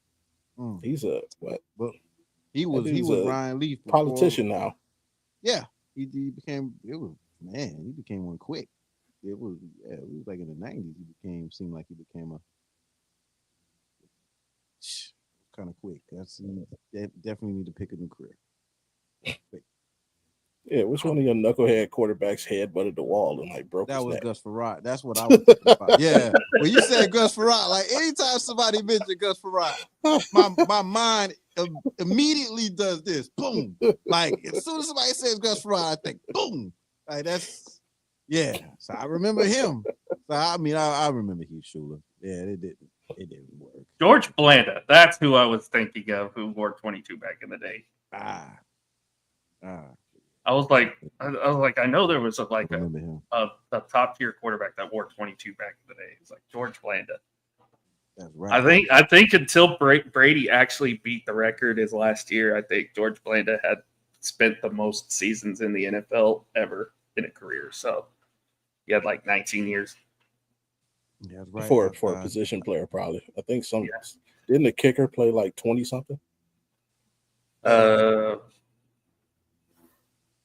He's a what? But he was Ryan Leaf politician now. Yeah, he became. He became one quick. It was like in the 90s. Seemed like he became a kind of quick. Definitely need to pick a new career. Quick. Yeah, which one of your knucklehead quarterbacks head butted the wall and like broke his neck? That was Gus Frerotte. That's what I was thinking about. Yeah, when you said Gus Frerotte, like anytime somebody mentions Gus Frerotte, my mind immediately does this. Boom! Like as soon as somebody says Gus Frerotte, I think boom. Like that's So I remember him. So I remember Heath Schuler. Yeah, it didn't work. George Blanda. That's who I was thinking of. Who wore 22 back in the day. I was like, I know there was a top tier quarterback that wore 22 back in the day. It's like George Blanda. That's right. I think until Brady actually beat the record his last year, I think George Blanda had spent the most seasons in the NFL ever in a career. So he had like 19 years. Yeah, that's right. For a position player, probably. I think Didn't the kicker play like 20 something?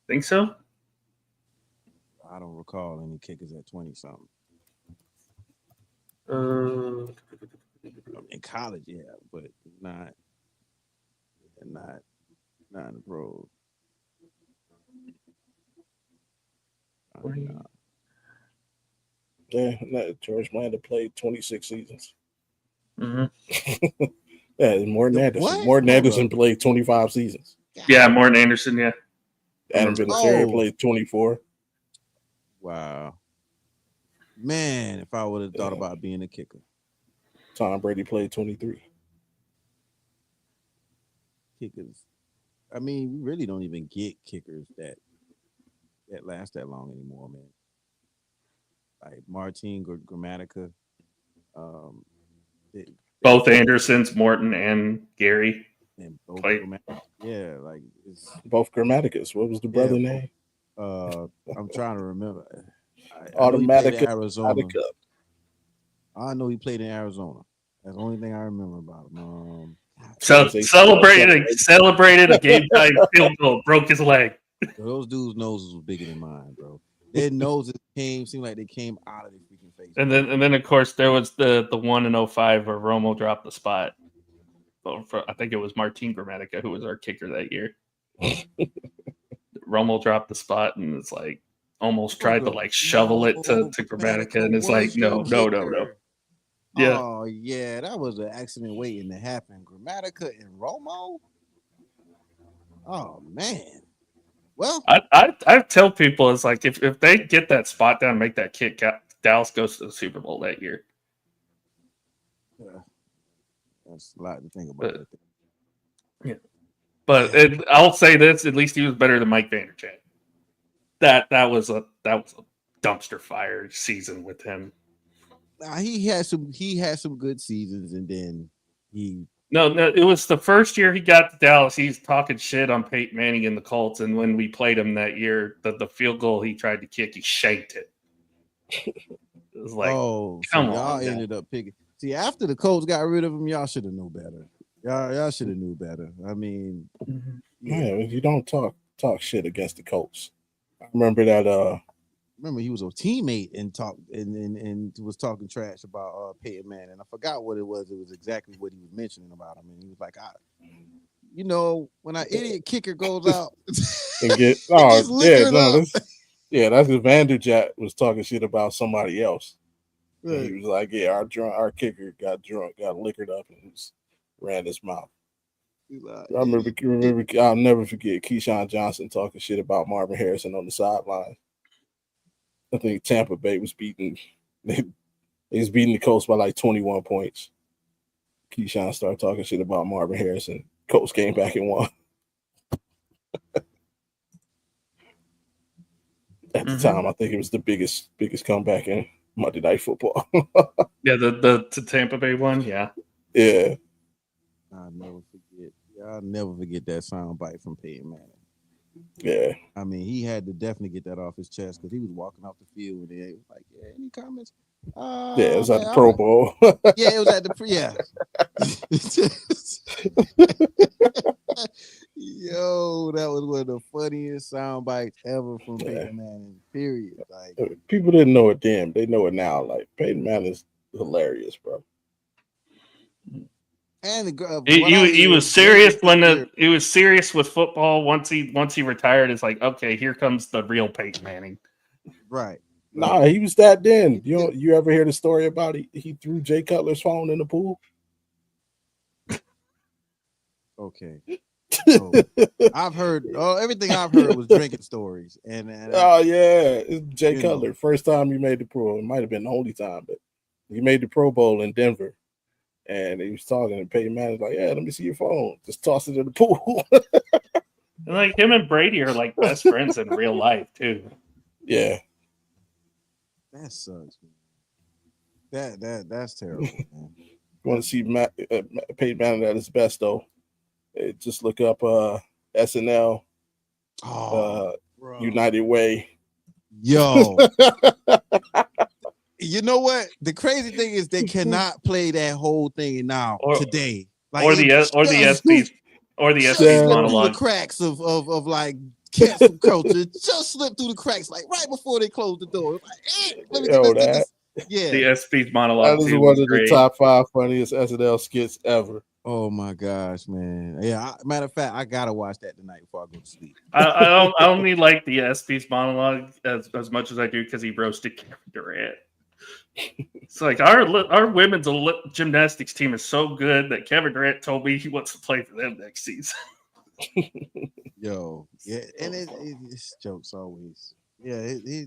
Think so. I don't recall any kickers at 20 something. In college, yeah, but not in the pros. Yeah, George Blanda played 26 seasons. Mm-hmm. Yeah, Morton Anderson. What? Morton Hold Anderson up. played 25 seasons. Yeah, Morton Anderson. Yeah. Adam Vinatieri Oh. played 24. Wow. Man, if I would have thought about being a kicker. Tom Brady played 23. Kickers. I mean, we really don't even get kickers that last that long anymore, man. Like Martin Grammatica. Both Andersons, Morton and Gary. And both played. Yeah, like it's both Grammaticus. What was the brother name? I'm trying to remember. Automatic Arizona. I know he played in Arizona. That's the only thing I remember about him. So celebrated a game time field goal, broke his leg. Those dudes' noses was bigger than mine, bro. Their noses seemed like they came out of their freaking face. And then of course there was the 1 in 05 where Romo dropped the spot. I think it was Martin Grammatica who was our kicker that year. Romo dropped the spot and it's like almost tried to like shovel it to Grammatica, and it's like no. Yeah. Oh yeah, that was an accident waiting to happen. Grammatica and Romo. Oh man. Well, I tell people it's like if they get that spot down and make that kick, Dallas goes to the Super Bowl that year. Yeah. That's a lot to think about. Yeah. But I'll say this: at least he was better than Mike Vanderjagt. That was a dumpster fire season with him. He had some good seasons, and then No, it was the first year he got to Dallas. He's talking shit on Peyton Manning and the Colts, and when we played him that year, the field goal he tried to kick, he shanked it. It was like, come on, y'all ended up picking. See, after the Colts got rid of him, y'all should have knew better. Y'all should have knew better. I mean, man, you don't talk shit against the Colts. I remember that. Remember, he was a teammate and was talking trash about Peyton Manning. And I forgot what it was. It was exactly what he was mentioning about him. And he was like, when an idiot kicker goes out and get that's the Vanderjagt was talking shit about somebody else. Right. He was like, our kicker got drunk, got liquored up, and ran his mouth. Like, I remember. I'll never forget Keyshawn Johnson talking shit about Marvin Harrison on the sideline. I think Tampa Bay was beating. They was beating the Colts by like 21 points. Keyshawn started talking shit about Marvin Harrison. Colts came back and won. At the time, I think it was the biggest comeback in Monday Night Football. Yeah, the Tampa Bay one. Yeah. Yeah. I'll never forget that sound bite from Peyton Manning. Yeah. I mean, he had to definitely get that off his chest because he was walking off the field and it was like, any comments? It was at the Pro Bowl. Yeah, it was at the Yo, that was one of the funniest sound bites ever from Peyton Manning. Period. Like, people didn't know it then. They know it now. Like, Peyton Manning is hilarious, bro. And he was serious he was serious with football. Once he retired, it's like, okay, here comes the real Peyton Manning. Right. Nah, he was that then. You ever hear the story about he threw Jay Cutler's phone in the pool? Okay. So, I've heard everything I've heard was drinking stories. And it's Jay Cutler. First time he made the Pro. It might have been the only time, but he made the Pro Bowl in Denver. And he was talking, and Peyton Manning was like, "Yeah, let me see your phone." Just toss it in the pool. And like him and Brady are like best friends in real life too. Yeah, that sucks. That's terrible. Man. You want to see Peyton Manning at his best though? Just look up SNL, United Way. Yo. You know what? The crazy thing is they cannot play that whole thing now today. Like or the SPs or the just SPs slip through the monologue. cracks of like cancel culture. Just slip through the cracks, like right before they close the door. Like, let me get this. Yeah, the SPs monologue. That is one of the top 5 funniest SNL skits ever. Oh my gosh, man! Yeah, matter of fact, I gotta watch that tonight before I go to sleep. I only like the SP's monologue as much as I do because he roasted Kevin Durant. It's like our women's gymnastics team is so good that Kevin Durant told me he wants to play for them next season. Yo, yeah, and it's jokes always. Yeah, he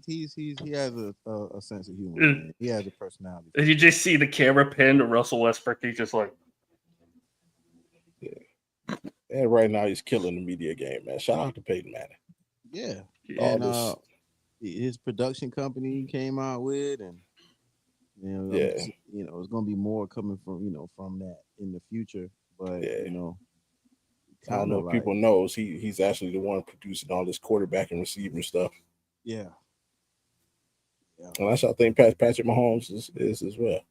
has a sense of humor. Man. He has a personality. And you just see the camera pin to Russell Westbrook. He's just like, yeah. And right now he's killing the media game, man. Shout out to Peyton Manning. Yeah, and his production company came out with, and it's gonna be more coming from that in the future. But I don't know if people knows he's actually the one producing all this quarterback and receiver stuff. Yeah. And that's what I think Patrick Mahomes is as well.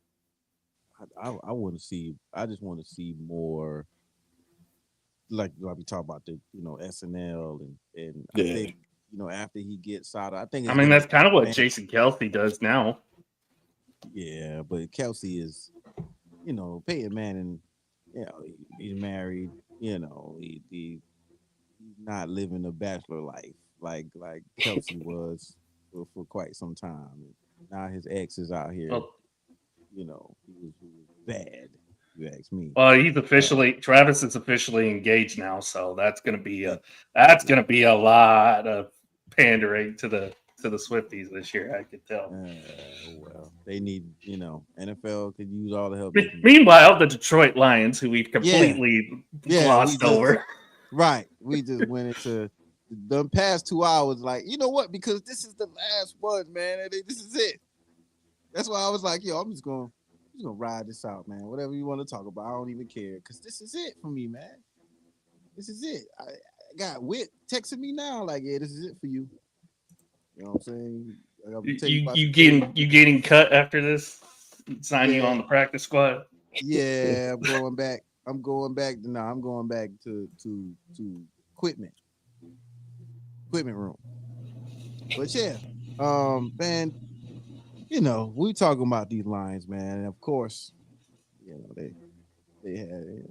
I want to see. I just want to see more. Like we talk about the SNL and I think after he gets out of, I think. I mean that's kind of what Jason Kelce does now. Yeah, but Kelce is, Peyton Manning. He's married. He's not living a bachelor life like Kelce was for quite some time. Now his ex is out here. He was bad. You ask me. Well, Travis is officially engaged now, so that's gonna be a lot of pandering to the Swifties this year. I could tell. Well, they need NFL could use all the help. Meanwhile, the Detroit Lions, who we've completely glossed over. Right, we just went into the past 2 hours. Like, you know what? Because this is the last one, man. This is it. That's why I was like, yo, I'm just gonna ride this out, man. Whatever you want to talk about, I don't even care. Because this is it for me, man. This is it. I got Whit texting me now, like, yeah, this is it for you. You know what I'm saying? You getting cut after this? Sign you on the practice squad? Yeah, I'm going back. I'm going back to equipment room. But yeah, man, we talking about these Lions, man, and of course, they had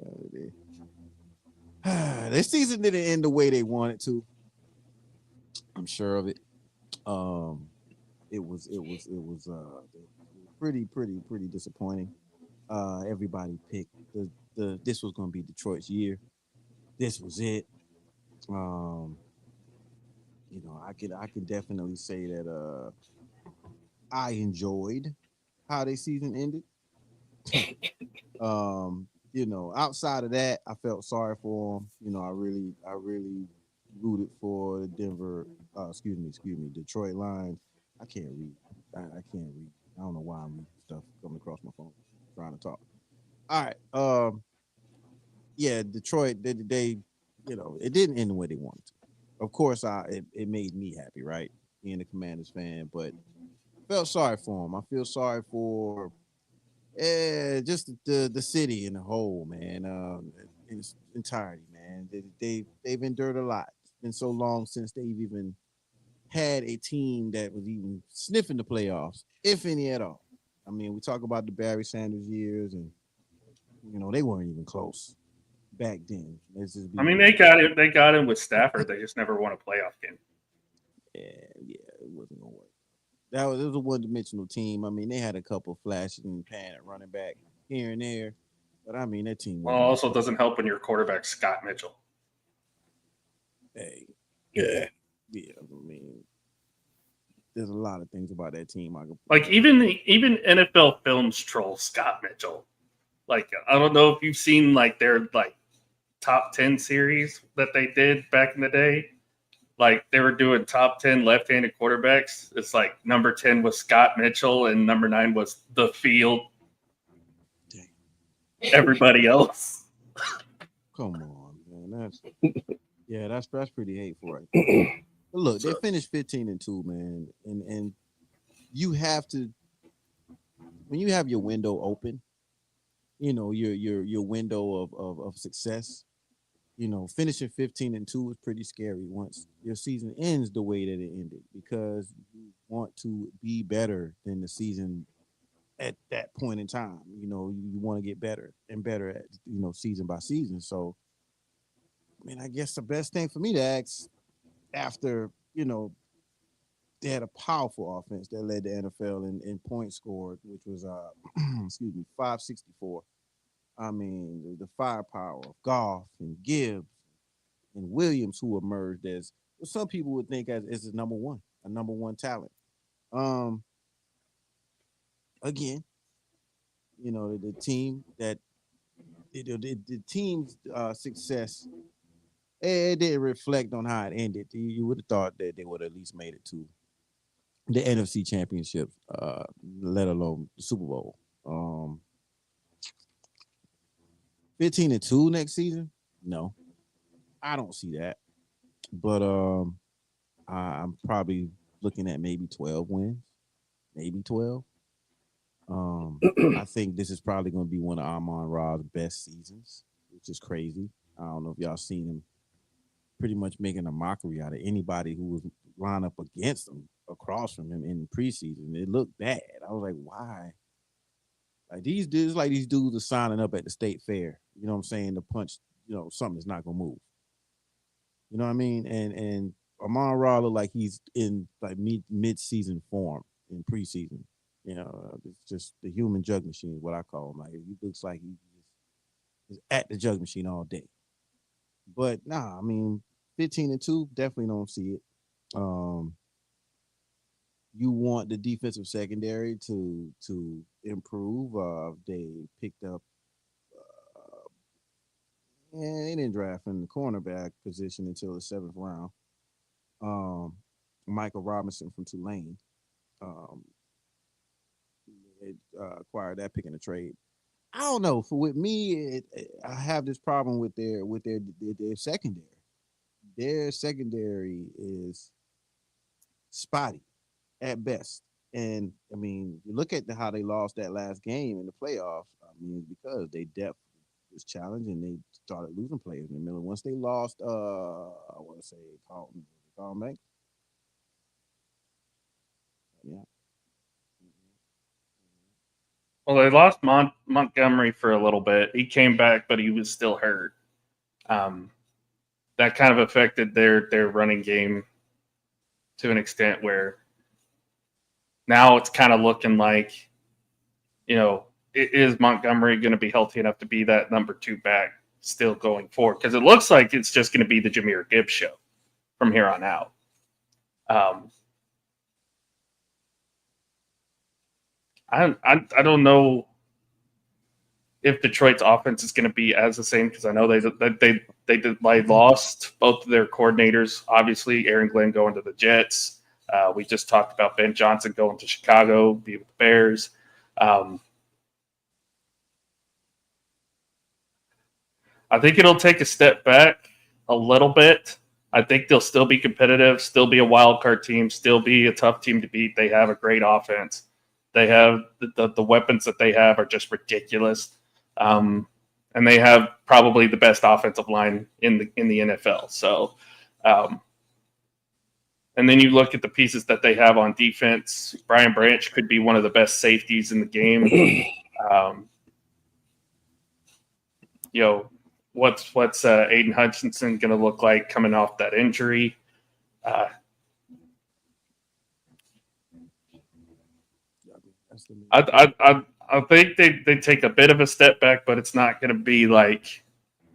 their season didn't end the way they wanted to. I'm sure of it. It was pretty disappointing. Everybody picked this was going to be Detroit's year. This was it. I could definitely say that I enjoyed how their season ended. Outside of that, I felt sorry for them. I really rooted for the Detroit Lions. I can't read. I can't read. I don't know why I'm reading stuff coming across my phone trying to talk. All right. Yeah, Detroit, they it didn't end the way they wanted to. Of course, it made me happy, right? Being a Commanders fan, but felt sorry for them. I feel sorry for just the city in the whole, man. In its entirety, man. They've endured a lot. It's been so long since they've even had a team that was even sniffing the playoffs, if any at all. I mean, we talk about the Barry Sanders years, and they weren't even close back then. I mean, they got him with Stafford. They just never won a playoff game. Yeah, it wasn't gonna work. It was a one-dimensional team. I mean, they had a couple flashes and pan at running back here and there, but I mean, that team. Well, also doesn't help when your quarterback Scott Mitchell. Hey, yeah. I mean, there's a lot of things about that team. Like even NFL Films troll Scott Mitchell. Like, I don't know if you've seen like their top 10 series that they did back in the day. Like they were doing top 10 left-handed quarterbacks. It's like number 10 was Scott Mitchell and number 9 was The Field. Dang. Everybody else. Come on, man. That's pretty hateful, right? But look, they finished 15-2, man, and you have to when you have your window open, your window of success, finishing 15-2 is pretty scary once your season ends the way that it ended because you want to be better than the season at that point in time. You want to get better and better at season by season. So, I mean, I guess the best thing for me to ask after they had a powerful offense that led the NFL in points scored, which was excuse me 564. I mean, the firepower of Goff and Gibbs and Williams, who emerged as what some people would think as a number one talent. Um, Again, the team that the team's success, it didn't reflect on how it ended. You would have thought that they would have at least made it to the NFC Championship, let alone the Super Bowl. 15-2 next season? No, I don't see that. But I'm probably looking at maybe 12 wins, maybe 12. I think this is probably going to be one of Amon Ra's best seasons, which is crazy. I don't know if y'all seen him pretty much making a mockery out of anybody who was lined up against him across from him in preseason. It looked bad. I was like, why? These dudes are signing up at the state fair. You know what I'm saying? To punch, something that's not gonna move. You know what I mean? And Amon Ra looked like he's in like mid season form in preseason. It's just the human jug machine is what I call him. Like he looks like he is at the jug machine all day. But nah, I mean, 15-2, definitely don't see it. Um, you want the defensive secondary to improve. They picked up, and they didn't draft in the cornerback position until the seventh round. Um, Michael Robinson from Tulane. Um, they acquired that pick in the trade. I don't know. For with me, I have this problem with their secondary. Their secondary is spotty at best. And I mean, you look at how they lost that last game in the playoffs. I mean, because they depth was challenged and they started losing players in the middle. Once they lost, I want to say Carlton Banks. Yeah. Well, they lost Montgomery for a little bit. He came back, but he was still hurt. Um, that kind of affected their running game to an extent where now it's kind of looking like, is Montgomery going to be healthy enough to be that number 2 back still going forward? Because it looks like it's just going to be the Jahmyr Gibbs show from here on out. I don't know if Detroit's offense is going to be as the same because I know they lost both of their coordinators. Obviously, Aaron Glenn going to the Jets. We just talked about Ben Johnson going to Chicago, be with the Bears. I think it'll take a step back a little bit. I think they'll still be competitive, still be a wild card team, still be a tough team to beat. They have a great offense. They have the weapons that they have are just ridiculous, and they have probably the best offensive line in the NFL. So, and then you look at the pieces that they have on defense. Brian Branch could be one of the best safeties in the game. What's Aiden Hutchinson going to look like coming off that injury? I think they take a bit of a step back, but it's not going to be like,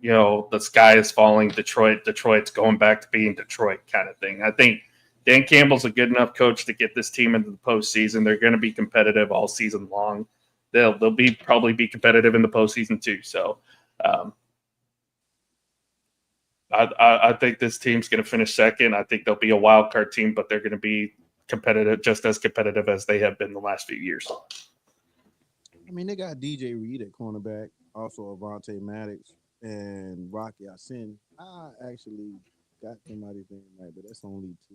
the sky is falling. Detroit's going back to being Detroit kind of thing. I think Dan Campbell's a good enough coach to get this team into the postseason. They're going to be competitive all season long. They'll probably be competitive in the postseason too. So, I think this team's going to finish second. I think they'll be a wild card team, but they're going to be competitive, just as competitive as they have been the last few years. I mean, they got DJ Reed at cornerback, also Avonte Maddox and Rocky Asin. I actually got somebody's name right, but that's only 2.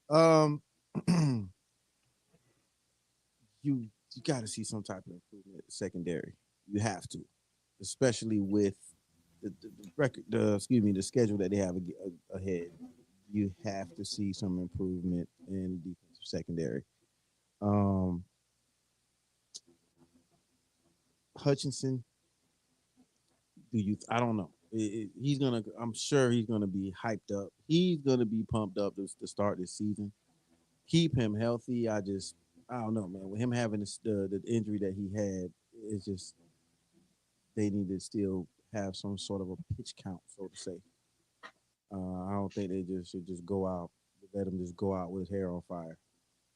So, you you got to see some type of improvement at the secondary. You have to, especially with the record, the schedule that they have ahead. You have to see some improvement in the defensive secondary. Um, Hutchinson, do you? I don't know. He's gonna. I'm sure he's gonna be hyped up. He's gonna be pumped up to start this season. Keep him healthy. I don't know, man. With him having the injury that he had, it's just they need to still have some sort of a pitch count, so to say. I don't think they just should just go out, let him just go out with his hair on fire.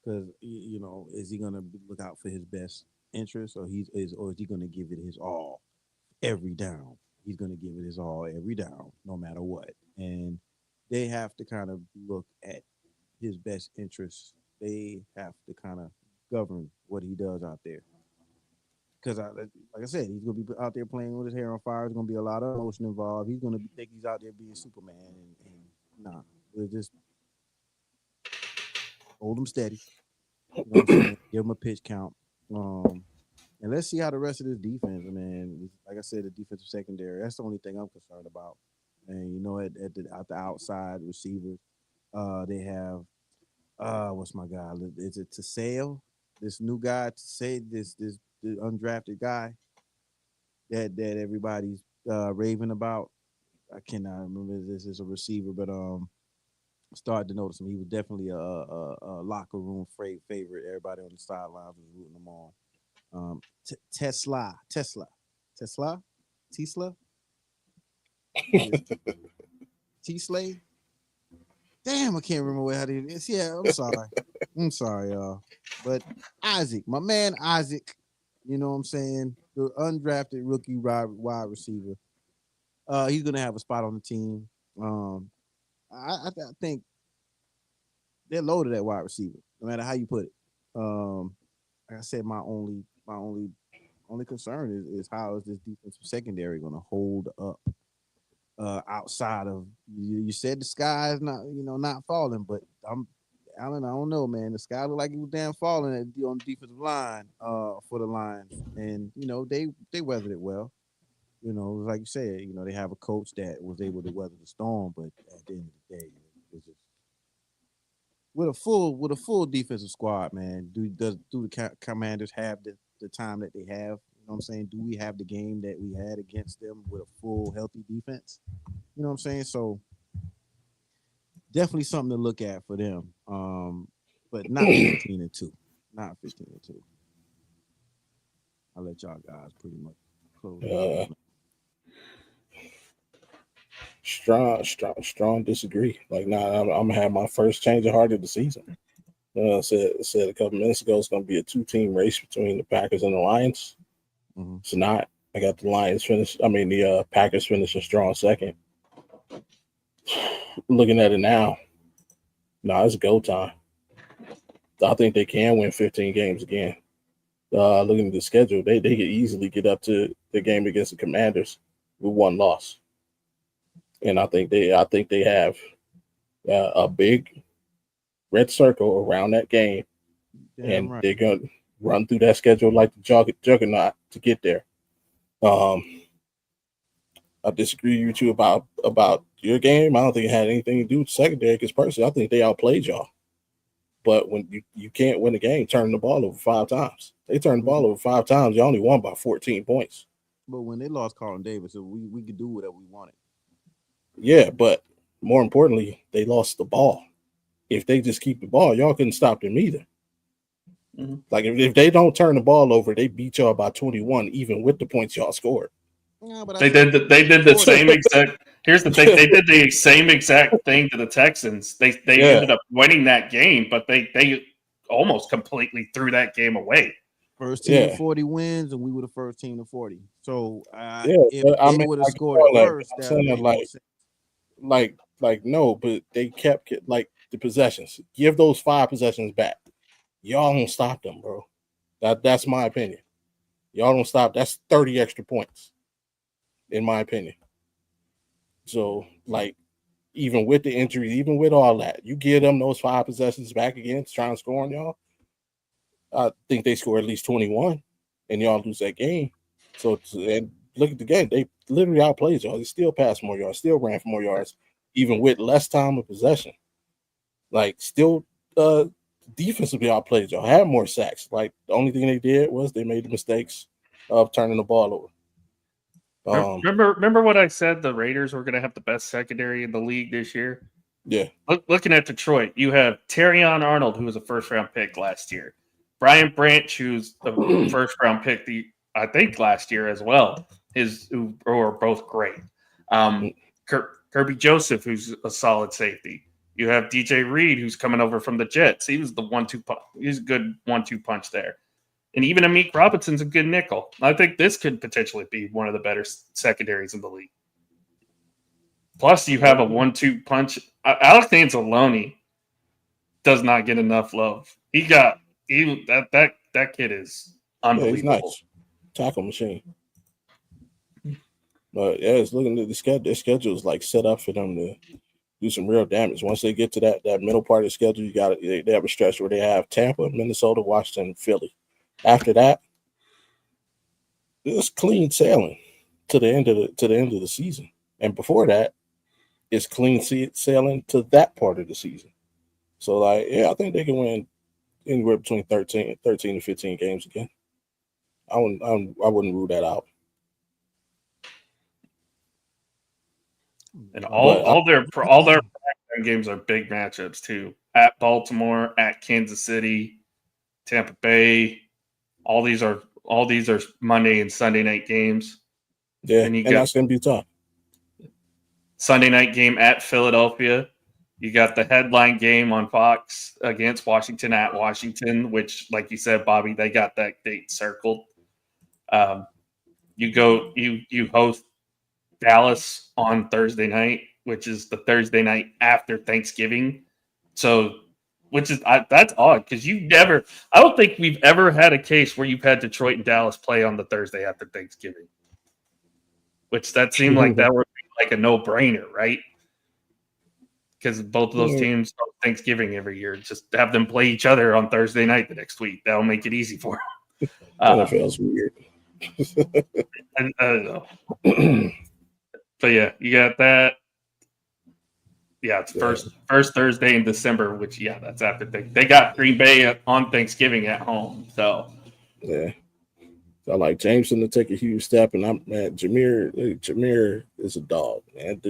Because is he gonna look out for his best interest, or is he gonna give it his all every down? He's gonna give it his all every down, no matter what. And they have to kind of look at his best interests. They have to kind of govern what he does out there. Because, like I said, he's gonna be out there playing with his hair on fire. There's gonna be a lot of emotion involved. He's gonna think he's out there being Superman, and nah, we'll just hold him steady. You know what I'm saying? Give him a pitch count. And let's see how the rest of this defense, man. Like I said, the defensive secondary. That's the only thing I'm concerned about. And at the outside receivers, they have what's my guy? Is it Taseo? This new guy, this undrafted guy that everybody's raving about. I cannot remember if this is a receiver, but started to notice him. He was definitely a locker room favorite. Everybody on the sidelines was rooting him on. Tesla, Tesla. T-Slay. Damn, I can't remember how it is. Yeah, I'm sorry, y'all. But Isaac, my man Isaac, you know what I'm saying? The undrafted rookie wide receiver. He's gonna have a spot on the team. I think they're loaded at wide receiver, no matter how you put it. Like I said, my only concern is how is this defensive secondary gonna hold up outside of you said the sky is not falling, but Alan, I don't know, man. The sky looked like it was damn falling on the defensive line for the Lions, and they weathered it well. Like you said, they have a coach that was able to weather the storm, but at the end of the day, it's just with a full defensive squad, man. Do the Commanders have the time that they have? You know what I'm saying? Do we have the game that we had against them with a full healthy defense? You know what I'm saying? So definitely something to look at for them. But not 15-2. Not 15-2. I'll let y'all guys pretty much close. Strong disagree. Like, I'm gonna have my first change of heart of the season. Said a couple minutes ago it's gonna be a 2-team race between the Packers and the Lions. Mm-hmm. It's not. I got the Lions the Packers finishing strong second. Looking at it now, it's go time. I think they can win 15 games again. Looking at the schedule, they could easily get up to the game against the Commanders with one loss. And I think they have a big red circle around that game. Damn and right. They're going to run through that schedule like the juggernaut to get there. I disagree with you about your game. I don't think it had anything to do with secondary because personally, I think they outplayed y'all. But when you can't win a game turning the ball over 5 times. They turned the ball over 5 times. You only won by 14 points. But when they lost Carlton Davis, we could do whatever we wanted. Yeah, but more importantly, they lost the ball. If they just keep the ball, y'all couldn't stop them either. Mm-hmm. Like if they don't turn the ball over, they beat y'all by 21, even with the points y'all scored. Yeah, but they did the same exact. Here's the thing: they did the same exact thing to the Texans. They ended up winning that game, but they almost completely threw that game away. First team to 40 wins, and we were the first team to 40. So if they would have scored it first, that would make sense. Like no, but they kept like the possessions. Give those 5 possessions back. Y'all don't stop them, bro. That's my opinion. Y'all don't stop. That's 30 extra points, in my opinion. So, like, even with the injuries, even with all that, you give them those 5 possessions back again to try and score on y'all. I think they score at least 21, and y'all lose that game. So, and look at the game. They literally outplayed y'all. They still passed more yards, still ran for more yards, even with less time of possession. Like, still defensively outplayed y'all. Had more sacks. Like, the only thing they did was they made the mistakes of turning the ball over. Remember what I said? The Raiders were going to have the best secondary in the league this year. Yeah. Looking at Detroit, you have Terrion Arnold, who was a first-round pick last year. Brian Branch, who's the first-round pick, I think last year as well. Who are both great. Kirby Joseph, who's a solid safety. You have DJ Reed, who's coming over from the Jets. He was the 1-2 punch. He's a good 1-2 punch there. And even Amik Robinson's a good nickel. I think this could potentially be one of the better secondaries in the league. Plus, you have a 1-2 punch. Alex Anzalone does not get enough love. That kid is unbelievable. Yeah, he's nice. Tackle machine. But yeah, it's looking at the schedule. Their schedule is like set up for them to do some real damage. Once they get to that middle part of the schedule, they have a stretch where they have Tampa, Minnesota, Washington, Philly. After that, it's clean sailing to the end of the season. And before that, it's clean sailing to that part of the season. So, like, yeah, I think they can win anywhere between 13 to 15 games again. I wouldn't rule that out. And all their games are big matchups too. At Baltimore, at Kansas City, Tampa Bay. All these are Monday and Sunday night games. Yeah, and that's gonna be tough. Sunday night game at Philadelphia. You got the headline game on Fox against Washington at Washington, which, like you said, Bobby, they got that date circled. You host Dallas on Thursday night, which is the Thursday night after Thanksgiving. So, that's odd because I don't think we've ever had a case where you've had Detroit and Dallas play on the Thursday after Thanksgiving. Which that seemed like that would be like a no-brainer, right? Because both of those teams on Thanksgiving every year, just have them play each other on Thursday night the next week. That'll make it easy for them. NFL's weird. I don't know. But yeah, you got that. Yeah, it's first Thursday in December, which that's after they got Green Bay on Thanksgiving at home. So yeah, I like Jameson to take a huge step, and Jameer is a dog. Man,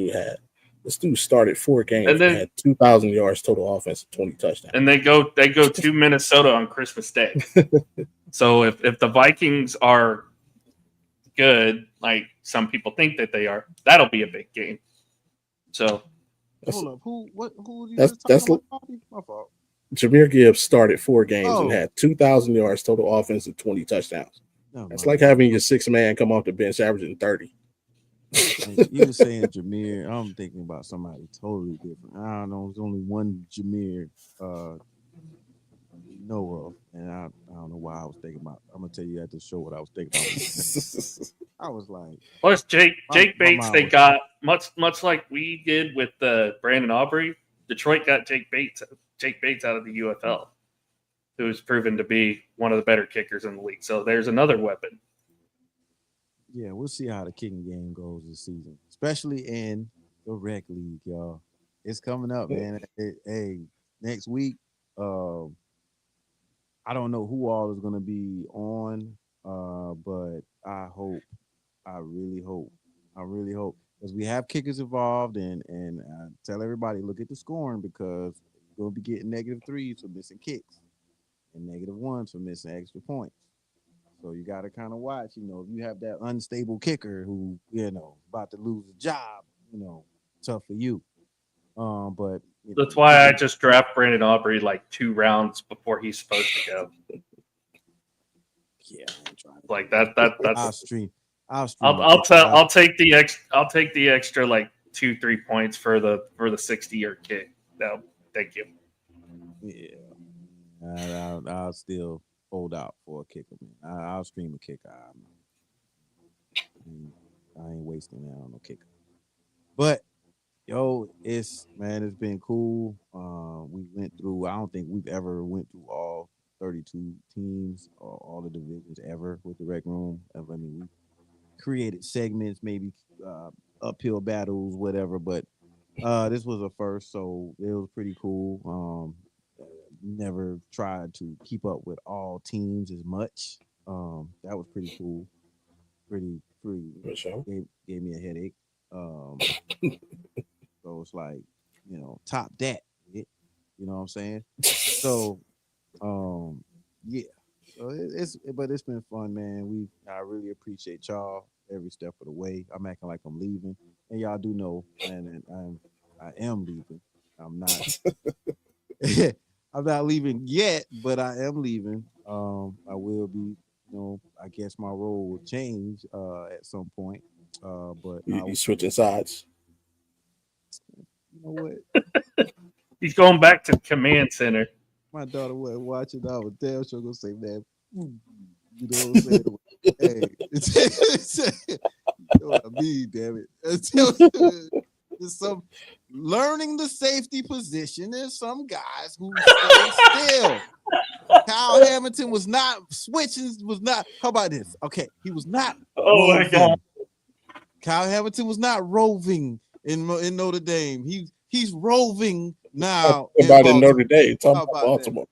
this dude started 4 games and had 2,000 yards total offense, 20 touchdowns. And they go to Minnesota on Christmas Day. So if the Vikings are good, like some people think that they are, that'll be a big game. So hold up, who are you talking about? My fault. Jameer Gibbs started 4 games and had 2,000 yards total offense and 20 touchdowns. It's like having your 6th man come off the bench averaging 30. You were saying Jameer. I'm thinking about somebody totally different. I don't know. There's only one Jameer know of, and I don't know why I was thinking about. I'm gonna tell you at the show what I was thinking about. I was like, plus Jake Bates. They got much like we did with Brandon Aubrey. Detroit got Jake Bates out of the UFL, who's proven to be one of the better kickers in the league. So there's another weapon. Yeah, we'll see how the kicking game goes this season, especially in the rec league, y'all. It's coming up, man. Hey, next week, I don't know who all is going to be on, but I really hope, because we have kickers involved, and I tell everybody, look at the scoring, because you're going to be getting -3s for missing kicks and -1s for missing extra points. So you got to kind of watch, if you have that unstable kicker who, about to lose a job, tough for you. But that's why I just draft Brandon Aubrey like 2 rounds before he's supposed to go. Yeah, like that's. I'll stream. I'll take the extra like 2-3 points for the 60-yard kick. No, thank you. Yeah, I'll still hold out for a kicker, man. I'll stream a kicker. I ain't wasting that on no kicker. But it's been cool. We went through. I don't think we've ever went through all 32 teams, all the divisions ever with the Rec Room. I mean, we created segments, maybe uphill battles, whatever. But this was a first, so it was pretty cool. Never tried to keep up with all teams as much. That was pretty cool. Pretty For sure. gave me a headache. So it's like, top that. You know what I'm saying? So, yeah. So it's been fun, man. I really appreciate y'all every step of the way. I'm acting like I'm leaving, and y'all do know, and I am leaving. I'm not. I'm not leaving yet, but I am leaving. I will be. I guess my role will change at some point. But you switching sides. You know what? He's going back to command center. My daughter was watching. I was damn sure gonna say, man. You know what I'm saying? Hey, you know what I mean, damn it. There's some learning the safety position. There's some guys who stay still. Kyle Hamilton was not switching. How about this? Okay, he was not. Oh roving. My God! Kyle Hamilton was not roving in Notre Dame. He's roving now. About in Notre Dame. Talking about Baltimore.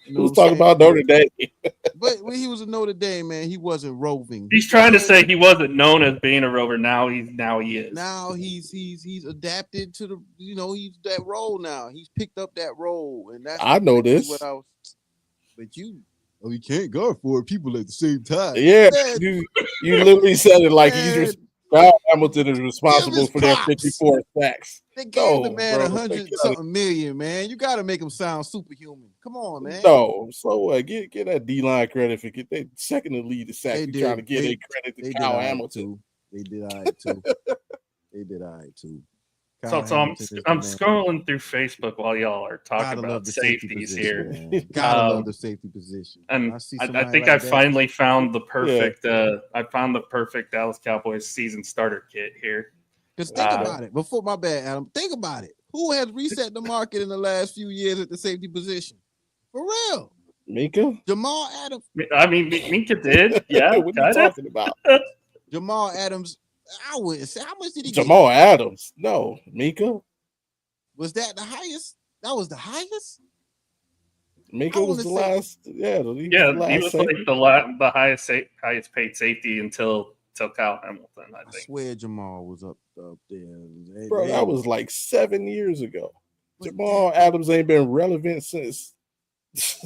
Who's talking about Notre Dame? But when he was in Notre Dame, man, he wasn't roving. He's trying to say he wasn't known as being a rover. Now he is. Now he's adapted to the he's that role now. He's picked up that role, and that's I know this. But you can't guard 4 people at the same time. Yeah, you literally said it like Kyle Hamilton is responsible for their 54 sacks. They gave the man 100-something million, man. You got to make him sound superhuman. Come on, man. No, so get that D-line credit for they second in the lead the sacks. Trying to give a credit to Kyle Hamilton. They did all right too. So I'm scrolling through Facebook while y'all are talking about safeties here. Gotta love the safety position. And I think I finally found the perfect. I found the perfect Dallas Cowboys season starter kit here. Because think about it. Before my bad, Adam. Think about it. Who has reset the market in the last few years at the safety position? For real. Minka? Jamal Adams. I mean, Minka did. Yeah. What are you talking about? Jamal Adams. I wouldn't say. How much did he get? Jamal Adams. No. Minka? Was that the highest? That was the highest? Minka was the last. Yeah. He was like the highest paid safety until Kyle Hamilton, I think. I swear Jamal was up there. Bro, that was like 7 years ago. Jamal Adams ain't been relevant since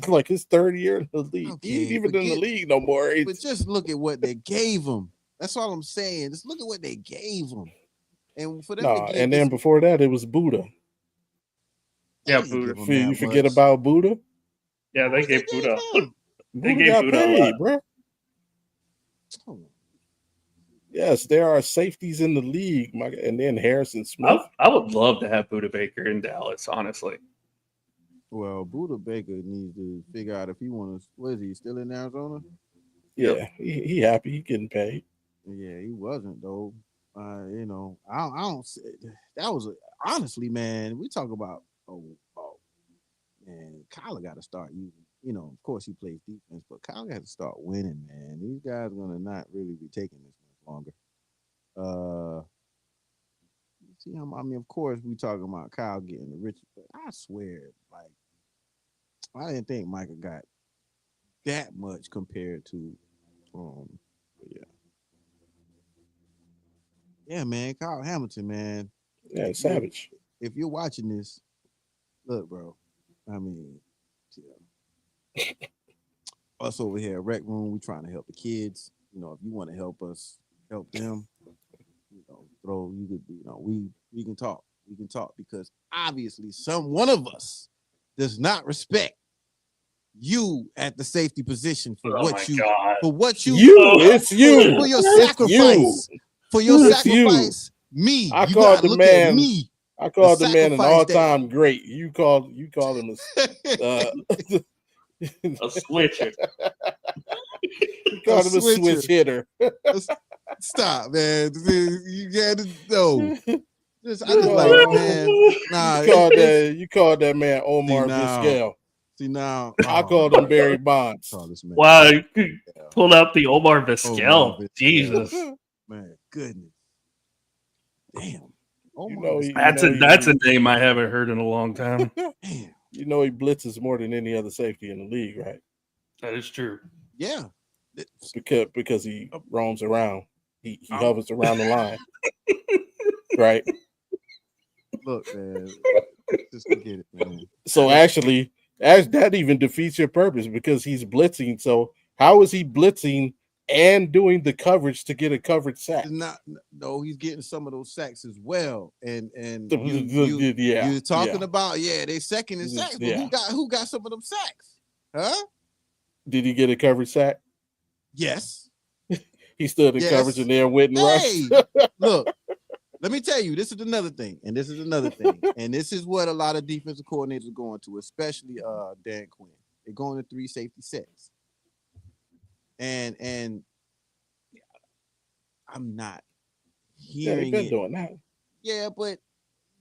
like his third year in the league. Okay, he ain't even in the league no more. But just look at what they gave him. That's all I'm saying. Just look at what they gave him. And for them and then before that, it was Buddha. Yeah, Buddha. You forget about Buddha? Yeah, they gave Buddha. They gave Buddha paid, bro. Oh. Yes, there are safeties in the league, and then Harrison Smith. I would love to have Buddha Baker in Dallas, honestly. Well, Buddha Baker needs to figure out if he wants to. What is he still in Arizona? Yeah, he happy. He getting paid. Yeah, he wasn't though. I don't. That was honestly, man. We talk about man, Kyler got to start using. Of course he plays defense, but Kyle got to start winning, man. These guys are gonna not really be taking this much longer. See, I mean, of course we talking about Kyle getting the rich, but I swear, like, I didn't think Micah got that much compared to, yeah, man, Kyle Hamilton, man. Yeah, savage. If you're watching this, look, bro. I mean, us over here at Rec Room, we trying to help the kids. If you want to help us, help them. We can talk. We can talk because obviously one of us does not respect you at the safety position for what you it's you for your sacrifice. For your sacrifice, me. I called the man. I called the man an all-time great. You called him a switcher. You called him a switch hitter. Stop, man. You gotta know. I just like, man. Nah, you called that man Omar Vizquel. See now, I called him Barry Bonds. call this man. Wow, you pulled out the Omar Vizquel. Omar Vizquel. Jesus, Man, goodness, damn. that's a name I haven't heard in a long time. Damn. You know he blitzes more than any other safety in the league, right? That is true. Yeah. Because he roams around. He hovers around the line. Right? Look, man. Just forget it, man. So actually, that even defeats your purpose because he's blitzing. So how is he blitzing and doing the coverage to get a coverage sack? No, he's getting some of those sacks as well. And you're talking about they second in sacks, but who got some of them sacks? Huh? Did he get a coverage sack? Yes. He stood in coverage and then went and rushed. Look, let me tell you, this is another thing, and this is what a lot of defensive coordinators are going to, especially Dan Quinn. They're going to 3 safety sets. And I'm not hearing they've been doing that. Yeah, but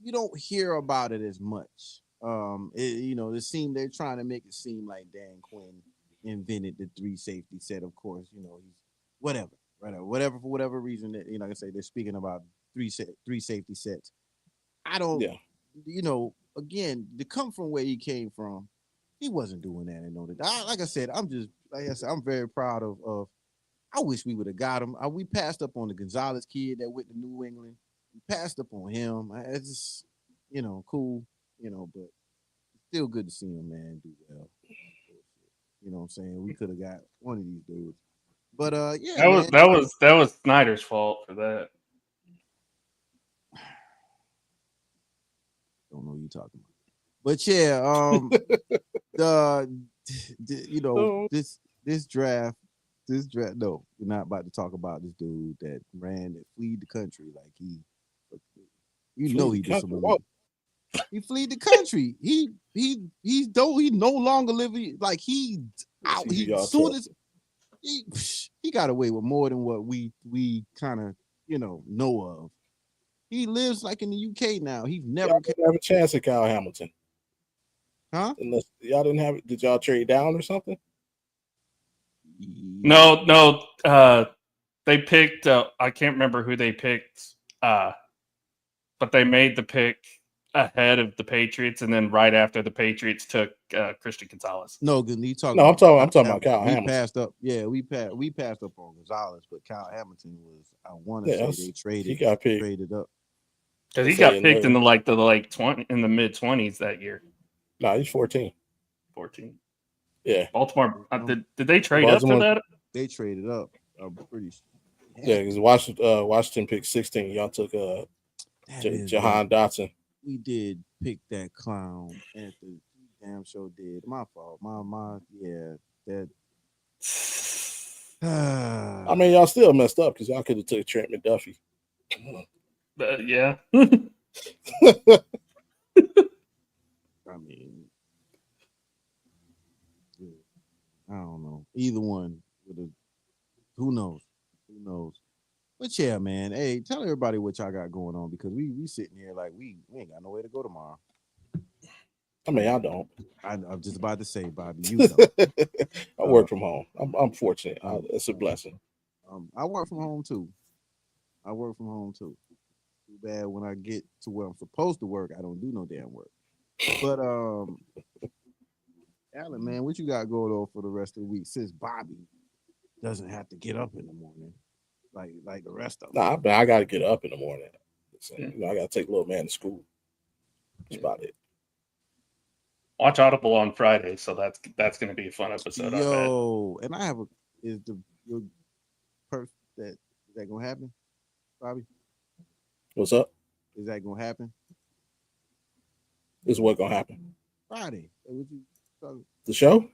you don't hear about it as much. They're trying to make it seem like Dan Quinn invented the 3 safety set. Of course, he's whatever for whatever reason that like I say they're speaking about 3 safety sets. I don't. Yeah. Again, to come from where he came from, he wasn't doing that in Notre Dame. Like I said, I'm very proud of. I wish we would have got him. We passed up on the Gonzalez kid that went to New England. We passed up on him. It's just, cool, but still good to see him, man, do well. You know what I'm saying? We could have got one of these dudes. But that was Snyder's fault for that. Don't know what you're talking about. But this draft, no, we're not about to talk about this dude that fled the country like he did some. He fled the country. He's no longer living like he's out. He got away with more than what we kind of know of. He lives like in the UK now. He's never have a chance at Kyle Hamilton, huh? Unless y'all didn't have it. Did y'all trade down or something? No. They picked. I can't remember who they picked. But they made the pick ahead of the Patriots, and then right after the Patriots took Christian Gonzalez. No, I'm talking about Kyle Hamilton. Passed up. Yeah, we passed up on Gonzalez, but Kyle Hamilton was. I want to say they traded. He got picked. Traded up because he got picked in the mid 20s that year. No, he's 14. 14. Yeah, Baltimore. Did they trade up for that? They traded up. I'm pretty sure. Yeah, because Washington picked 16. Y'all took Jahan Dotson. We did pick that clown at the damn show. Did my fault? That. I mean, y'all still messed up because y'all could have took Trent McDuffie. Yeah. I mean, I don't know. Either one would have. Who knows? But yeah, man. Hey, tell everybody what y'all got going on because we sitting here like we ain't got nowhere to go tomorrow. I mean, I don't. I'm just about to say, Bobby, you know. I work from home. I'm fortunate. It's a blessing. I work from home too. Too bad when I get to where I'm supposed to work, I don't do no damn work. But Alan, man, what you got going on for the rest of the week since Bobby doesn't have to get up in the morning like the rest of them? Nah, I got to get up in the morning. So, I got to take little man to school. That's about it. Watch Audible on Friday, so that's going to be a fun episode. And I have is that gonna happen, Bobby? What's up? Is that gonna happen? Is what gonna happen? Friday. The show?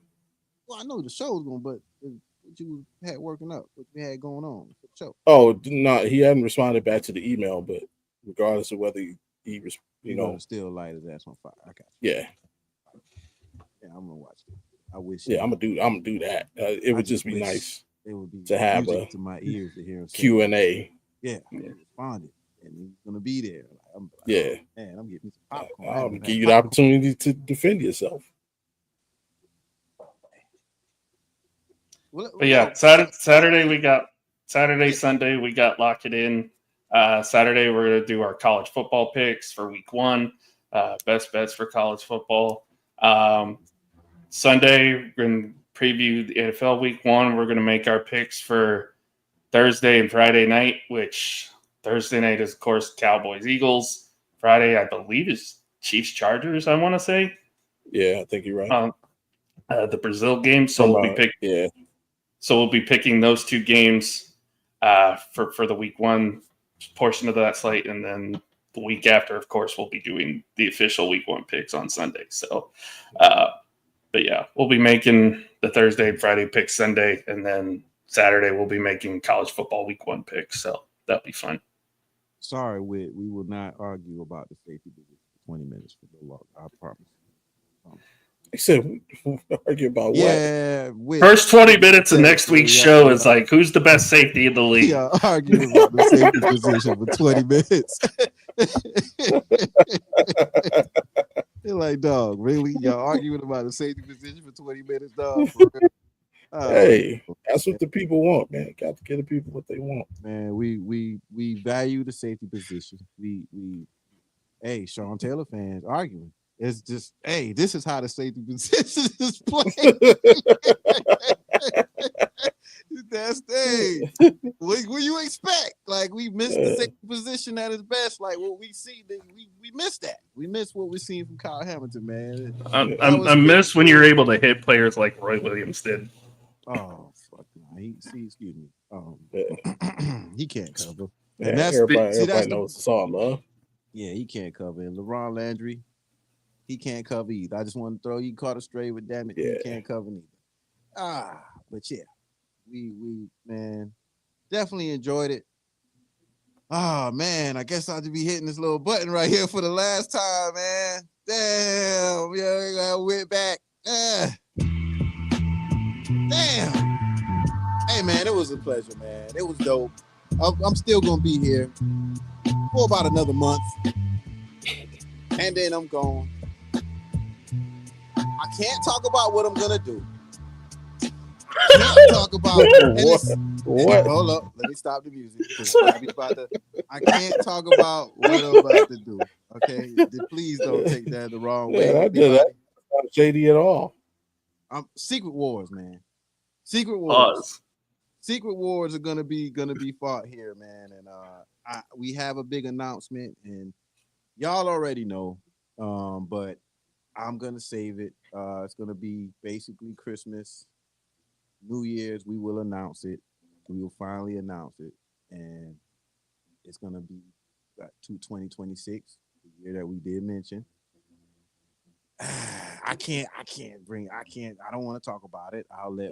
Well, I know the show's going, but what you had working up, what you had going on for the show. Oh, no, he hadn't responded back to the email, but regardless of whether he still light his ass on fire. I got you. Yeah. Yeah, I'm gonna watch it. I wish. Yeah, I'm gonna do that. It would just be nice. It would be to have a to my ears to hear him Q&A. Yeah, responded, and he's gonna be there. I'm getting some popcorn. I'll give you the opportunity to defend yourself. But yeah, Sunday we got lock it in. Saturday we're gonna do our college football picks for week 1. Best bets for college football. Sunday we're gonna preview the NFL week 1. We're gonna make our picks for Thursday and Friday night, which Thursday night is of course Cowboys Eagles. Friday I believe is Chiefs Chargers. I want to say. Yeah, I think you're right. The Brazil game. So we'll be picking those 2 games for the week 1 portion of that slate, and then the week after, of course, we'll be doing the official week 1 picks on Sunday. So, but yeah, we'll be making the Thursday and Friday picks Sunday, and then Saturday we'll be making college football week 1 picks. So that'll be fun. Sorry, we will not argue about the safety position for 20 minutes for the log. I promise. I said we argue about what? Yeah, first 20 minutes of next week's show is like, who's the best safety in the league? Yeah, arguing about the safety position for 20 minutes. They're like, dog, really? Y'all arguing about the safety position for 20 minutes, dog? For real? Hey, that's what the people want, man. Got to get the people what they want. Man, we value the safety position. Hey, Sean Taylor fans arguing. It's just, hey, this is how the safety position is played. That's what you expect. Like, we missed the safety position at its best. Like what we see, we missed that. We missed what we're seeing from Kyle Hamilton, man. I miss when you're able to hit players like Roy Williams did. Oh, fuck no. Excuse me. He can't cover. Yeah, and that's everybody knows it's all love. Yeah, he can't cover. And LaRon Landry, he can't cover either. I just want to throw you caught a stray with damn it. He can't cover neither. But yeah, we man definitely enjoyed it. Oh man, I guess I'll just be hitting this little button right here for the last time, man. Damn, yeah, I went back. Damn. Hey man, it was a pleasure, man. It was dope. I'm still gonna be here for about another month, and then I'm gone. I can't talk about what I'm gonna do. Can't talk about what? Hold up, let me stop the music. I can't talk about what I'm about to do. Okay, please don't take that the wrong way. I did that. Not shady at all. Secret Wars, man. Secret Wars. Secret Wars are gonna be fought here, man. And we have a big announcement, and y'all already know. But I'm gonna save it. It's gonna be basically Christmas, New Year's. We will announce it. We will finally announce it, and it's gonna be 2026, the year that we did mention. I don't want to talk about it. I'll let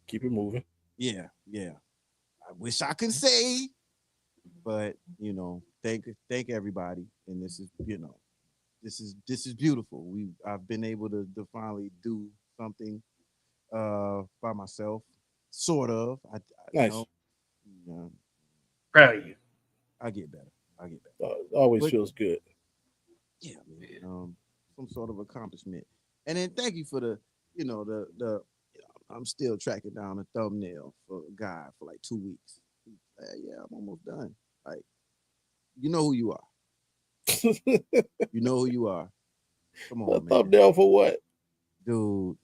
keep it moving. Yeah. I wish I could say, but thank everybody. And this is, this is beautiful. I've been able to finally do something by myself, sort of. Nice. Proud of you. I get better. Always feels good. Yeah, man. Some sort of accomplishment. And then thank you for the I'm still tracking down a thumbnail for a guy for like 2 weeks. Yeah, I'm almost done. Like, you know who you are. You know who you are. Come on, man. Thumbnail for what? Dude,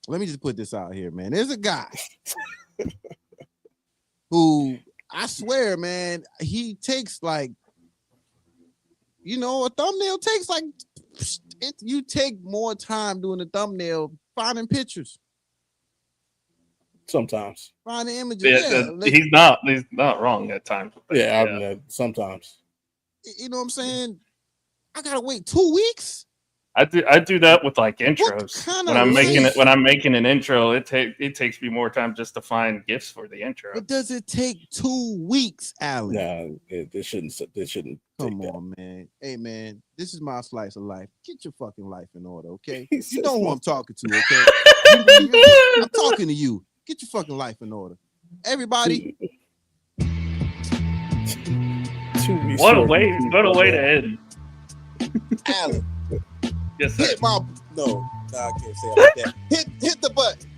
let me just put this out here, man. There's a guy who, I swear, man, he takes like, a thumbnail takes like, you take more time doing a thumbnail finding pictures. Sometimes. Finding images. He's not wrong at times. Sometimes. You know what I'm saying? I gotta wait 2 weeks. I do that with like intros. When I'm making an intro, it takes me more time just to find gifts for the intro. But does it take 2 weeks, Alan? No, it shouldn't. Come on, man. Hey, man, this is my slice of life. Get your fucking life in order, okay? You know who I'm talking to, okay? I'm talking to you. Get your fucking life in order. Everybody. What a way to end. Alan. Yes, sir. No, I can't say it like that. Hit the button.